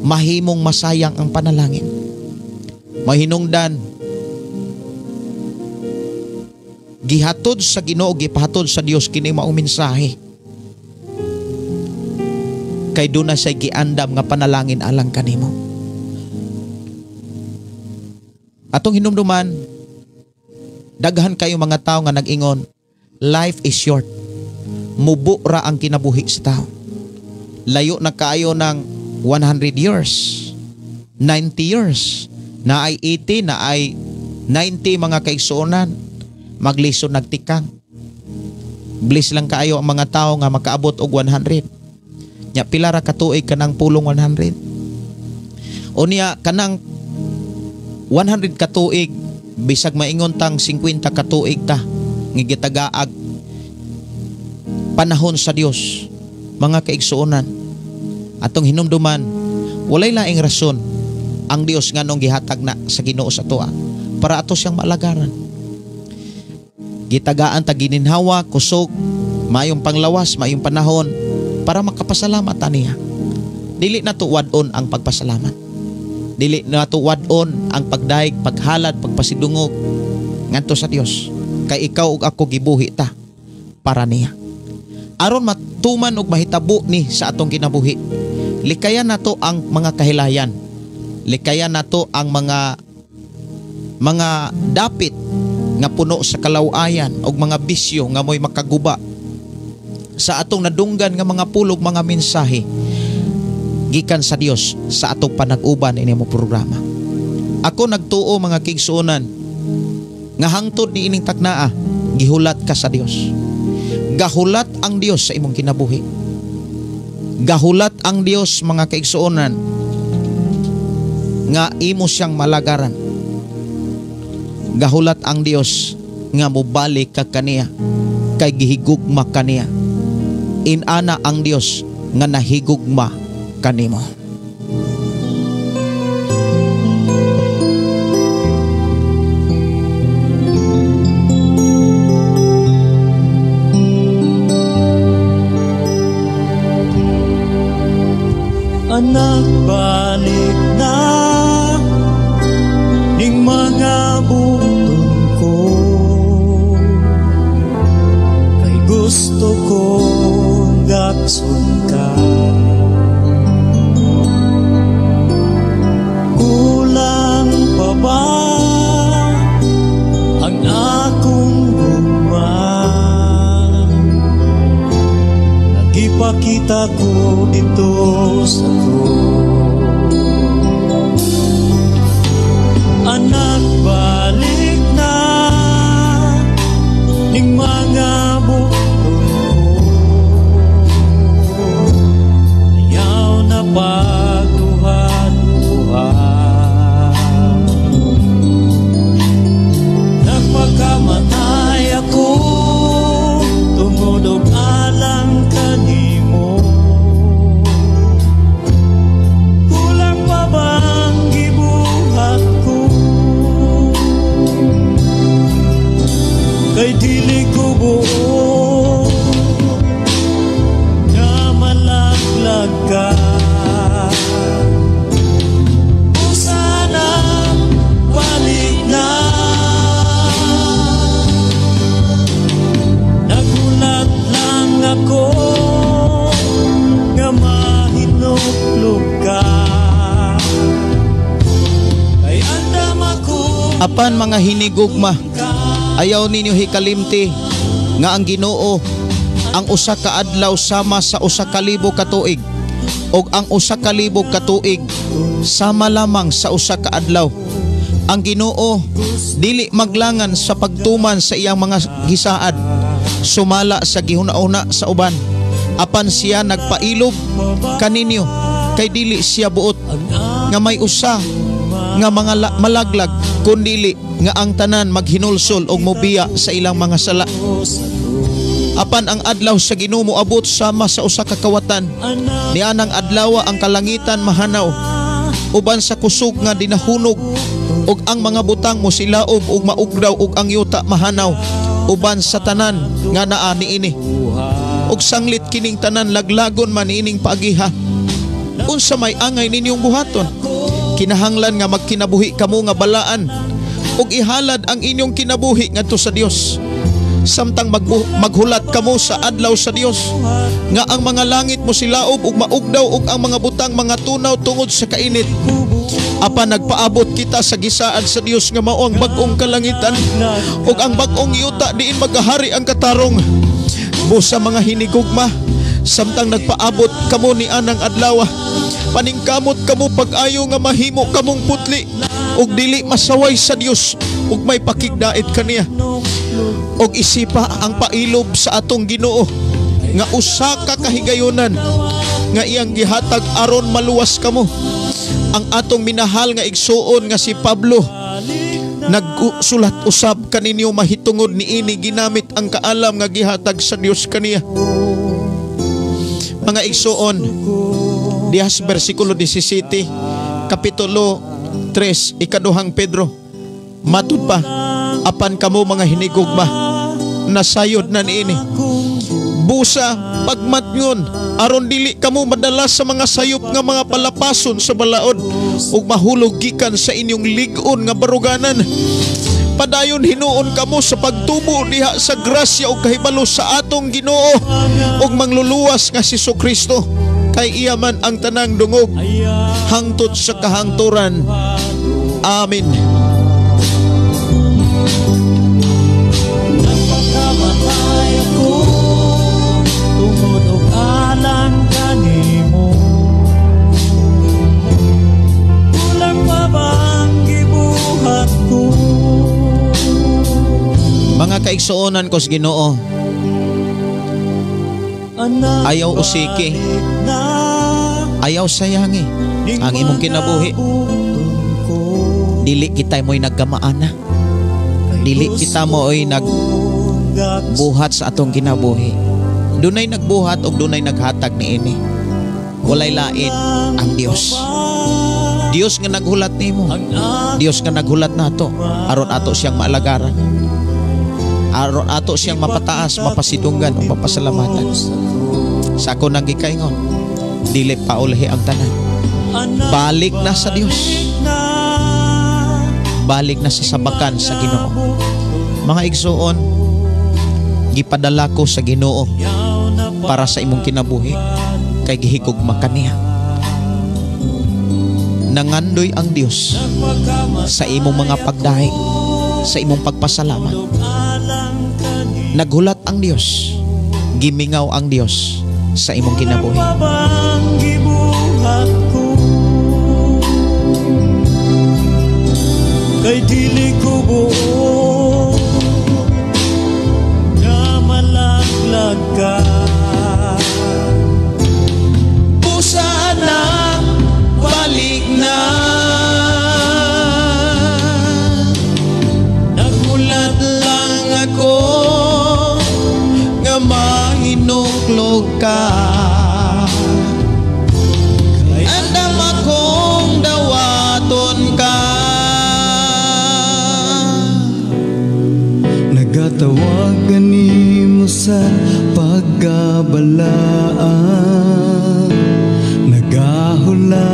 mahimong masayang ang panalangin. Mahinungdan, gihatod sa Ginoo, gipahatod sa Dios kini maong mensahe. Kay doon na siya giandam nga panalangin alang kanimo. Atong hinumduman, daghan kayo mga tao nga nag-ingon, life is short. Mubo ra ang kinabuhi sa tao. Layo na kayo ng 100 years, 90 years, na ay 80, na ay 90 mga kaigsuonan, maglison nagtikang. Bliss lang kayo ang mga tao nga makaabot og 100. Nya pila ra ka tuig kanang pulong 100. O niya kanang 100 ka tuig, bisag maingon tang 50 ka tuig ta nga gitagaag panahon sa Dios, mga kaigsuonan. Atong hinumduman, walay laing rason ang Dios nganong gihatag na sa Ginoo sa tuwa para ato siyang maalagaran. Gitagaan ta gininhawa, kusog, mayong panglawas, mayong panahon para makapasalamat niya. Dili na to wadon ang pagpasalamat. Dili na to wadon ang pagdaig, paghalad, pagpasidungog ngadto sa Dios. Kay ikaw ug ako gibuhi ta para niya. Aron matuman og mahitabo ni sa atong kinabuhi. Likayan nato ang mga kahilayan. Likayan nato ang mga dapit nga puno sa kalawayan og mga bisyo nga moy makaguba sa atong nadunggan nga mga pulog, mga mensahe gikan sa Dios sa atong panag-uban ini mo programa. Ako nagtuo mga kaigsuonan nga hangtod ni ining taknaa gihulat ka sa Dios. Gahulat ang Dios sa imong kinabuhi. Gahulat ang Dios mga kaigsuonan nga imo siyang malagaran. Gahulat ang Dios nga mobalik ka kaniya kay gihigugma kaniya. Inana ang Dios nga nahigugma kanimo. Anak, balik na ning mga butong ko, kay gusto ko gakson ka. Kulang pa ba ang akong gugma? Nagipakita ko dito sa anak, balik na ning mga butong ko, O sana balik na. Nagulat lang ako nga mahinuklog ka. Kay andam ako Apan mga hinigugma, ayaw ninyo hikalimti nga ang Ginoo ang usa ka adlaw sama sa usa ka libo ka tuig, og ang usa ka libo ka tuig sama lamang sa usa ka adlaw. Ang Ginoo dili maglangan sa pagtuman sa iyang mga gisaad, sumala sa gihuna-una sa uban. Apan siya nagpailog kaninyo, kay dili siya buot nga may usa nga mga malaglag, kundili nga ang tanan maghinulsol og mobiya sa ilang mga sala. Apan ang adlaw sa Ginoo moabot sama sa usa ka kawatan, nianang adlaw ang kalangitan mahanaw, uban sa kusog nga dinahunog, ug ang mga butang mo silaob ug maugdaw, ug ang yuta mahanaw, uban sa tanan nga naa niini. Ug sanglit kining tanan laglagon man niining paagiha. Unsa may angay ninyong buhaton? Kinahanglan nga magkinabuhi kamo nga balaan, ug ihalad ang inyong kinabuhi ngadto sa Dios. Samtang maghulat kamo sa adlaw sa Dios, nga ang mga langit mo silaob ug maugdaw, ug ang mga butang mga tunaw tungod sa kainit. Apan nagpaabot kita sa gisaad sa Dios nga mao ang bag-ong kalangitan, ug ang bag-ong yuta diin magahari ang katarong. Busa mga hinigugma, samtang nagpaabot kamo ni anang adlaw, paningkamot kamo pag-ayo nga mahimo kamong putli, ug dili masaway sa Dios, ug may pakigdait kaniya. Og isipa ang pailob sa atong Ginoo nga usa ka kahigayunan nga iyang gihatag aron maluwas kamo. Ang atong minahal nga igsuon nga si Pablo nagsulat usab kaninyo mahitungod niini ginamit ang kaalam nga gihatag sa Dios kaniya. Mga igsuon, dihas bersikulo 17 kapitulo 3 ikaduhang Pedro, matud pa, apan kamo mga hinigugma, nasayod na niini. Busa pagmatngon aron dili kamo madalas sa mga sayop nga mga palapason sa balaod, ug mahulog gikan sa inyong lig-on nga baruganan. Padayon hinuon kamo sa pagtubo diha sa grasya ug kahibalo sa atong Ginoo ug mangluluwas nga si Jesucristo, kay iya man ang tanang dungog hangtod sa kahangturan. Amen. Nagpakamatay ako tungod og alang kanimo. Kulang pa bang gibuhat ko? Mga kaigsuonan ko sa Ginoo, ayaw usiki, ayaw sayangi ang imong kinabuhi. Dili kita mo'y nagkamaana, dili kita mo'y nagbuhat sa atong kinabuhi. Dunay nagbuhat o dunay naghatag niini. Walay lain ang Dios. Dios nga naghulat nimo, Dios nga naghulat nato aron ato siyang maalagaran, aron ato siyang mapataas, mapasidunggan o mapasalamatan. Sa ako nang gikaingon, dili paulahi ang tanan. Balik na sa Dios, balik na sa sabakan sa Ginoo. Mga igsuon, gipadala ko sa Ginoo para sa imong kinabuhi, kay gihigugma kaniya. Nangandoy ang Dios sa imong mga pagdaig, sa imong pagpasalamat. Naghulat ang Dios, gimingaw ang Dios sa imong kinabuhi. Kay dili ko buo nga malaglag ka. Pusa na balik na. Nagulat lang ako nga mahinuklog ka. Andam akong dawaton ka. Nagatawagan nimo sa pagkabalaan, nagahula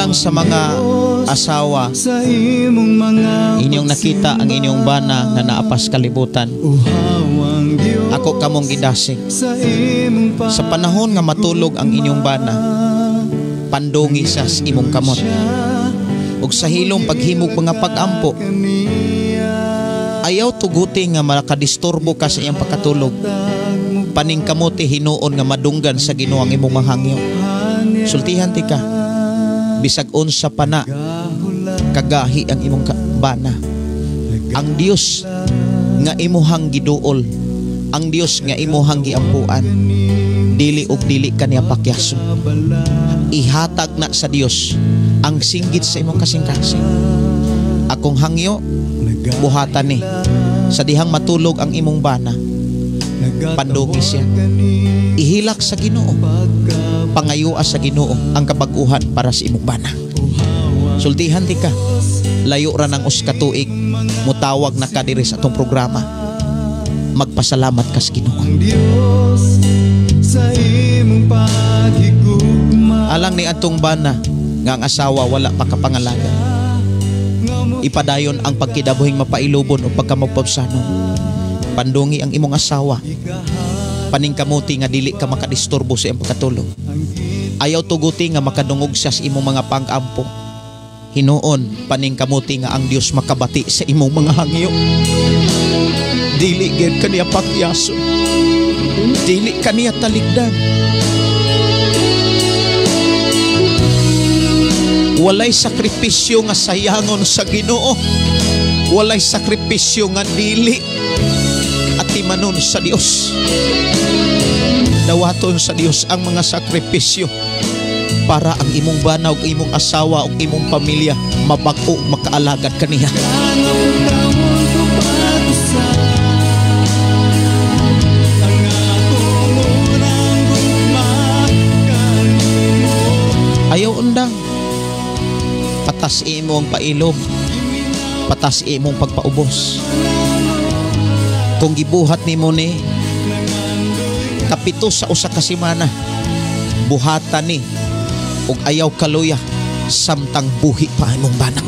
Alang sa mga asawa, sa imong mga inyong nakita ang inyong bana nga naapas kalibutan. uhawang Diyos Ako kamong gidasig. sa imong Sa panahon nga matulog ang inyong bana, pandungi sa imong kamot. Ug sa hilong paghimog mga pag-ampo, ayaw tuguti nga makadisturbo ka sa iyang pagkatulog. Paningkamuti hinuon nga madunggan sa Ginoo ang imong mahangyo. Sultihan ti ka. Bisag unsa pa na kagahi ang imong bana. Ang Dios nga imuhang giduol, ang Dios nga imuhang giampuan, dili og dili kaniya pakyason. Ihatag na sa Dios ang singgit sa imong kasing-kasing. Akong hangyo buhatan ni sa dihang matulog ang imong bana, pandungi siya. Ihilak sa Ginoo, pangayua sa Ginoo ang kabag-uhan para sa imong bana. Sultihan ti ka, layo ra ng us ka tuig, mutawag na ka diri sa atong programa. Magpasalamat ka sa Ginoo. Diyos sa imong paghigugma. Alang ni atong bana nga ang asawa wala pa kapangalaga, ipadayon ang pagkidabuhing mapailubon o pagkamagpabsanon. Pandungi ang imong asawa, paningkamuti nga dili ka makadisturbo sa iyang pagkatulog. Ayaw tuguti nga makadungog siya sa imong mga pang-ampo. Hinuon paningkamuti nga ang Dios makabati sa imong mga hangyo. Dili gid kaniya pakyaso, dili kaniya taligdan. Walay sakripisyo nga sayangon sa Ginoo. Walay sakripisyo nga dili at timanon sa Dios. Dawaton sa Dios ang mga sakripisyo para ang imong bana ug imong asawa ug imong pamilya mabag-o makaalagad kaniya. Ayaw undang patas imong pailob, patas imong pagpaubos. Kung gibuhat nimo ni kapito sa usa ka semana, buhatan ni ug ayaw kaluya samtang buhi pa imong bana.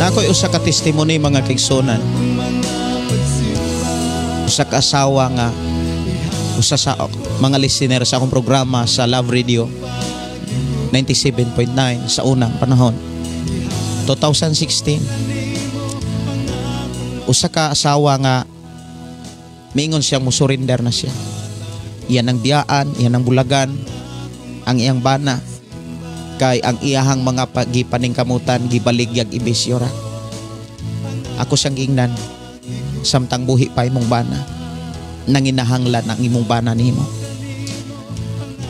Ako'y usa ka testimony mga kaigsunan. Usa ka asawa nga usa sa mga listener sa akong programa sa Love Radio 97.9 sa unang panahon 2016. Usa ka asawa nga miingon siyang musurrender na siya. Iyan ang biyaan, iyan ang bulagan ang iyang bana. Kay ang iyahang mga gipaningkamutan gibaligyag ibisyora. Ako siyang gingnan samtang buhi pa imong bana, nanginahanglan ang imong bana nimo.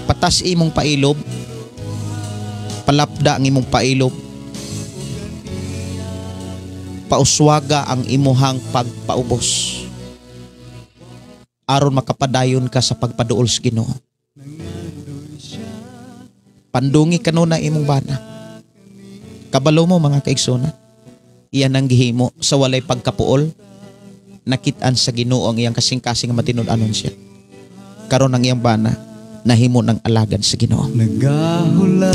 Patas imong pailob, palapda ang imong pailob, pauswaga ang imuhang pagpaubos aron makapadayon ka sa pagpaduol sa Ginoo. Pandungi kanuna imong bana. Kabalo mo mga kaigsunan, iyan ang gihimo sa walay pagkapuol, nakitaan sa Ginoo ang iyang kasing-kasing matinud-anon siya. Karon ang iyang bana nahimo ng alagad sa Ginoo. Nagahula,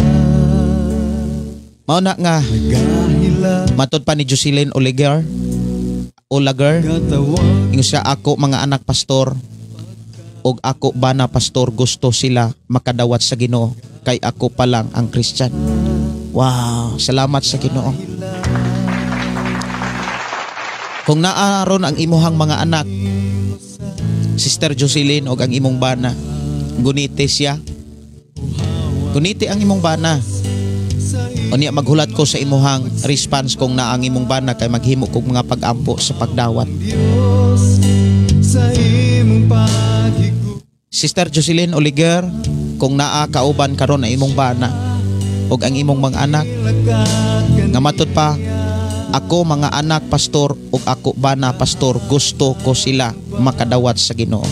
Mao na nga nagahila, matud pa ni Jocelyn Olager, katawag ingon siya, ako mga anak pastor og ako bana pastor gusto sila makadawat sa Ginoo kay ako pa lang ang Christian. Wow, salamat sa Ginoo. Kung naaron ang imuhang mga anak, Sister Jocelyn og ang imong bana, gunite siya. Gunite ang imong bana. Unya maghulat ko sa imuhang response kung naa ang imong bana kay maghimo kog mga pag-ampo sa pagdawat. sa imong paghigugma. Sister Jocelyn Oliger, kung naa kauban karon ang imong bana, ug ang imong mga anak nga matud pa ako mga anak pastor ug ako bana pastor gusto ko sila makadawat sa Ginoo.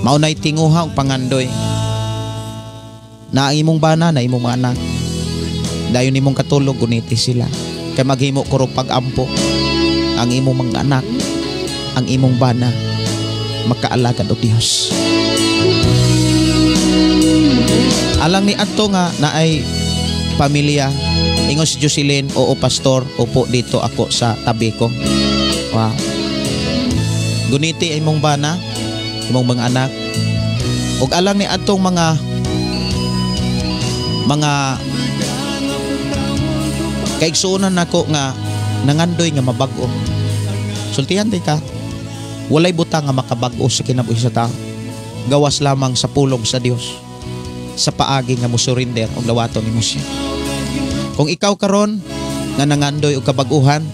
Maunay tinguha ug pangandoy na ang imong bana na imong mga anak dayon imong katulog guniti sila kay maghimo ko pag-ampo ang imong mga anak ang imong bana makaalagad og Dios. Alang ni adto nga naay pamilya ingon si Jocelyn, oo pastor, upo dito ako sa tabi ko. Wow. Guniti imong bana, imong mga anak. Ug alang ni atong mga kaigsuonan nako nga nangandoy nga mabag-o. Sultihan tay ka. Walay butang nga makabag-o sa kinabuhi sa tao. Gawas lamang sa pulong sa Dios. Sa paagi nga mo surrender og lawaton nimo siya. Kung ikaw karon nga nangandoy og kabag-uhan,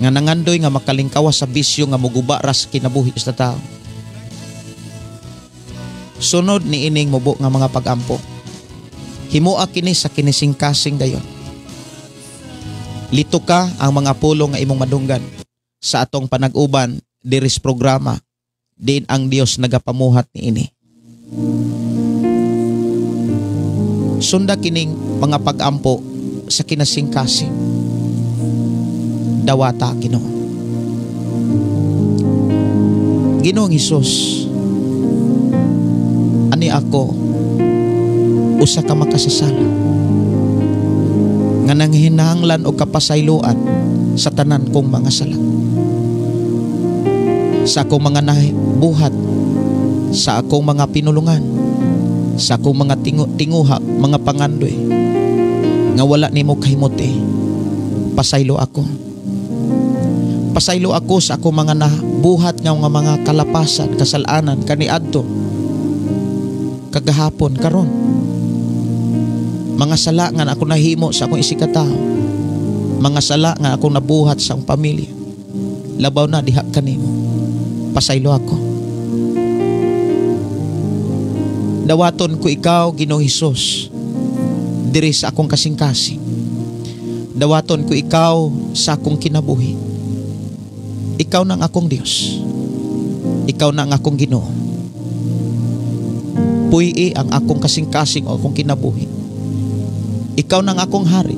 nga nangandoy nga makalingkawas sa bisyo nga moguba ra sa kinabuhi sa tao. Sunod ni ining mubo nga mga pag-ampo. Himoa kini sa kinising-kasing dayon. Lito ka ang mga pulong nga imong madunggan sa atong panag-uban diris programa din ang Dios nagapamuhat ni ini. Sunda kining mga pag-ampo sa kinasing-kasing dawata Ginoo. Ginoong Hesus, ani ako usa ka makasasala nga nanghinahanglan og kapasayloan sa tanan kong mga sala, sa akong mga nabuhat, sa akong mga pinulungan, sa akong mga tinguha, mga pangandoy nga wala nimo kahimuti. Pasaylo ako. Pasaylo ako sa akong mga nabuhat nga mga kalapasan, kasalanan kaniadto kagahapon karon. Mga sala nga ako nahimo sa akong isikataho. Mga sala nga akong nabuhat sa akong pamilya. Labaw na diha kanimo. Pasaylo ako. Dawaton ko ikaw, Ginoong Hesus, diri sa akong kasing-kasing. Dawaton ko ikaw sa akong kinabuhi. Ikaw na ang akong Dios. Ikaw na ang akong Ginoo. Puyi ang akong kasing-kasing o akong kinabuhi. Ikaw na ang akong hari.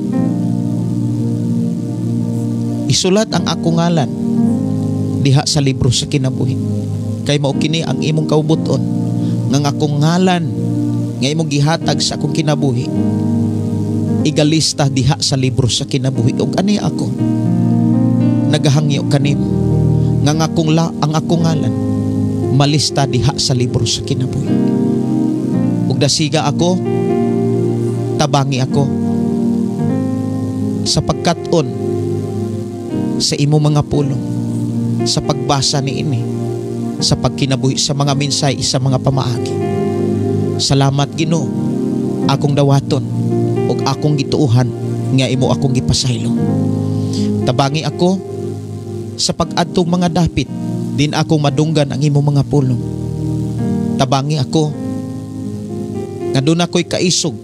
Isulat ang akong ngalan diha sa libro sa kinabuhi. Kay mao kini ang imong kaubuton nga akong ngalan nga imong gihatag sa akong kinabuhi. Igalista diha sa libro sa kinabuhi. Ug ani ako nagahangyo kanimo nga ang akong ngalan malista diha sa libro sa kinabuhi. Ug dasiga ako, tabangi ako sa pagkat-on sa imo mga pulong, sa pagbasa ni ini, sa pagkinabuhi sa mga minsay, sa mga pamaagi. Salamat Ginoo, akong dawaton ug akong gituuhan nga imo akong gipasaylo. Tabangi ako sa pag-adtong mga dapit, din akong madunggan ang imo mga pulong. Tabangi ako nga doon ako'y kaisog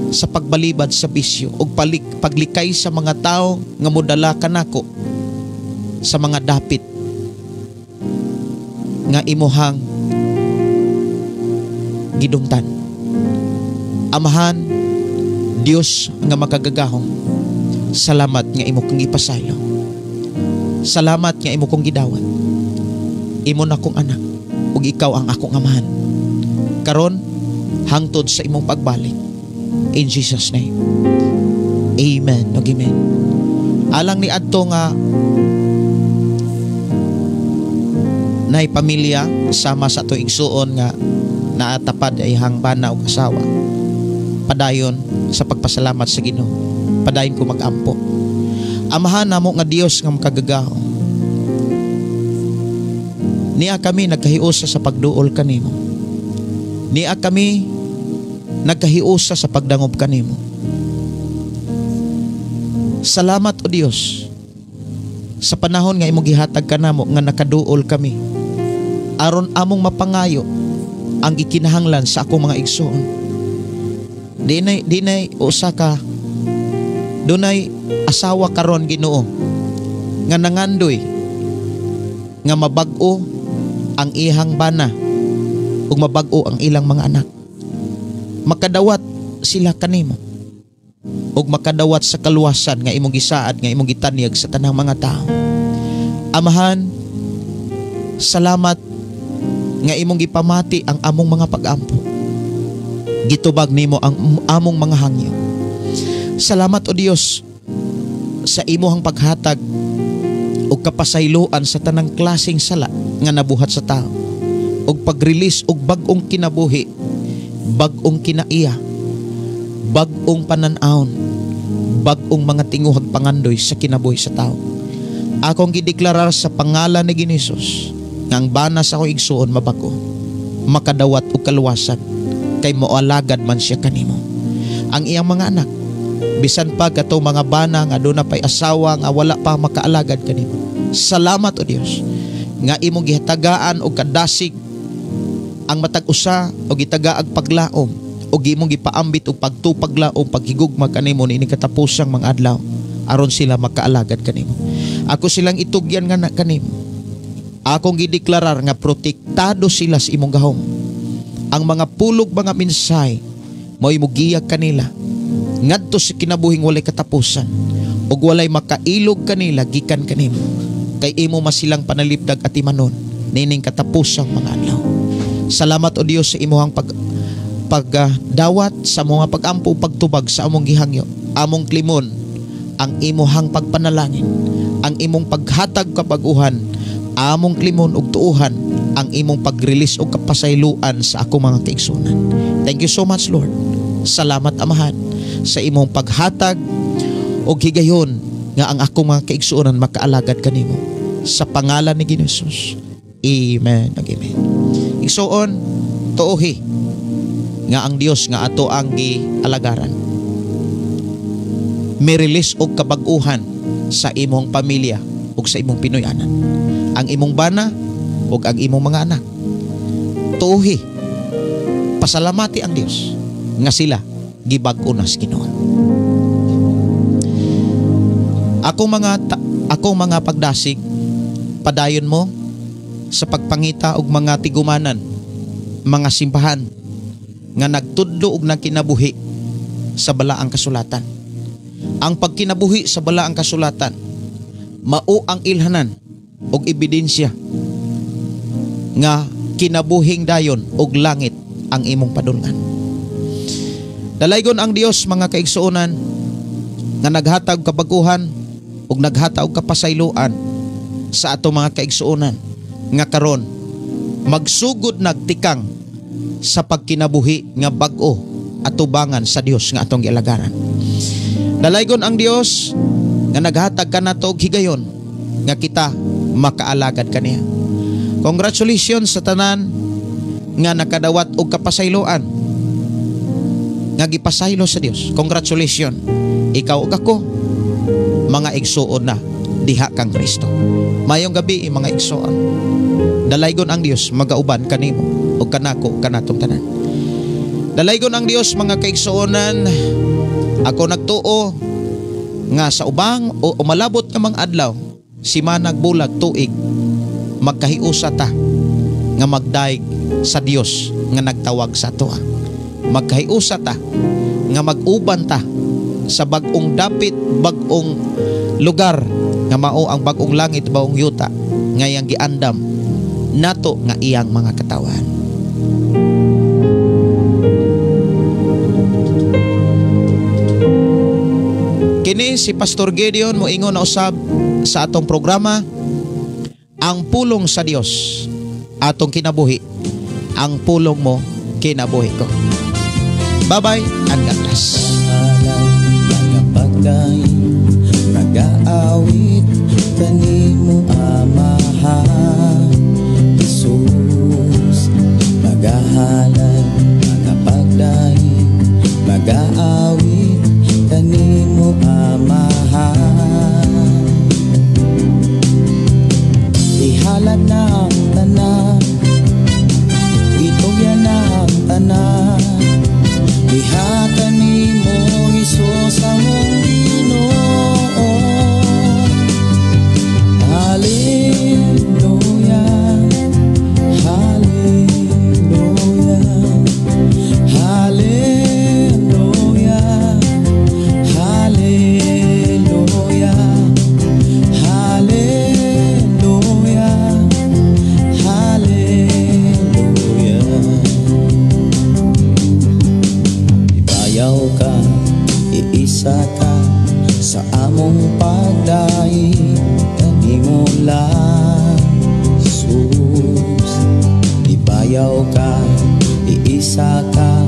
sa pagbalibad sa bisyo ug paglikay sa mga tao nga modala kanako sa mga dapit nga imuhang gidumtan. Amahan, Dios nga makagagahong, salamat nga imo kong ipasaylo. Salamat nga imo kong gidawat. Imo na kong anak ug ikaw ang akong amahan. Karon hangtod sa imong pagbalik. In Jesus' name. Amen. Ug amen. Alang ni adto nga nay pamilya sama sa ato igsuon nga naatapad ay hangbana o asawa. Padayon sa pagpasalamat sa Ginoo. Padayon ko magampo. Amahan namo nga Dios nga makagagahong. Niya kami nagkahiusa sa pagduol kanimo. Niya kami nagkahiusa sa pagdangob kanimo. Salamat o Dios sa panahon nga imong gihatag kanamo nga nakaduol kami aron among mapangayo ang gikinahanglan sa akong mga igsoon. Dinay usa ka dunay asawa karon Ginoo nga nangandoy nga mabag-o ang ihang bana ug mabag-o ang ilang mga anak. Makadawat sila kanimo ug makadawat sa kaluwasan nga imong gisaad nga imong gitanyag sa tanang mga tao. Amahan, salamat nga imong gipamati ang among mga pag-ampo. Gitubag nimo ang among mga hangyo. Salamat o Dios sa imuhang paghatag o kapasayloan sa tanang klaseng sala nga nabuhat sa tao o pag-release og bag-ong kinabuhi, bag-ong kinaiya, bag-ong pananaon, bag-ong mga tinguhag pangandoy sa kinabuhi sa tao. Akong gideklarar sa pangalan ni Hesus nga ang bana sa akong igsuon mabag-o, makadawat og kaluwasan kay moalagad man siya kanimo. Ang iyang mga anak bisan pa kato mga bana nga aduna pay asawa nga wala pa makaalagad kanimo. Salamat o Dios nga imong gihatagaan og kadasig ang matag usa og gitagaag paglaom og imong gipaambit og pagtupag laom paghigugma kanimo niini katapusang mga adlaw aron sila makaalagad kanimo. Ako silang itugyan nga na kanimo. Akong gideklarar nga protektado sila sa imong gahom. Ang mga pulog mga minsay mo'y mugiyag kanila ngadto sa kinabuhing walay katapusan ug walay makailog kanila gikan kanimo kay imo masilang panalipdag at imanon nining katapusang mga adlaw. Salamat o Dios sa imuhang pagdawat sa mga pag-ampo pagtubag sa among gihangyo, among klimon ang imuhang pagpanalangin, ang imong paghatag kabaguhan, among klimon ug tuuhan ang imong pag-release o kapasayloan sa ako mga kaigsunan. Thank you so much, Lord. Salamat, Amahan, sa imong paghatag o higayon nga ang ako mga kaigsunan makaalagad kanimo. Sa pangalan ni Hesus. Amen. Amen. Igsuon, tuohi nga ang Dios nga ato ang gialagaran. May release o kabaguhan sa imong pamilya o sa imong Pinoyanan. Ang imong bana o ang imong mga anak. Tuohi, pasalamati ang Dios nga sila gibag-o na sa Ginoo. Ako mga pagdasig, padayon mo sa pagpangita og mga tigumanan, mga simbahan nga nagtudlo og nagkinabuhi sa balaang kasulatan. Ang pagkinabuhi sa balaang kasulatan mao ang ilhanan og ebidensya nga kinabuhing dayon og langit ang imong padulngan. Dalaygon ang Dios mga kaigsuonan nga naghatag kabaguhan ug naghatag kapasayloan sa ato mga kaigsuonan nga karon magsugod nagtikang sa pagkinabuhi nga bag-o at tubangan sa Dios nga atong gialagaran. Dalaygon ang Dios nga naghatag kanato og higayon nga kita makaalagad kaniya. Congratulations sa tanan nga nakadawat og kapasayloan nga gipasaylo sa Dios. Congratulations. Ikaw ug ako mga igsuon na diha kang Kristo. Mayong gabi mga igsuon. Dalaygon ang Dios magauban kanimo ug kanako kanatong tanan. Dalaygon ang Dios mga kaigsuonan. Ako nagtuo nga sa ubang o malabot nga mga adlaw simanag bulag tuig magkahiusa ta nga magdaig sa Dios nga nagtawag sa ato. Magkahiusa ta nga mag-uban ta sa bag-ong dapit, bag-ong lugar nga mao ang bag-ong langit, baong yuta nga yang giandam nato nga iyang mga katawan. Kini si Pastor Gideon moingon na usab sa atong programa ang pulong sa Dios atong kinabuhi. Ang pulong mo kinabuhi ko. Bye-bye and God bless. Pagday nag-aawit kanimo Amahan Jesus, magahalay mga pagday mag-aawit kanimo Amahan. Ihalad na ang tanan, ito yan ang tanan, ihatan among pagdai kanimo lang Jesus. Ibayaw ka, iisa ka